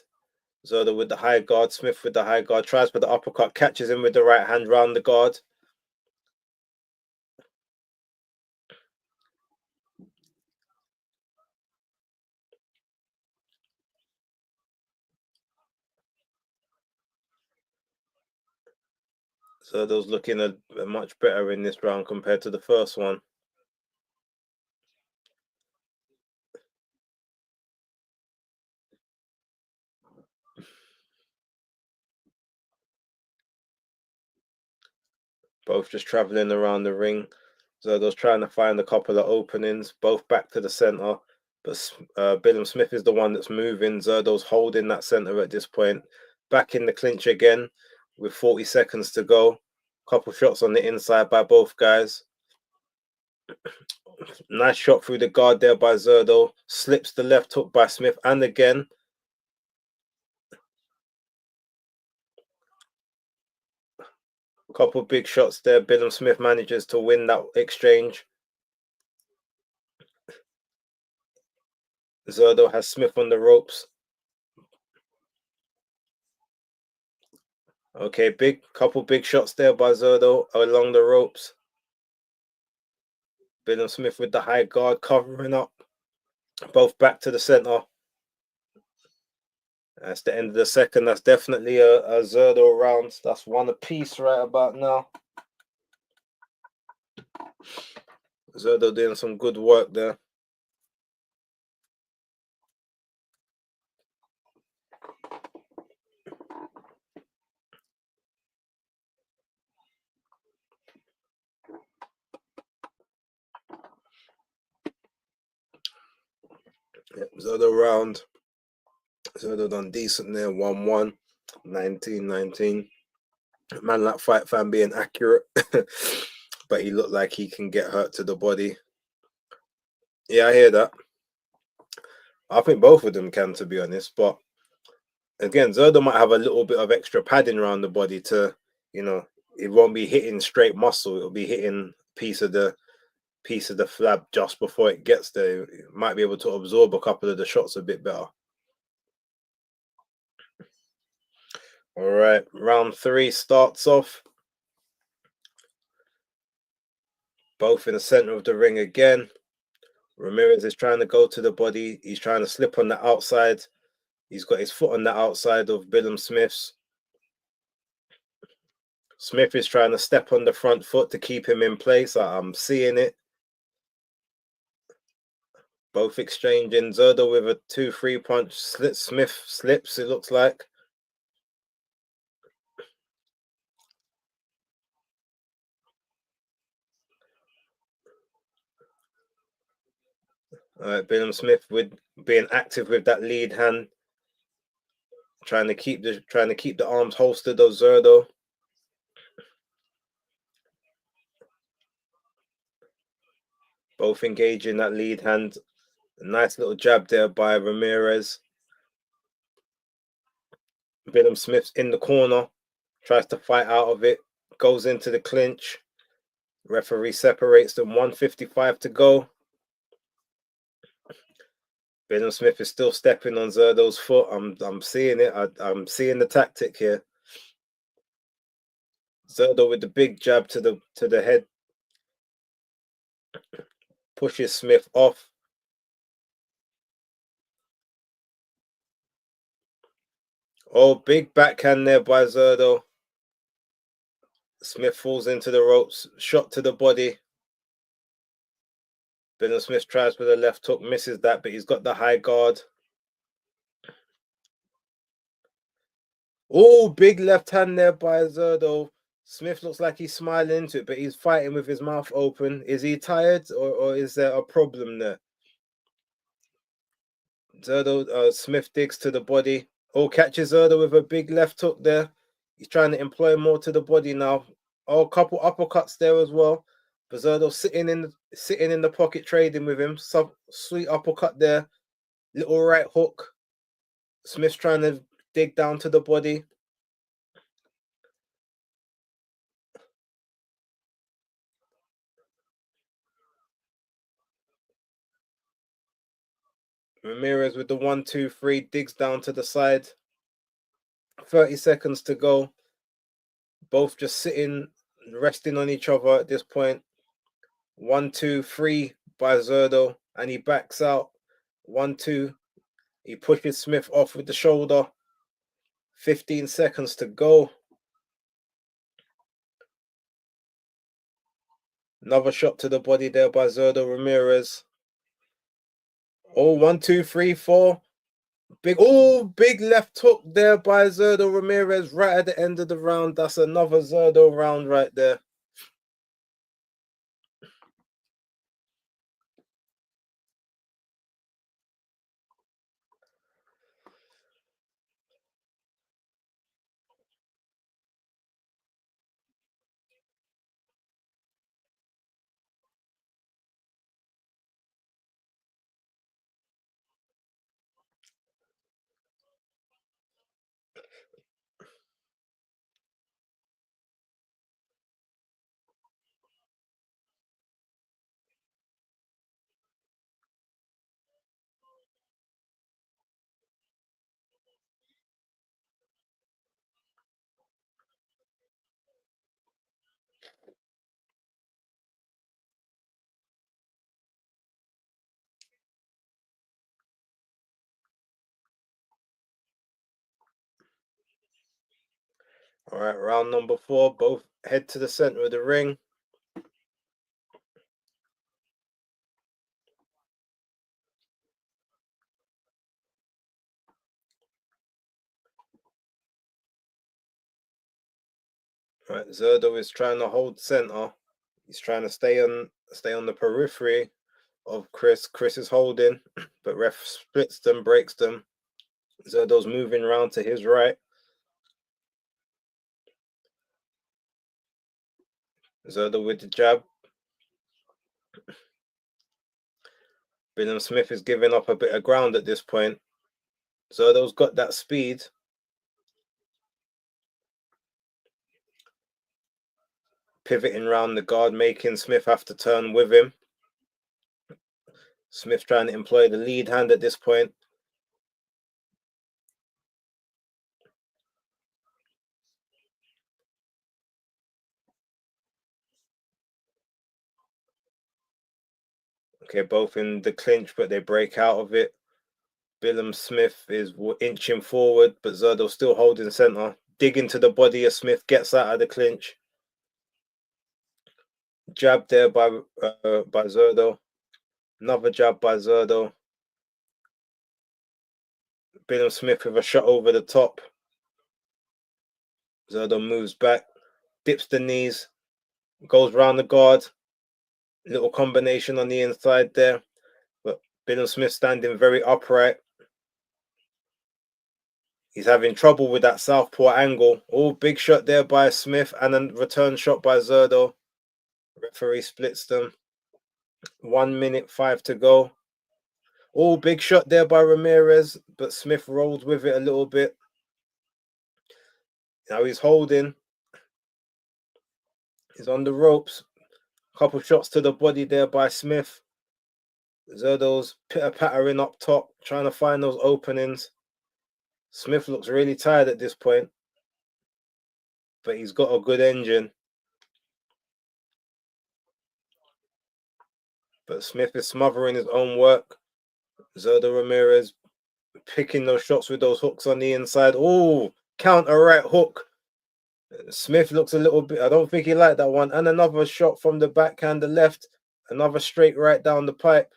Zurdo with the high guard. Smith with the high guard. Tries for the uppercut. Catches him with the right hand round the guard. Zurdo's looking a much better in this round compared to the first one. Both just traveling around the ring. Zurdo's trying to find a couple of openings, both back to the center. But Billam-Smith is the one that's moving. Zurdo's holding that center at this point. Back in the clinch again with 40 seconds to go. Couple shots on the inside by both guys. Nice shot through the guard there by Zurdo. Slips the left hook by Smith. And again. Couple big shots there. Billam-Smith manages to win that exchange. Zurdo has Smith on the ropes. Okay, couple big shots there by Zurdo along the ropes. Billam-Smith with the high guard covering up. Both back to the center. That's the end of the second. That's definitely a Zurdo round. That's one apiece right about now. Zurdo doing some good work there. Yep, Zurdo round. Zurdo done decent there. 1-1. 19-19. Man, that fight fan being accurate. But he looked like he can get hurt to the body. Yeah, I hear that. I think both of them can, to be honest. But again, Zurdo might have a little bit of extra padding around the body to, it won't be hitting straight muscle. It'll be hitting piece of the flab just before it gets there. It might be able to absorb a couple of the shots a bit better. All right, round 3 starts off. Both in the center of the ring again. Ramirez is trying to go to the body. He's trying to slip on the outside. He's got his foot on the outside of Billam-Smith's. Smith is trying to step on the front foot to keep him in place. I'm seeing it. Both exchanging. Zurdo with a 2-3 punch. Smith slips, it looks like. All right, Billam-Smith with being active with that lead hand, trying to keep the arms holstered of Zurdo. Both engaging that lead hand. A nice little jab there by Ramirez. Billam-Smith's in the corner, tries to fight out of it, goes into the clinch. Referee separates them. 1:55 to go. Billam-Smith is still stepping on Zurdo's foot. I'm seeing it. I'm seeing the tactic here. Zurdo with the big jab to the head. Pushes Smith off. Oh, big backhand there by Zurdo. Smith falls into the ropes. Shot to the body. Billam-Smith tries with a left hook, misses that, but he's got the high guard. Oh, big left hand there by Zurdo. Smith looks like he's smiling into it, but he's fighting with his mouth open. Is he tired, or is there a problem there? Zurdo, Smith digs to the body. Oh, catches Zurdo with a big left hook there. He's trying to employ more to the body now. Oh, a couple uppercuts there as well. But Zurdo sitting in the pocket trading with him. Some sweet uppercut there. Little right hook. Smith's trying to dig down to the body. Ramirez with the 1-2-3 digs down to the side. 30 seconds to go. Both just sitting, resting on each other at this point. 1-2-3 by Zurdo, and he backs out. 1-2. He pushes Smith off with the shoulder. 15 seconds to go. Another shot to the body there by Zurdo Ramirez. Oh, 1-2-3-4. Big left hook there by Zurdo Ramirez right at the end of the round. That's another Zurdo round right there. All right, round number 4. Both head to the center of the ring. All right, Zurdo is trying to hold center. He's trying to stay on the periphery of Chris. Chris is holding, but ref splits them, breaks them. Zurdo's moving around to his right. Zurdo with the jab. Billam-Smith is giving up a bit of ground at this point. Zurdo's got that speed. Pivoting around the guard, making Smith have to turn with him. Smith trying to employ the lead hand at this point. Okay, both in the clinch, but they break out of it. Billam-Smith is inching forward, but Zurdo still holding center. Digging to the body of Smith, gets out of the clinch. Jab there by Zurdo. Another jab by Zurdo. Billam-Smith with a shot over the top. Zurdo moves back, dips the knees, goes round the guard. Little combination on the inside there. But Billam-Smith standing very upright. He's having trouble with that southpaw angle. Oh, big shot there by Smith and a return shot by Zurdo. Referee splits them. 1 minute 5 to go. Oh, big shot there by Ramirez, but Smith rolled with it a little bit. Now he's holding. He's on the ropes. Couple shots to the body there by Smith. Zurdo's pitter-pattering up top, trying to find those openings. Smith looks really tired at this point, but he's got a good engine. But Smith is smothering his own work. Zurdo Ramirez picking those shots with those hooks on the inside. Oh, counter right hook. Smith looks a little bit, I don't think he liked that one. And another shot from the backhand, the left. Another straight right down the pipe.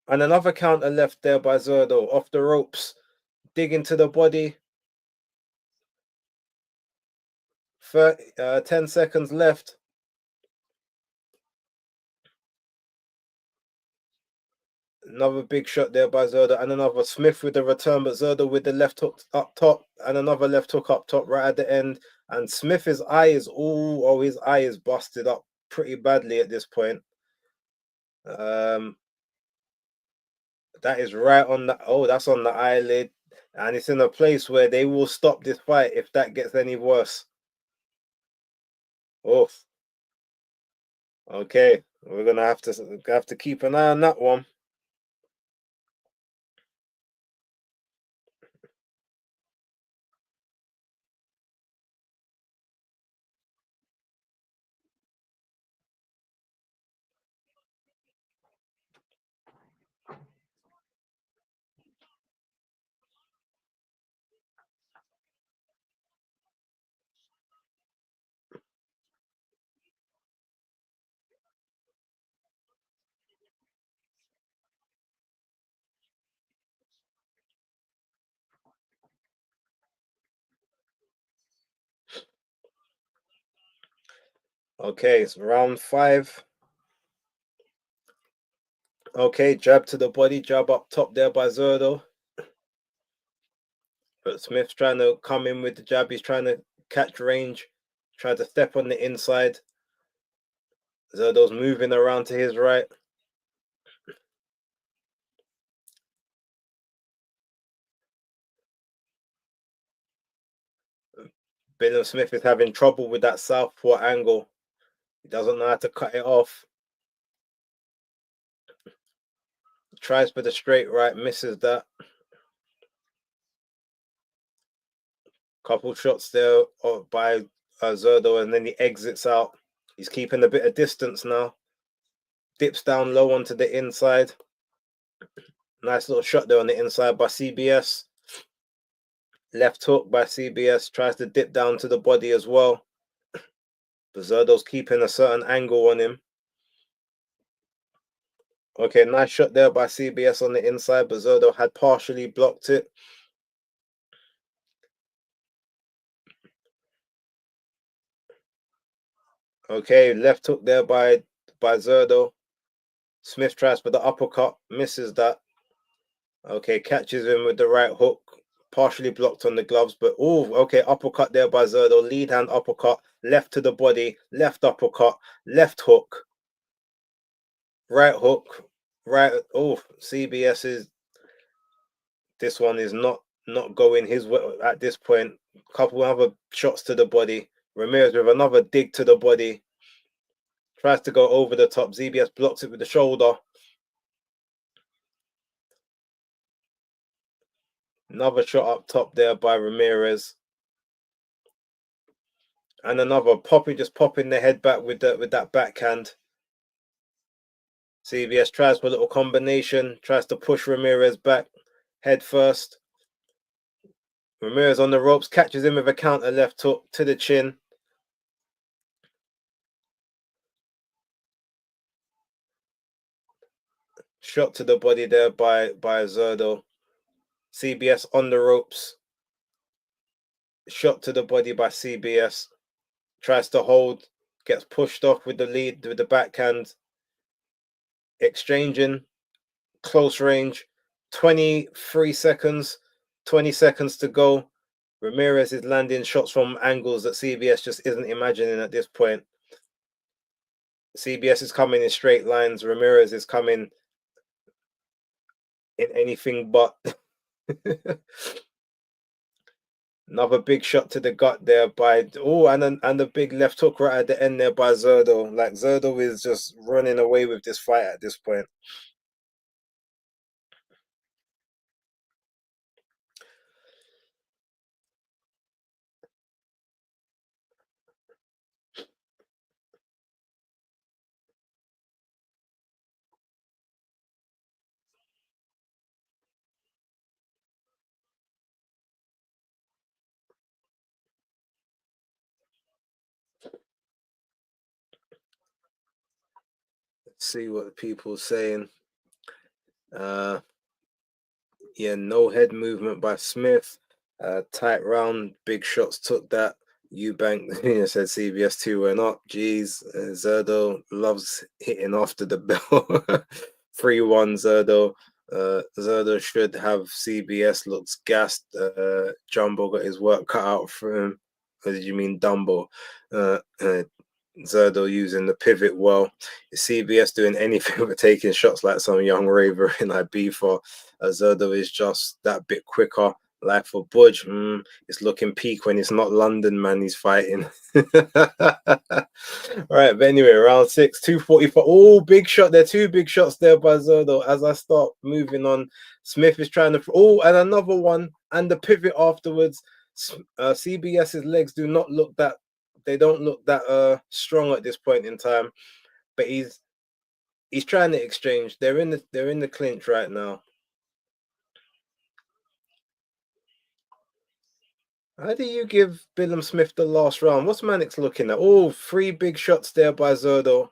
And another counter left there by Zurdo, off the ropes. Dig into the body. 10 seconds left. Another big shot there by Zurdo, and another Smith with the return, but Zurdo with the left hook up top, and another left hook up top right at the end. And Smith's eye is his eye is busted up pretty badly at this point. That is right on the, that's on the eyelid, and it's in a place where they will stop this fight if that gets any worse. Oof. Okay, we're gonna have to keep an eye on that one. Okay, it's round 5. Okay, jab to the body, jab up top there by Zurdo. But Smith's trying to come in with the jab. He's trying to catch range, try to step on the inside. Zurdo's moving around to his right. Billam-Smith is having trouble with that southpaw angle. He doesn't know how to cut it off. Tries for the straight right, misses that. Couple shots there by Zurdo, and then he exits out. He's keeping a bit of distance now. Dips down low onto the inside. Nice little shot there on the inside by CBS. Left hook by CBS. Tries to dip down to the body as well. But Zurdo's keeping a certain angle on him. Okay, nice shot there by CBS on the inside, but Zurdo had partially blocked it. Okay, left hook there by Zurdo. Smith tries for the uppercut, misses that. Okay, catches him with the right hook, partially blocked on the gloves, but okay, uppercut there by Zurdo. Lead hand uppercut, left to the body, left uppercut, left hook, right hook, right. CBS is, this one is not going his way at this point. Couple other shots to the body. Ramirez with another dig to the body. Tries to go over the top. ZBS blocks it with the shoulder. Another shot up top there by Ramirez. And another just popping the head back with that backhand. CBS tries for a little combination. Tries to push Ramirez back head first. Ramirez on the ropes, catches him with a counter left hook to the chin. Shot to the body there by Zurdo. CBS on the ropes. Shot to the body by CBS. Tries to hold. Gets pushed off with the lead, with the backhand. Exchanging. Close range. 23 seconds. 20 seconds to go. Ramirez is landing shots from angles that CBS just isn't imagining at this point. CBS is coming in straight lines. Ramirez is coming in anything but. Another big shot to the gut there by and a big left hook right at the end there by Zurdo. Like Zurdo is just running away with this fight at this point. Let's see what the people are saying. Yeah, no head movement by Smith. Tight round, big shots took that. Eubank said CBS 2 went up. Jeez, Zurdo loves hitting after the bell. 3-1 Zurdo. Zurdo should have CBS, looks gassed. Jumbo got his work cut out for him. What did you mean, Dumbo? Zurdo using the pivot well. Is CBS doing anything but taking shots like some young raver in Ibiza? Zurdo is just that bit quicker. Like for Budge, it's looking peak when it's not London, man. He's fighting. All right, but anyway, round 6, 245. Oh, big shot there. 2 big shots there by Zurdo. As I start moving on, Smith is trying to. Oh, and another one, and the pivot afterwards. CBS's legs do not look that. They don't look that strong at this point in time, but he's trying to exchange. They're in the clinch right now. How do you give Billam-Smith the last round? What's Mannix looking at? Oh, 3 big shots there by Zurdo.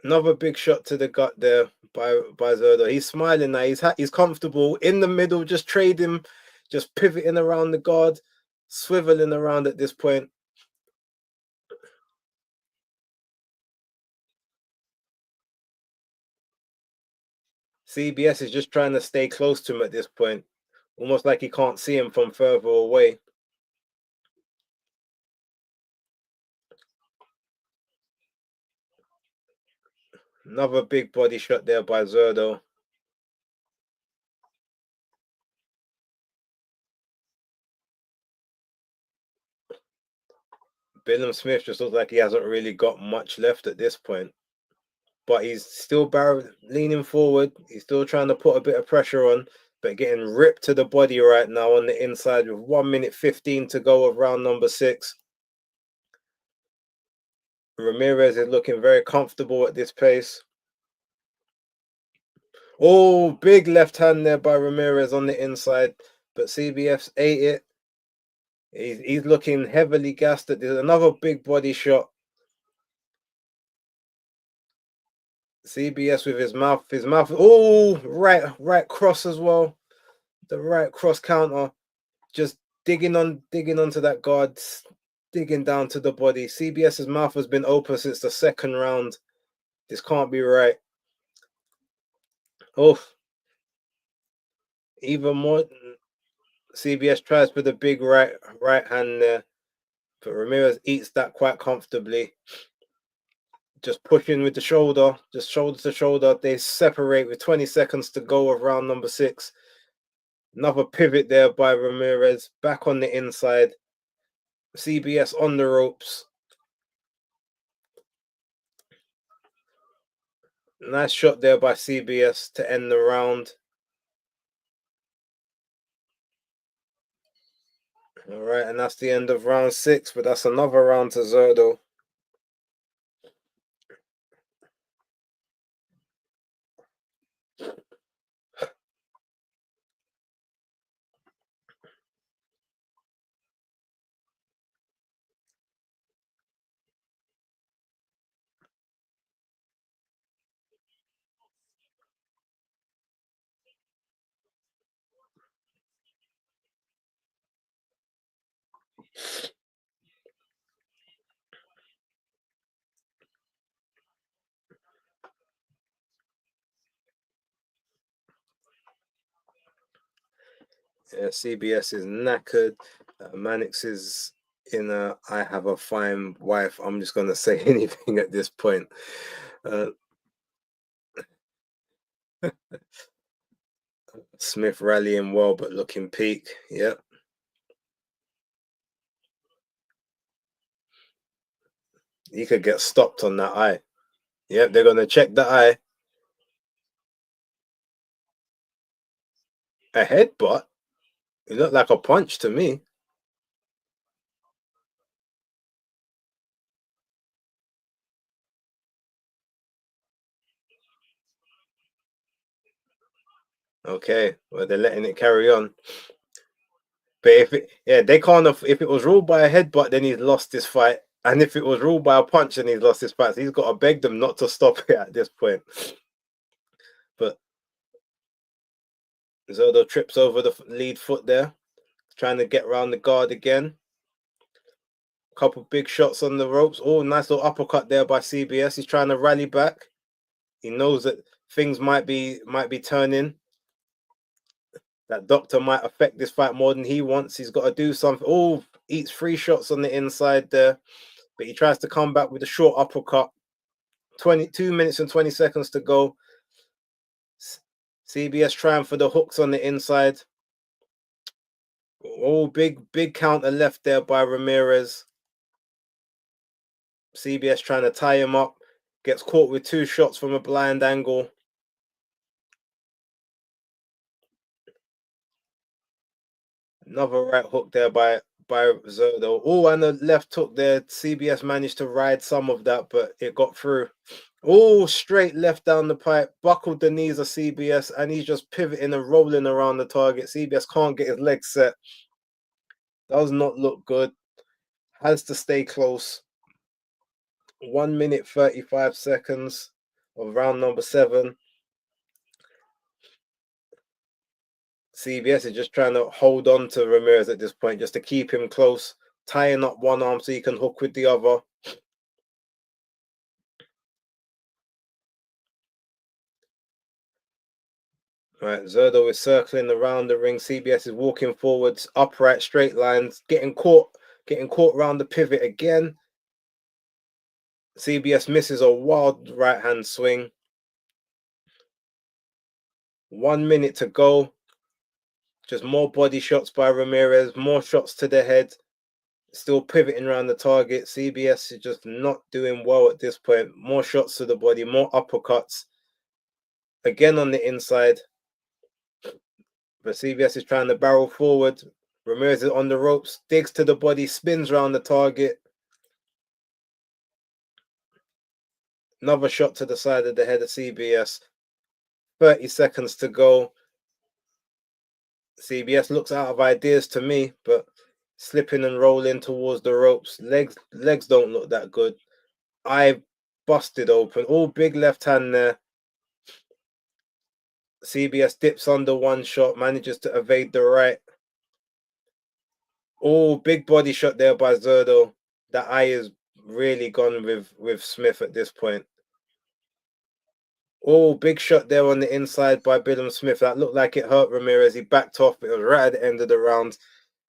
Another big shot to the gut there by Zurdo. He's smiling now. He's comfortable in the middle, just trading, just pivoting around the guard, swiveling around at this point. CBS is just trying to stay close to him at this point, almost like he can't see him from further away. Another big body shot there by Zurdo. Billam-Smith just looks like he hasn't really got much left at this point. But he's still leaning forward. He's still trying to put a bit of pressure on, but getting ripped to the body right now on the inside with 1 minute 15 to go of round number 6. Ramirez is looking very comfortable at this pace. Oh, big left hand there by Ramirez on the inside, but CBS ate it. He's looking heavily gassed at this. Another big body shot. CBS with his mouth. Oh, right cross as well. The right cross counter. Just digging onto that guard, digging down to the body. CBS's mouth has been open since the 2nd round. This can't be right. Oh, even more. CBS tries for the big right hand there, but Ramirez eats that quite comfortably. Just pushing with the shoulder, just shoulder to shoulder. They separate with 20 seconds to go of round number 6. Another pivot there by Ramirez, back on the inside. CBS on the ropes. Nice shot there by CBS to end the round. All right, and that's the end of round 6, but that's another round to Zurdo. Yeah, CBS is knackered. Mannix is in a I have a fine wife. I'm just going to say anything at this point. Smith rallying well, but looking peak. Yep. He could get stopped on that eye. Yep, they're going to check the eye. A headbutt? It looked like a punch to me. Okay, well, they're letting it carry on. But they can't have, if it was ruled by a headbutt, then he's lost this fight. And if it was ruled by a punch, then he's lost his fight. So he's got to beg them not to stop it at this point. But Zurdo trips over the lead foot there, trying to get around the guard again. Couple big shots on the ropes. Oh, nice little uppercut there by CBS. He's trying to rally back. He knows that things might be turning. That doctor might affect this fight more than he wants. He's got to do something. Oh, eats 3 shots on the inside there. But he tries to come back with a short uppercut. 22 minutes and 20 seconds to go. CBS trying for the hooks on the inside. Oh, big counter left there by Ramirez. CBS trying to tie him up. Gets caught with 2 shots from a blind angle. Another right hook there by Zurdo. Oh, and the left hook there. CBS managed to ride some of that, but it got through. Oh, straight left down the pipe. Buckled the knees of CBS, and he's just pivoting and rolling around the target. CBS can't get his legs set. Does not look good. Has to stay close. 1 minute 35 seconds of round number 7. CBS is just trying to hold on to Ramirez at this point, just to keep him close, tying up one arm so he can hook with the other. Right, Zurdo is circling around the ring. CBS is walking forwards, upright, straight lines, getting caught around the pivot again. CBS misses a wild right hand swing. 1 minute to go. Just more body shots by Ramirez, more shots to the head. Still pivoting around the target. CBS is just not doing well at this point. More shots to the body, more uppercuts. Again on the inside. But CBS is trying to barrel forward. Ramirez is on the ropes, digs to the body, spins around the target. Another shot to the side of the head of CBS. 30 seconds to go. CBS looks out of ideas to me, but slipping and rolling towards the ropes. Legs don't look that good. Eye busted open. All big left hand there. CBS dips under one shot, manages to evade the right. Oh, big body shot there by Zurdo. That eye is really gone with Smith at this point. Oh, big shot there on the inside by Billam-Smith. That looked like it hurt Ramirez. He backed off. It was right at the end of the round.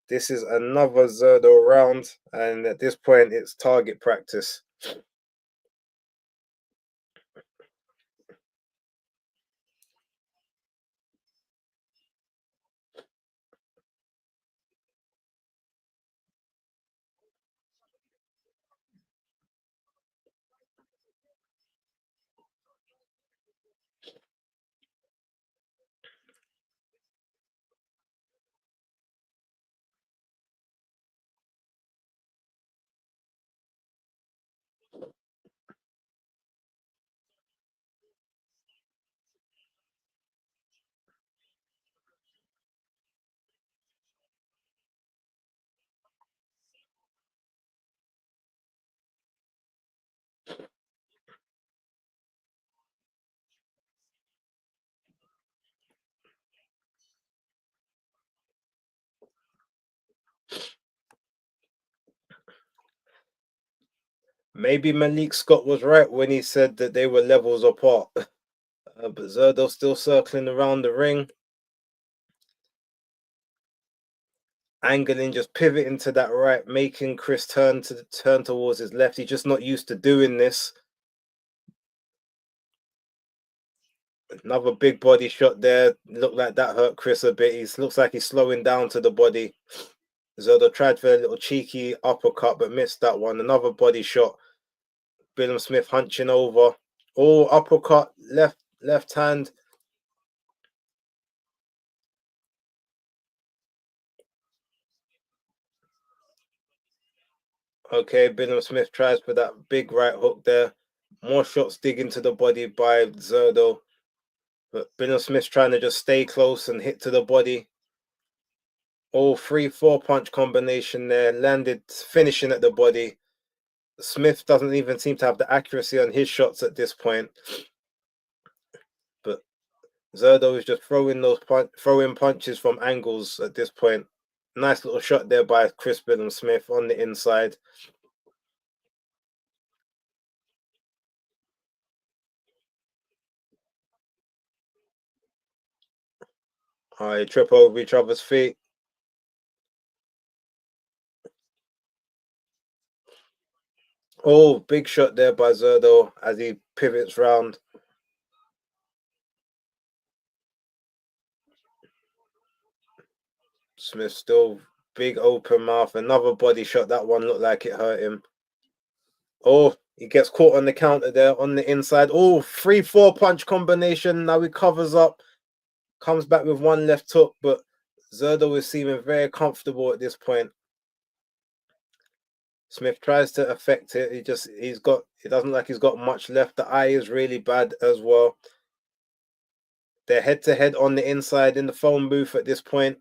This is another Zurdo round, and at this point, it's target practice. Maybe Malik Scott was right when he said that they were levels apart. But Zurdo still circling around the ring. angling, just pivoting to that right, making Chris turn towards his left. He's just not used to doing this. Another big body shot there. Looked like that hurt Chris a bit. He looks like he's slowing down to the body. Zurdo tried for a little cheeky uppercut, but missed that one. Another body shot. Billam-Smith hunching over. Oh, uppercut, left hand. Okay, Billam-Smith tries for that big right hook there. More shots digging to the body by Zurdo. But Billam-Smith's trying to just stay close and hit to the body. Oh, 3-4 punch combination there. Landed, finishing at the body. Smith doesn't even seem to have the accuracy on his shots at this point. But Zurdo is just throwing punches from angles at this point. Nice little shot there by Chris Billam-Smith on the inside. All right, trip over each other's feet. Oh, big shot there by Zurdo as he pivots round. Smith still big open mouth. Another body shot. That one looked like it hurt him. Oh, he gets caught on the counter there on the inside. Oh, 3-4 punch combination. Now he covers up. Comes back with one left hook, but Zurdo is seeming very comfortable at this point. Smith tries to affect it. It doesn't like he's got much left. The eye is really bad as well. They're head to head on the inside in the phone booth at this point.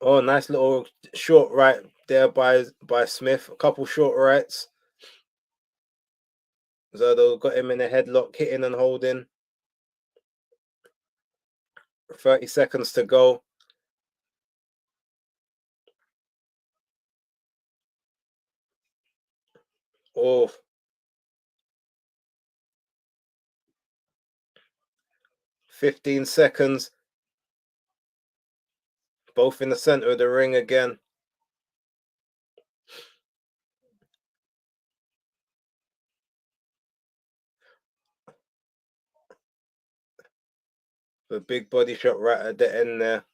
Oh, nice little short right there by Smith. A couple short rights. Zurdo got him in a headlock, hitting and holding. 30 seconds to go. Oh, 15 seconds. Both in the center of the ring again. The big body shot right at the end there.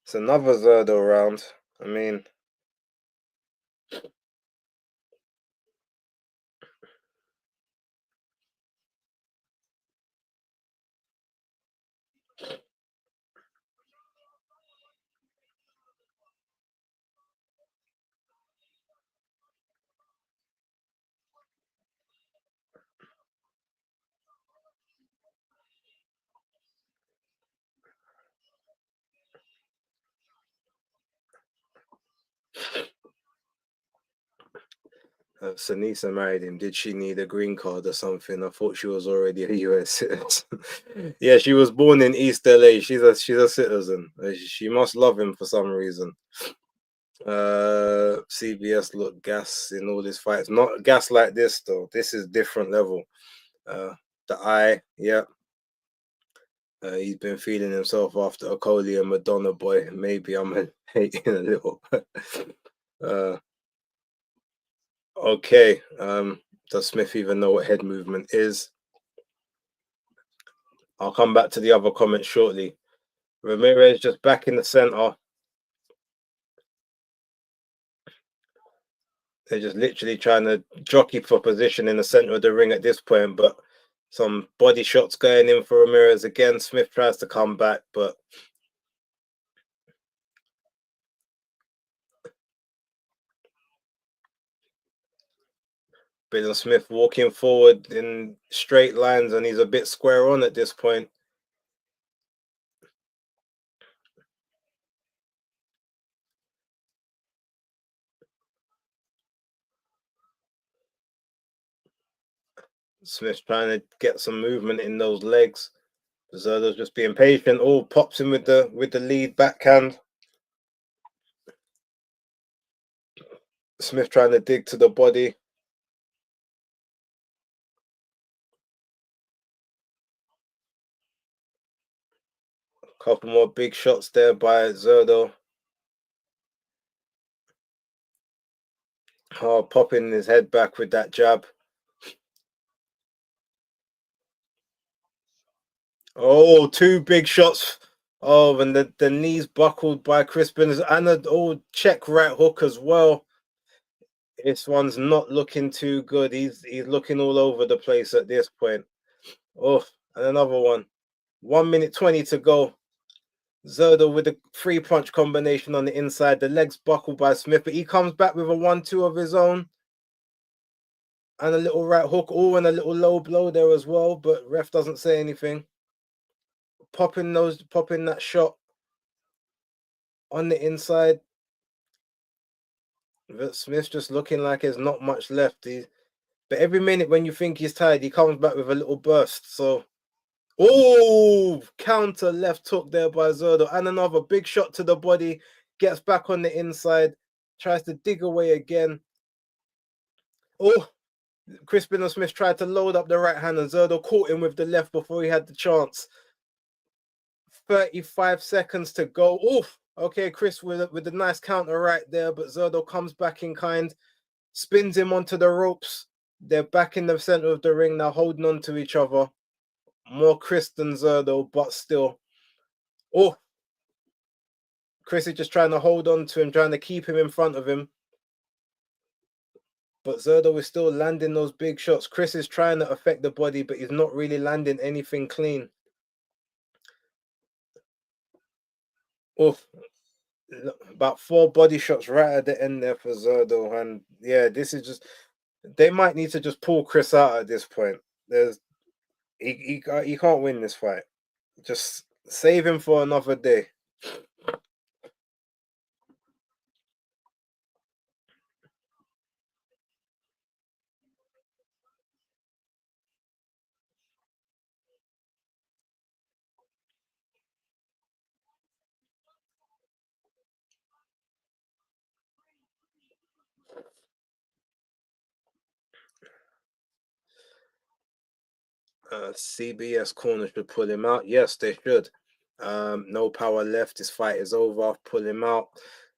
It's another Zurdo round. I mean, Sanisa married him. Did she need a green card or something? I thought she was already a US citizen. Yeah, she was born in East LA. She's a citizen. She must love him for some reason. CBS look gas in all his fights. Not gas like this though. This is different level. The eye, yeah. He's been feeling himself after Okoli and Madonna boy. Maybe I'm hating a little. Okay. Does Smith even know what head movement is? I'll come back to the other comments shortly. Ramirez just back in the center. They're just literally trying to jockey for position in the center of the ring at this point, but some body shots going in for Ramirez again. Smith tries to come back, but Billam-Smith walking forward in straight lines, and he's a bit square on at this point. Smith's trying to get some movement in those legs. Zurdo's just being patient. Oh, pops him with the lead backhand. Smith trying to dig to the body. Couple more big shots there by Zurdo. Oh, popping his head back with that jab. Oh, two big shots. Oh, and the knees buckled by Crispin, and a check right hook as well. This one's not looking too good. He's looking all over the place at this point. Oh, and another one. 1 minute 20 to go. Zurdo with a 3-punch combination on the inside. The legs buckled by Smith, but he comes back with a 1-2 of his own. And a little right hook. Oh, and a little low blow there as well, but ref doesn't say anything. Popping that shot on the inside. But Smith's just looking like there's not much left. But every minute when you think he's tired, he comes back with a little burst. So, oh, counter left hook there by Zurdo. And another big shot to the body. Gets back on the inside. Tries to dig away again. Oh, Crispin and Smith tried to load up the right hand, and Zurdo caught him with the left before he had the chance. 35 seconds to go. Oof. Okay, Chris with a nice counter right there, but Zurdo comes back in kind, spins him onto the ropes. They're back in the center of the ring now, holding on to each other. More Chris than Zurdo, but still. Oh, Chris is just trying to hold on to him, trying to keep him in front of him. But Zurdo is still landing those big shots. Chris is trying to affect the body, but he's not really landing anything clean. Oof. About 4 body shots right at the end there for Zurdo. And yeah, this is just... They might need to just pull Chris out at this point. He can't win this fight. Just save him for another day. CBS corner should pull him out. Yes, they should. No power left. This fight is over. Pull him out.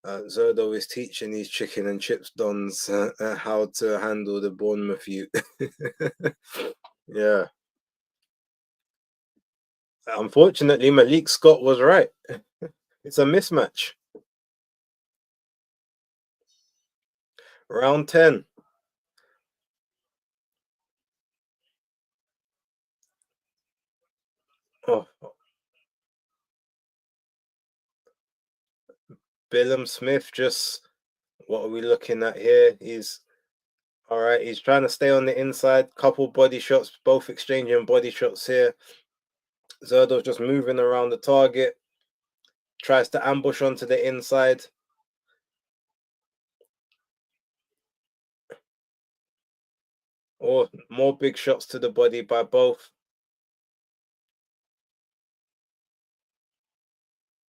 Zurdo is teaching these chicken and chips dons how to handle the Bournemouth youth. Yeah. Unfortunately, Malik Scott was right. It's a mismatch. Round 10. Oh, Billam-Smith just... What are we looking at here? He's... All right, he's trying to stay on the inside. Couple body shots, both exchanging body shots here. Zurdo's just moving around the target. Tries to ambush onto the inside. Or more big shots to the body by both.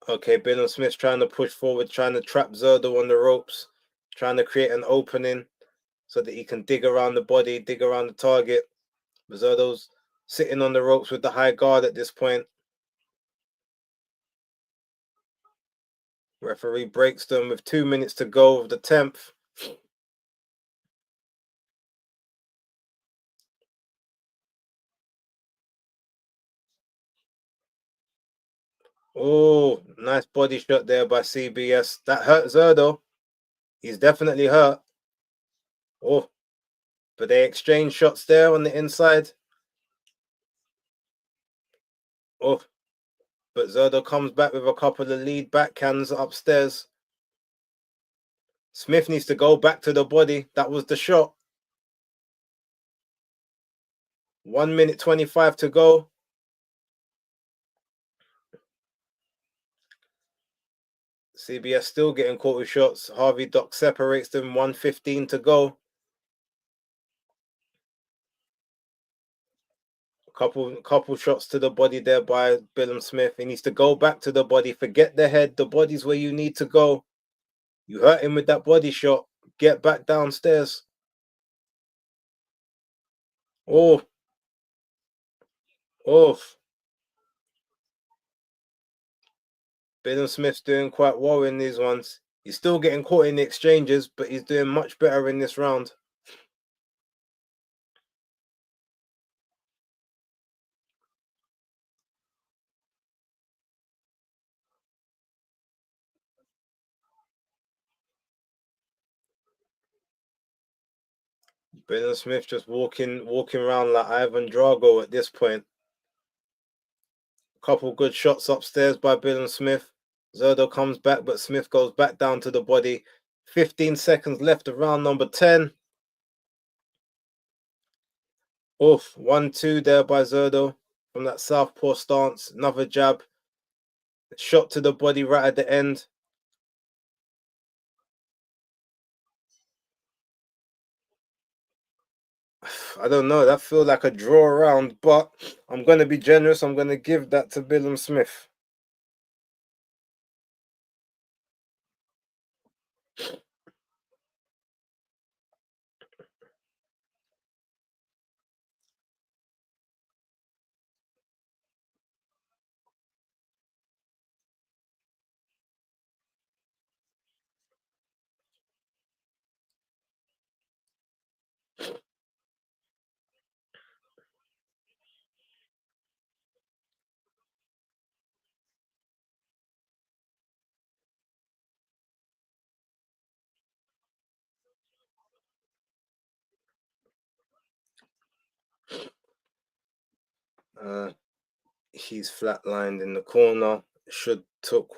Okay, Billam-Smith's trying to push forward, trying to trap Zurdo on the ropes, trying to create an opening so that he can dig around the body, dig around the target. Zurdo's sitting on the ropes with the high guard at this point. Referee breaks them with 2 minutes to go of the 10th. Oh, nice body shot there by CBS. That hurt Zurdo. He's definitely hurt. Oh, but they exchange shots there on the inside. Oh, but Zurdo comes back with a couple of lead backhands upstairs. Smith needs to go back to the body. That was the shot. 1 minute 25 to go. CBS still getting caught with shots. Harvey Dock separates them. 1:15 to go. Couple shots to the body there by Billam-Smith. He needs to go back to the body. Forget the head. The body's where you need to go. You hurt him with that body shot. Get back downstairs. Oh. Oh. Billam-Smith's doing quite well in these ones. He's still getting caught in the exchanges, but he's doing much better in this round. Billam-Smith just walking around like Ivan Drago at this point. Couple good shots upstairs by Billam-Smith. Zurdo comes back, but Smith goes back down to the body. 15 seconds left of round number 10. Oof, 1-2 there by Zurdo from that southpaw stance. Another jab. Shot to the body right at the end. I don't know. That feels like a draw round, but I'm going to be generous. I'm going to give that to Billam-Smith. He's flatlined in the corner. Should took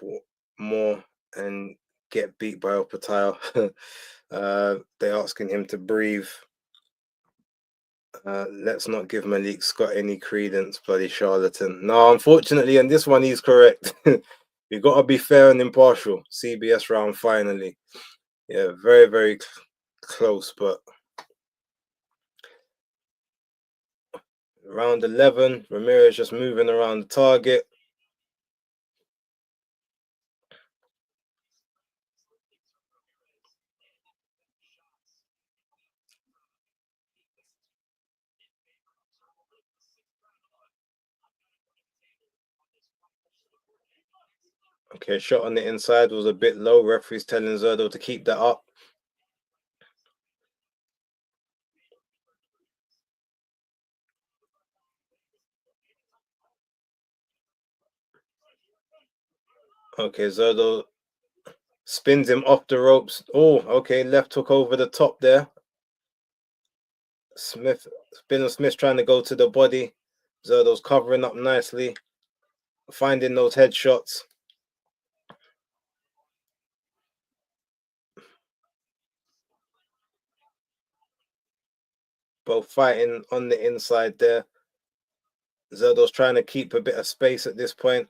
more and get beat by Opatile. They're asking him to breathe. Let's not give Malik Scott any credence, bloody charlatan. No, unfortunately, in this one, he's correct. You got to be fair and impartial. CBS round finally. Yeah, very, very close, but round 11, Ramirez just moving around the target. Okay, shot on the inside was a bit low. Referee's telling Zurdo to keep that up. Okay, Zurdo spins him off the ropes. Oh, okay, left hook over the top there. Billam-Smith trying to go to the body. Zurdo's covering up nicely, finding those headshots. Both fighting on the inside there. Zurdo's trying to keep a bit of space at this point.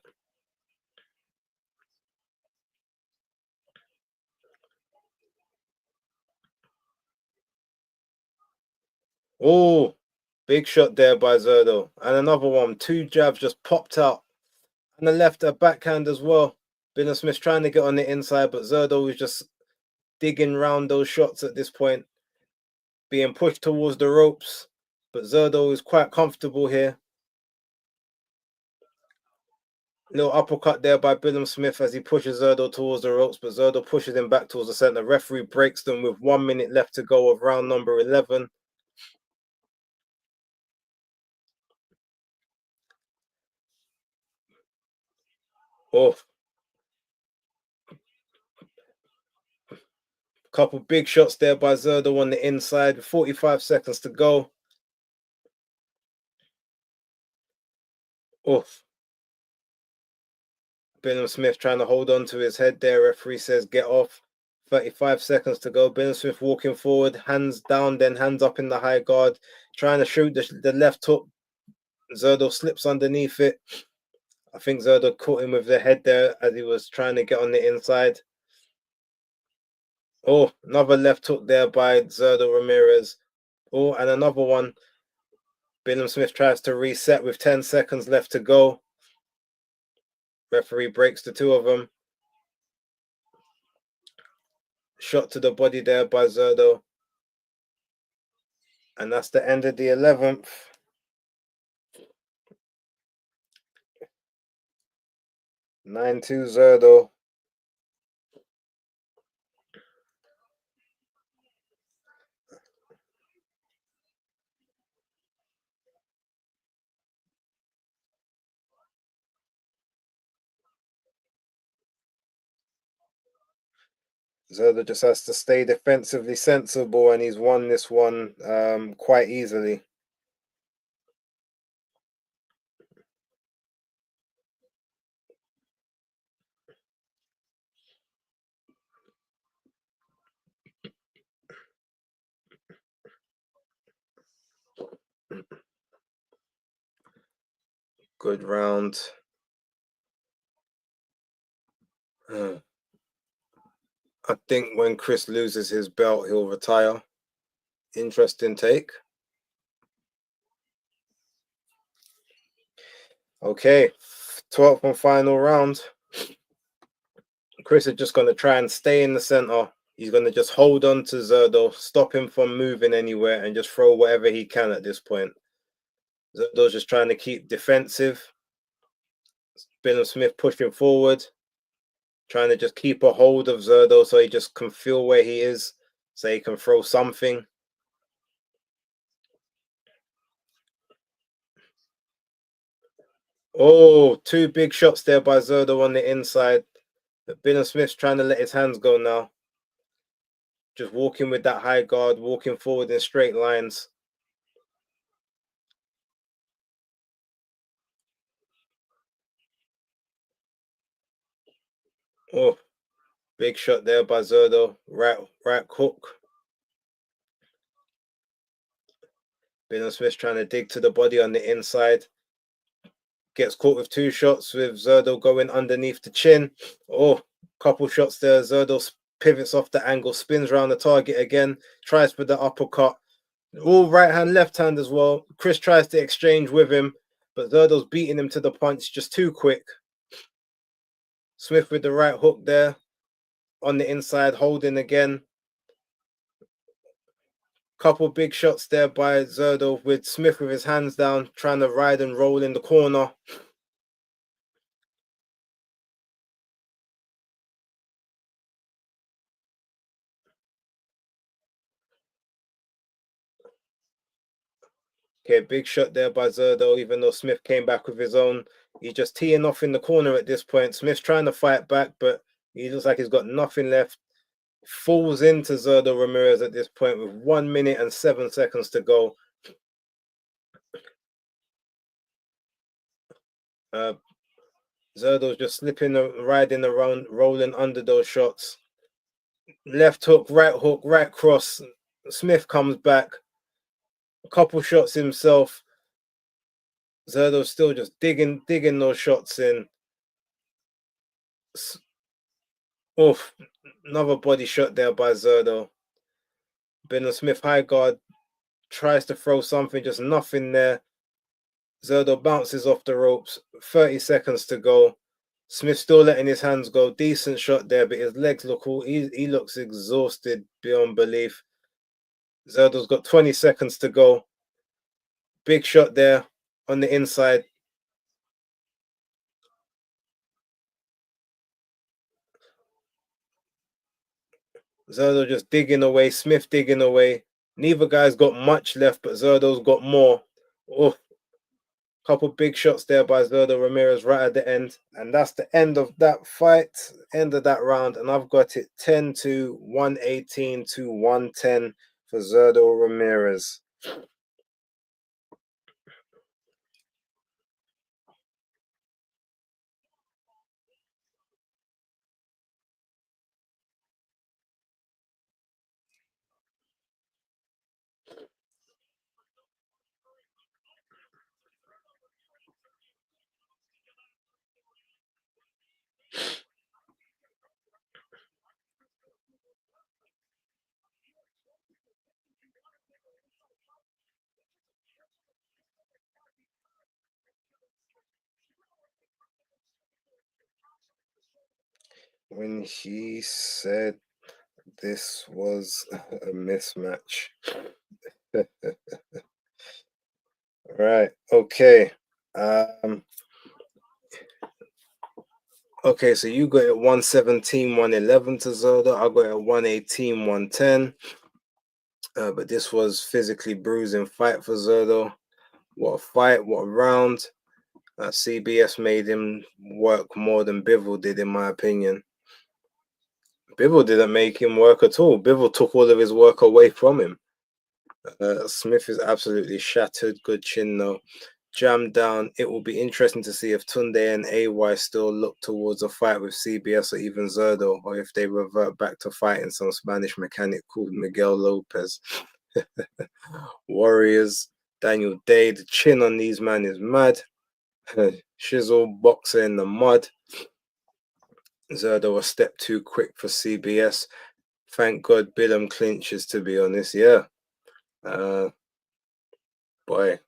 Oh, big shot there by Zurdo. And another one. Two jabs just popped out. And the left, a backhand as well. Billam-Smith trying to get on the inside, but Zurdo is just digging round those shots at this point. Being pushed towards the ropes. But Zurdo is quite comfortable here. Little uppercut there by Billam-Smith as he pushes Zurdo towards the ropes, but Zurdo pushes him back towards the center. Referee breaks them with 1 minute left to go of round number 11. Oh, couple big shots there by Zurdo on the inside. 45 seconds to go. Oh, Billam-Smith trying to hold on to his head there. Referee says get off. 35 seconds to go. Billam-Smith walking forward, hands down, then hands up in the high guard, trying to shoot the left hook. Zurdo slips underneath it. I think Zurdo caught him with the head there as he was trying to get on the inside. Oh, another left hook there by Zurdo Ramirez. Oh, and another one. Billam-Smith tries to reset with 10 seconds left to go. Referee breaks the two of them. Shot to the body there by Zurdo. And that's the end of the 11th. 9-2 Zurdo. Zurdo just has to stay defensively sensible, and he's won this one quite easily. Good round. I think when Chris loses his belt, he'll retire. Interesting take. Okay, 12th and final round. Chris is just going to try and stay in the center. He's going to just hold on to Zurdo, stop him from moving anywhere, and just throw whatever he can at this point. Zurdo's just trying to keep defensive. Billam-Smith pushing forward, trying to just keep a hold of Zurdo so he just can feel where he is, so he can throw something. Oh, two big shots there by Zurdo on the inside. But Billam-Smith's trying to let his hands go now. Just walking with that high guard, walking forward in straight lines. Oh, big shot there by Zurdo. Right hook. Billam-Smith trying to dig to the body on the inside. Gets caught with two shots with Zurdo going underneath the chin. Oh, couple shots there. Zurdo pivots off the angle, spins around the target again, tries for the uppercut. All right hand, left hand as well. Chris tries to exchange with him, but Zurdo's beating him to the punch just too quick. Smith with the right hook there on the inside, holding again. Couple big shots there by Zurdo with Smith with his hands down, trying to ride and roll in the corner. Okay, big shot there by Zurdo, even though Smith came back with his own. He's just teeing off in the corner at this point. Smith's trying to fight back, but he looks like he's got nothing left. Falls into Zurdo Ramirez at this point with 1 minute and 7 seconds to go. Zurdo's just slipping, riding around, rolling under those shots. Left hook, right cross. Smith comes back. A couple shots himself. Zurdo's still just digging those shots in. Oof, another body shot there by Zurdo. Billam-Smith high guard tries to throw something, just nothing there. Zurdo bounces off the ropes. 30 seconds to go. Smith still letting his hands go. Decent shot there, but his legs look all. He looks exhausted beyond belief. Zurdo's got 20 seconds to go. Big shot there on the inside. Zurdo just digging away. Smith digging away. Neither guy's got much left, but Zurdo's got more. Oh, couple big shots there by Zurdo Ramirez right at the end. And that's the end of that fight, end of that round. And I've got it 10-2, 118 to 110 for Zurdo Ramirez. When he said this was a mismatch. Right, okay. Okay, so you got it 117, 111 to Zurdo. I got it 118, 110. But this was physically bruising fight for Zurdo. What a fight, what a round. CBS made him work more than Bivol did, in my opinion. Bivol didn't make him work at all. Bivol took all of his work away from him. Smith is absolutely shattered. Good chin, though. Jammed down. It will be interesting to see if Tunde and AY still look towards a fight with CBS or even Zurdo, or if they revert back to fighting some Spanish mechanic called Miguel Lopez. Warriors, Daniel Day. The chin on these men is mad. Shizzle, boxer in the mud. Zurdo a step too quick for CBS. Thank God Billam clinches, to be honest. Yeah. Boy.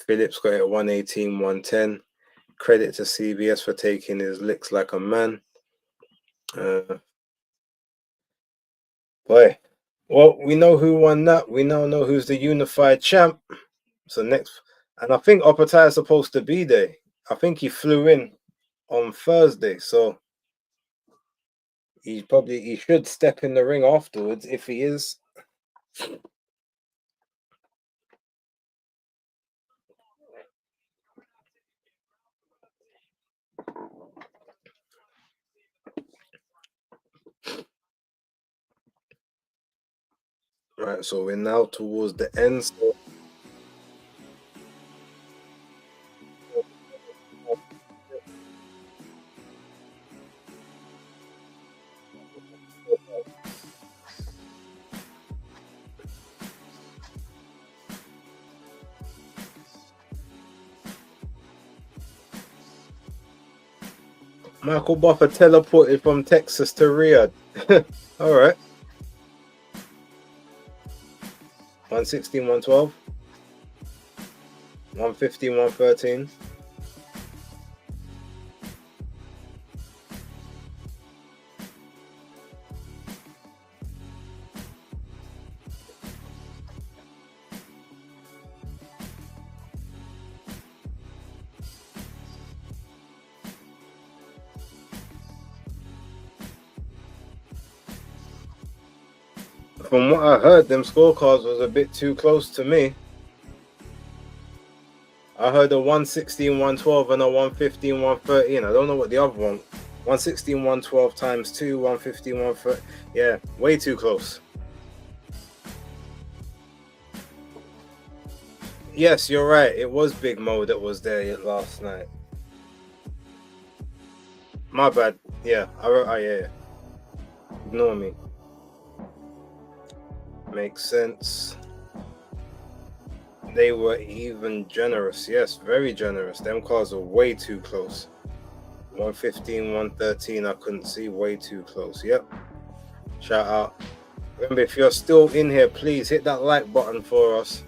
Phillips got it at 118, 110. Credit to CBS for taking his licks like a man. Boy. Well, we know who won that. We now know who's the unified champ. So next, and I think Opatai is supposed to be there. I think he flew in on Thursday, so he should step in the ring afterwards if he is. Right, so we're now towards the end. So Michael Buffer teleported from Texas to Riyadh. All right. 116, 112. 115, 113. From what I heard, them scorecards was a bit too close to me. I heard a 116, 112 and a 115, 113. I don't know what the other one. 116, 112 times 2, 115, 130. Yeah, way too close. Yes, you're right. It was Big Mo that was there last night. My bad. Yeah, yeah. Ignore me. Makes sense. They were even generous. Yes, very generous. Them cards are way too close. 115, 113. I couldn't see. Way too close. Yep. Shout out. Remember, if you're still in here, please hit that like button for us.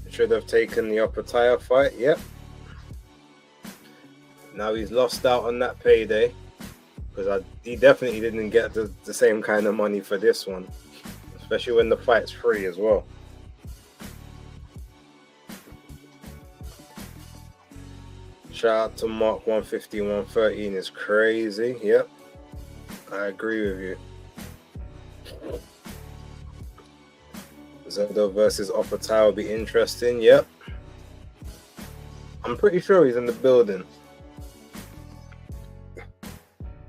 Should have taken the upper tire fight. Yep. Now he's lost out on that payday because he definitely didn't get the same kind of money for this one, especially when the fight's free as well. Shout out to Mark 150, 113 is crazy. Yep. I agree with you. Zepeda versus Opatai will be interesting. Yep. I'm pretty sure he's in the building.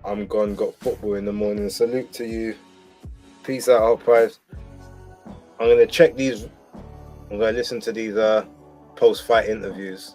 I'm gone, got football in the morning. Salute to you. Peace out, Alpines. I'm going to check these. I'm going to listen to these post-fight interviews.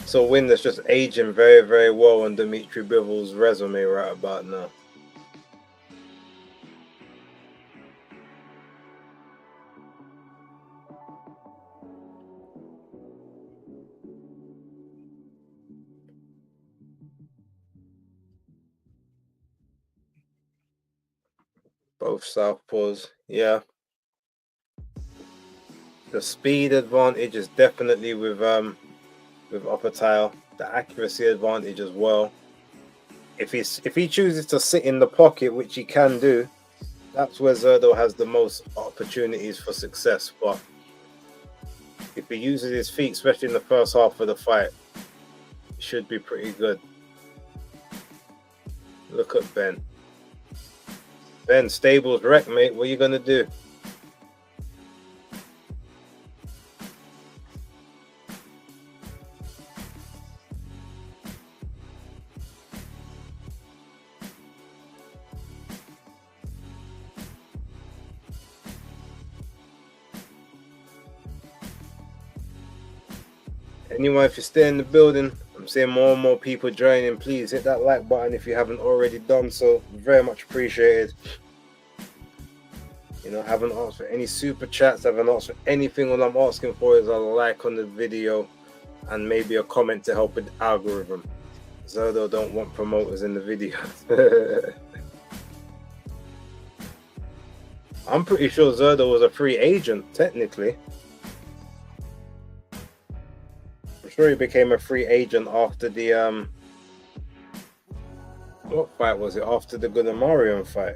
So win that's just aging very, very well on Dimitri Bivol's resume right about now. Both southpaws, yeah. The speed advantage is definitely with Opetile. The accuracy advantage as well. If he chooses to sit in the pocket, which he can do, that's where Zurdo has the most opportunities for success. But if he uses his feet, especially in the first half of the fight, it should be pretty good. Look at Ben. Ben, stable's wreck, mate. What are you gonna do? Anyone, if you stay in the building, I'm seeing more and more people joining. Please hit that like button if you haven't already done so. Very much appreciated. You know, haven't asked for any super chats, haven't asked for anything. All I'm asking for is a like on the video and maybe a comment to help with the algorithm. Zurdo don't want promoters in the video. I'm pretty sure Zurdo was a free agent, technically. I'm sure he became a free agent after the what fight was it? After the Gunamarian fight.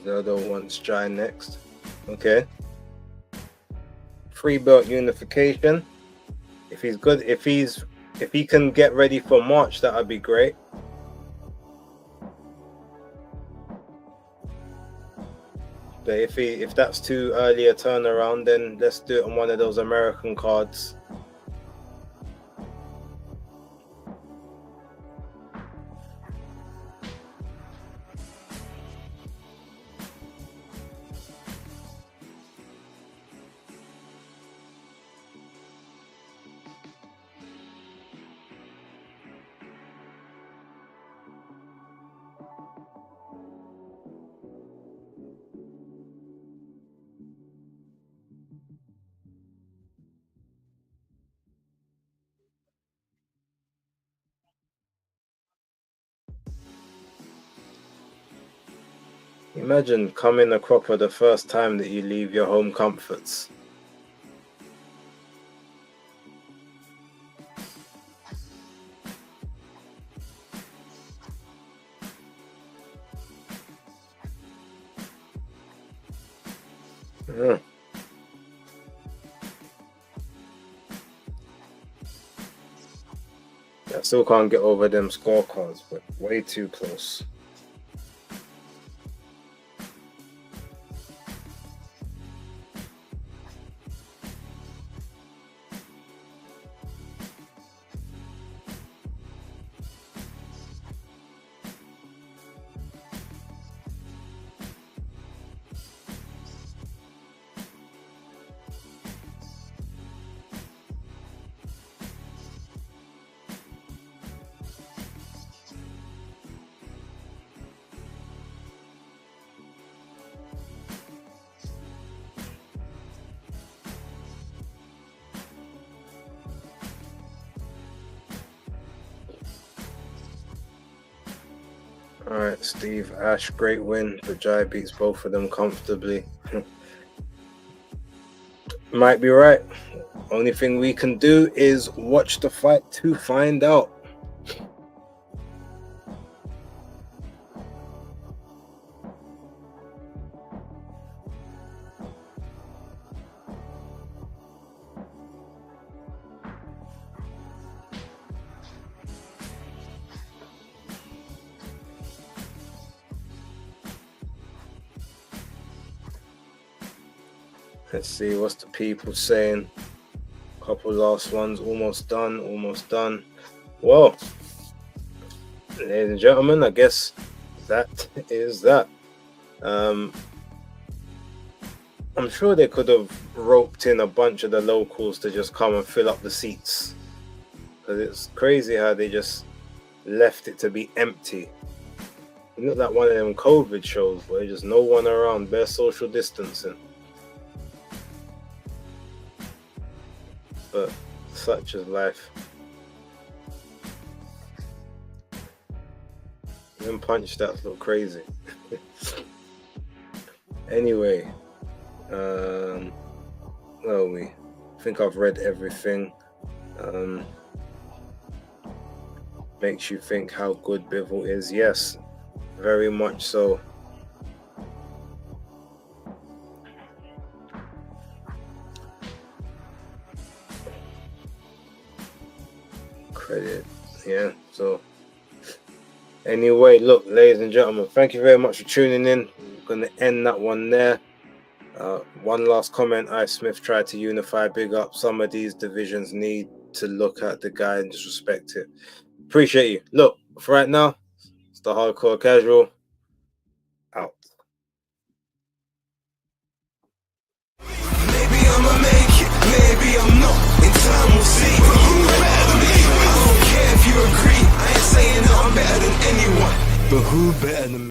Zurdo wants Jai next. Okay. Free belt unification. If he's good, if he can get ready for March, that would be great. But if that's too early a turnaround, then let's do it on one of those American cards. Imagine coming a cropper the first time that you leave your home comforts. I still can't get over them scorecards, but way too close. Alright, Steve, Ash, great win. The Jai beats both of them comfortably. Might be right. Only thing we can do is watch the fight to find out. Let's see what's the people saying. Couple last ones, almost done, almost done. Well, ladies and gentlemen, I guess that is that. I'm sure they could have roped in a bunch of the locals to just come and fill up the seats, because it's crazy how they just left it to be empty. It looked like one of them COVID shows where there's just no one around, bare social distancing. But such is life. Them punch stats look crazy. Anyway, where are we? I think I've read everything. Makes you think how good Bivol is. Yes, very much so. Credit, yeah. So anyway, look, ladies and gentlemen, thank you very much for tuning in. I'm gonna end that one there. One last comment. Smith tried to unify, big up. Some of these divisions need to look at the guy and just respect it. Appreciate you. Look, for right now, it's the Hardcore Casual out. Maybe I'ma make it, maybe I'm not. In time we'll see. But who better than me? I don't care if you agree. I ain't saying that I'm better than anyone. But who better than me?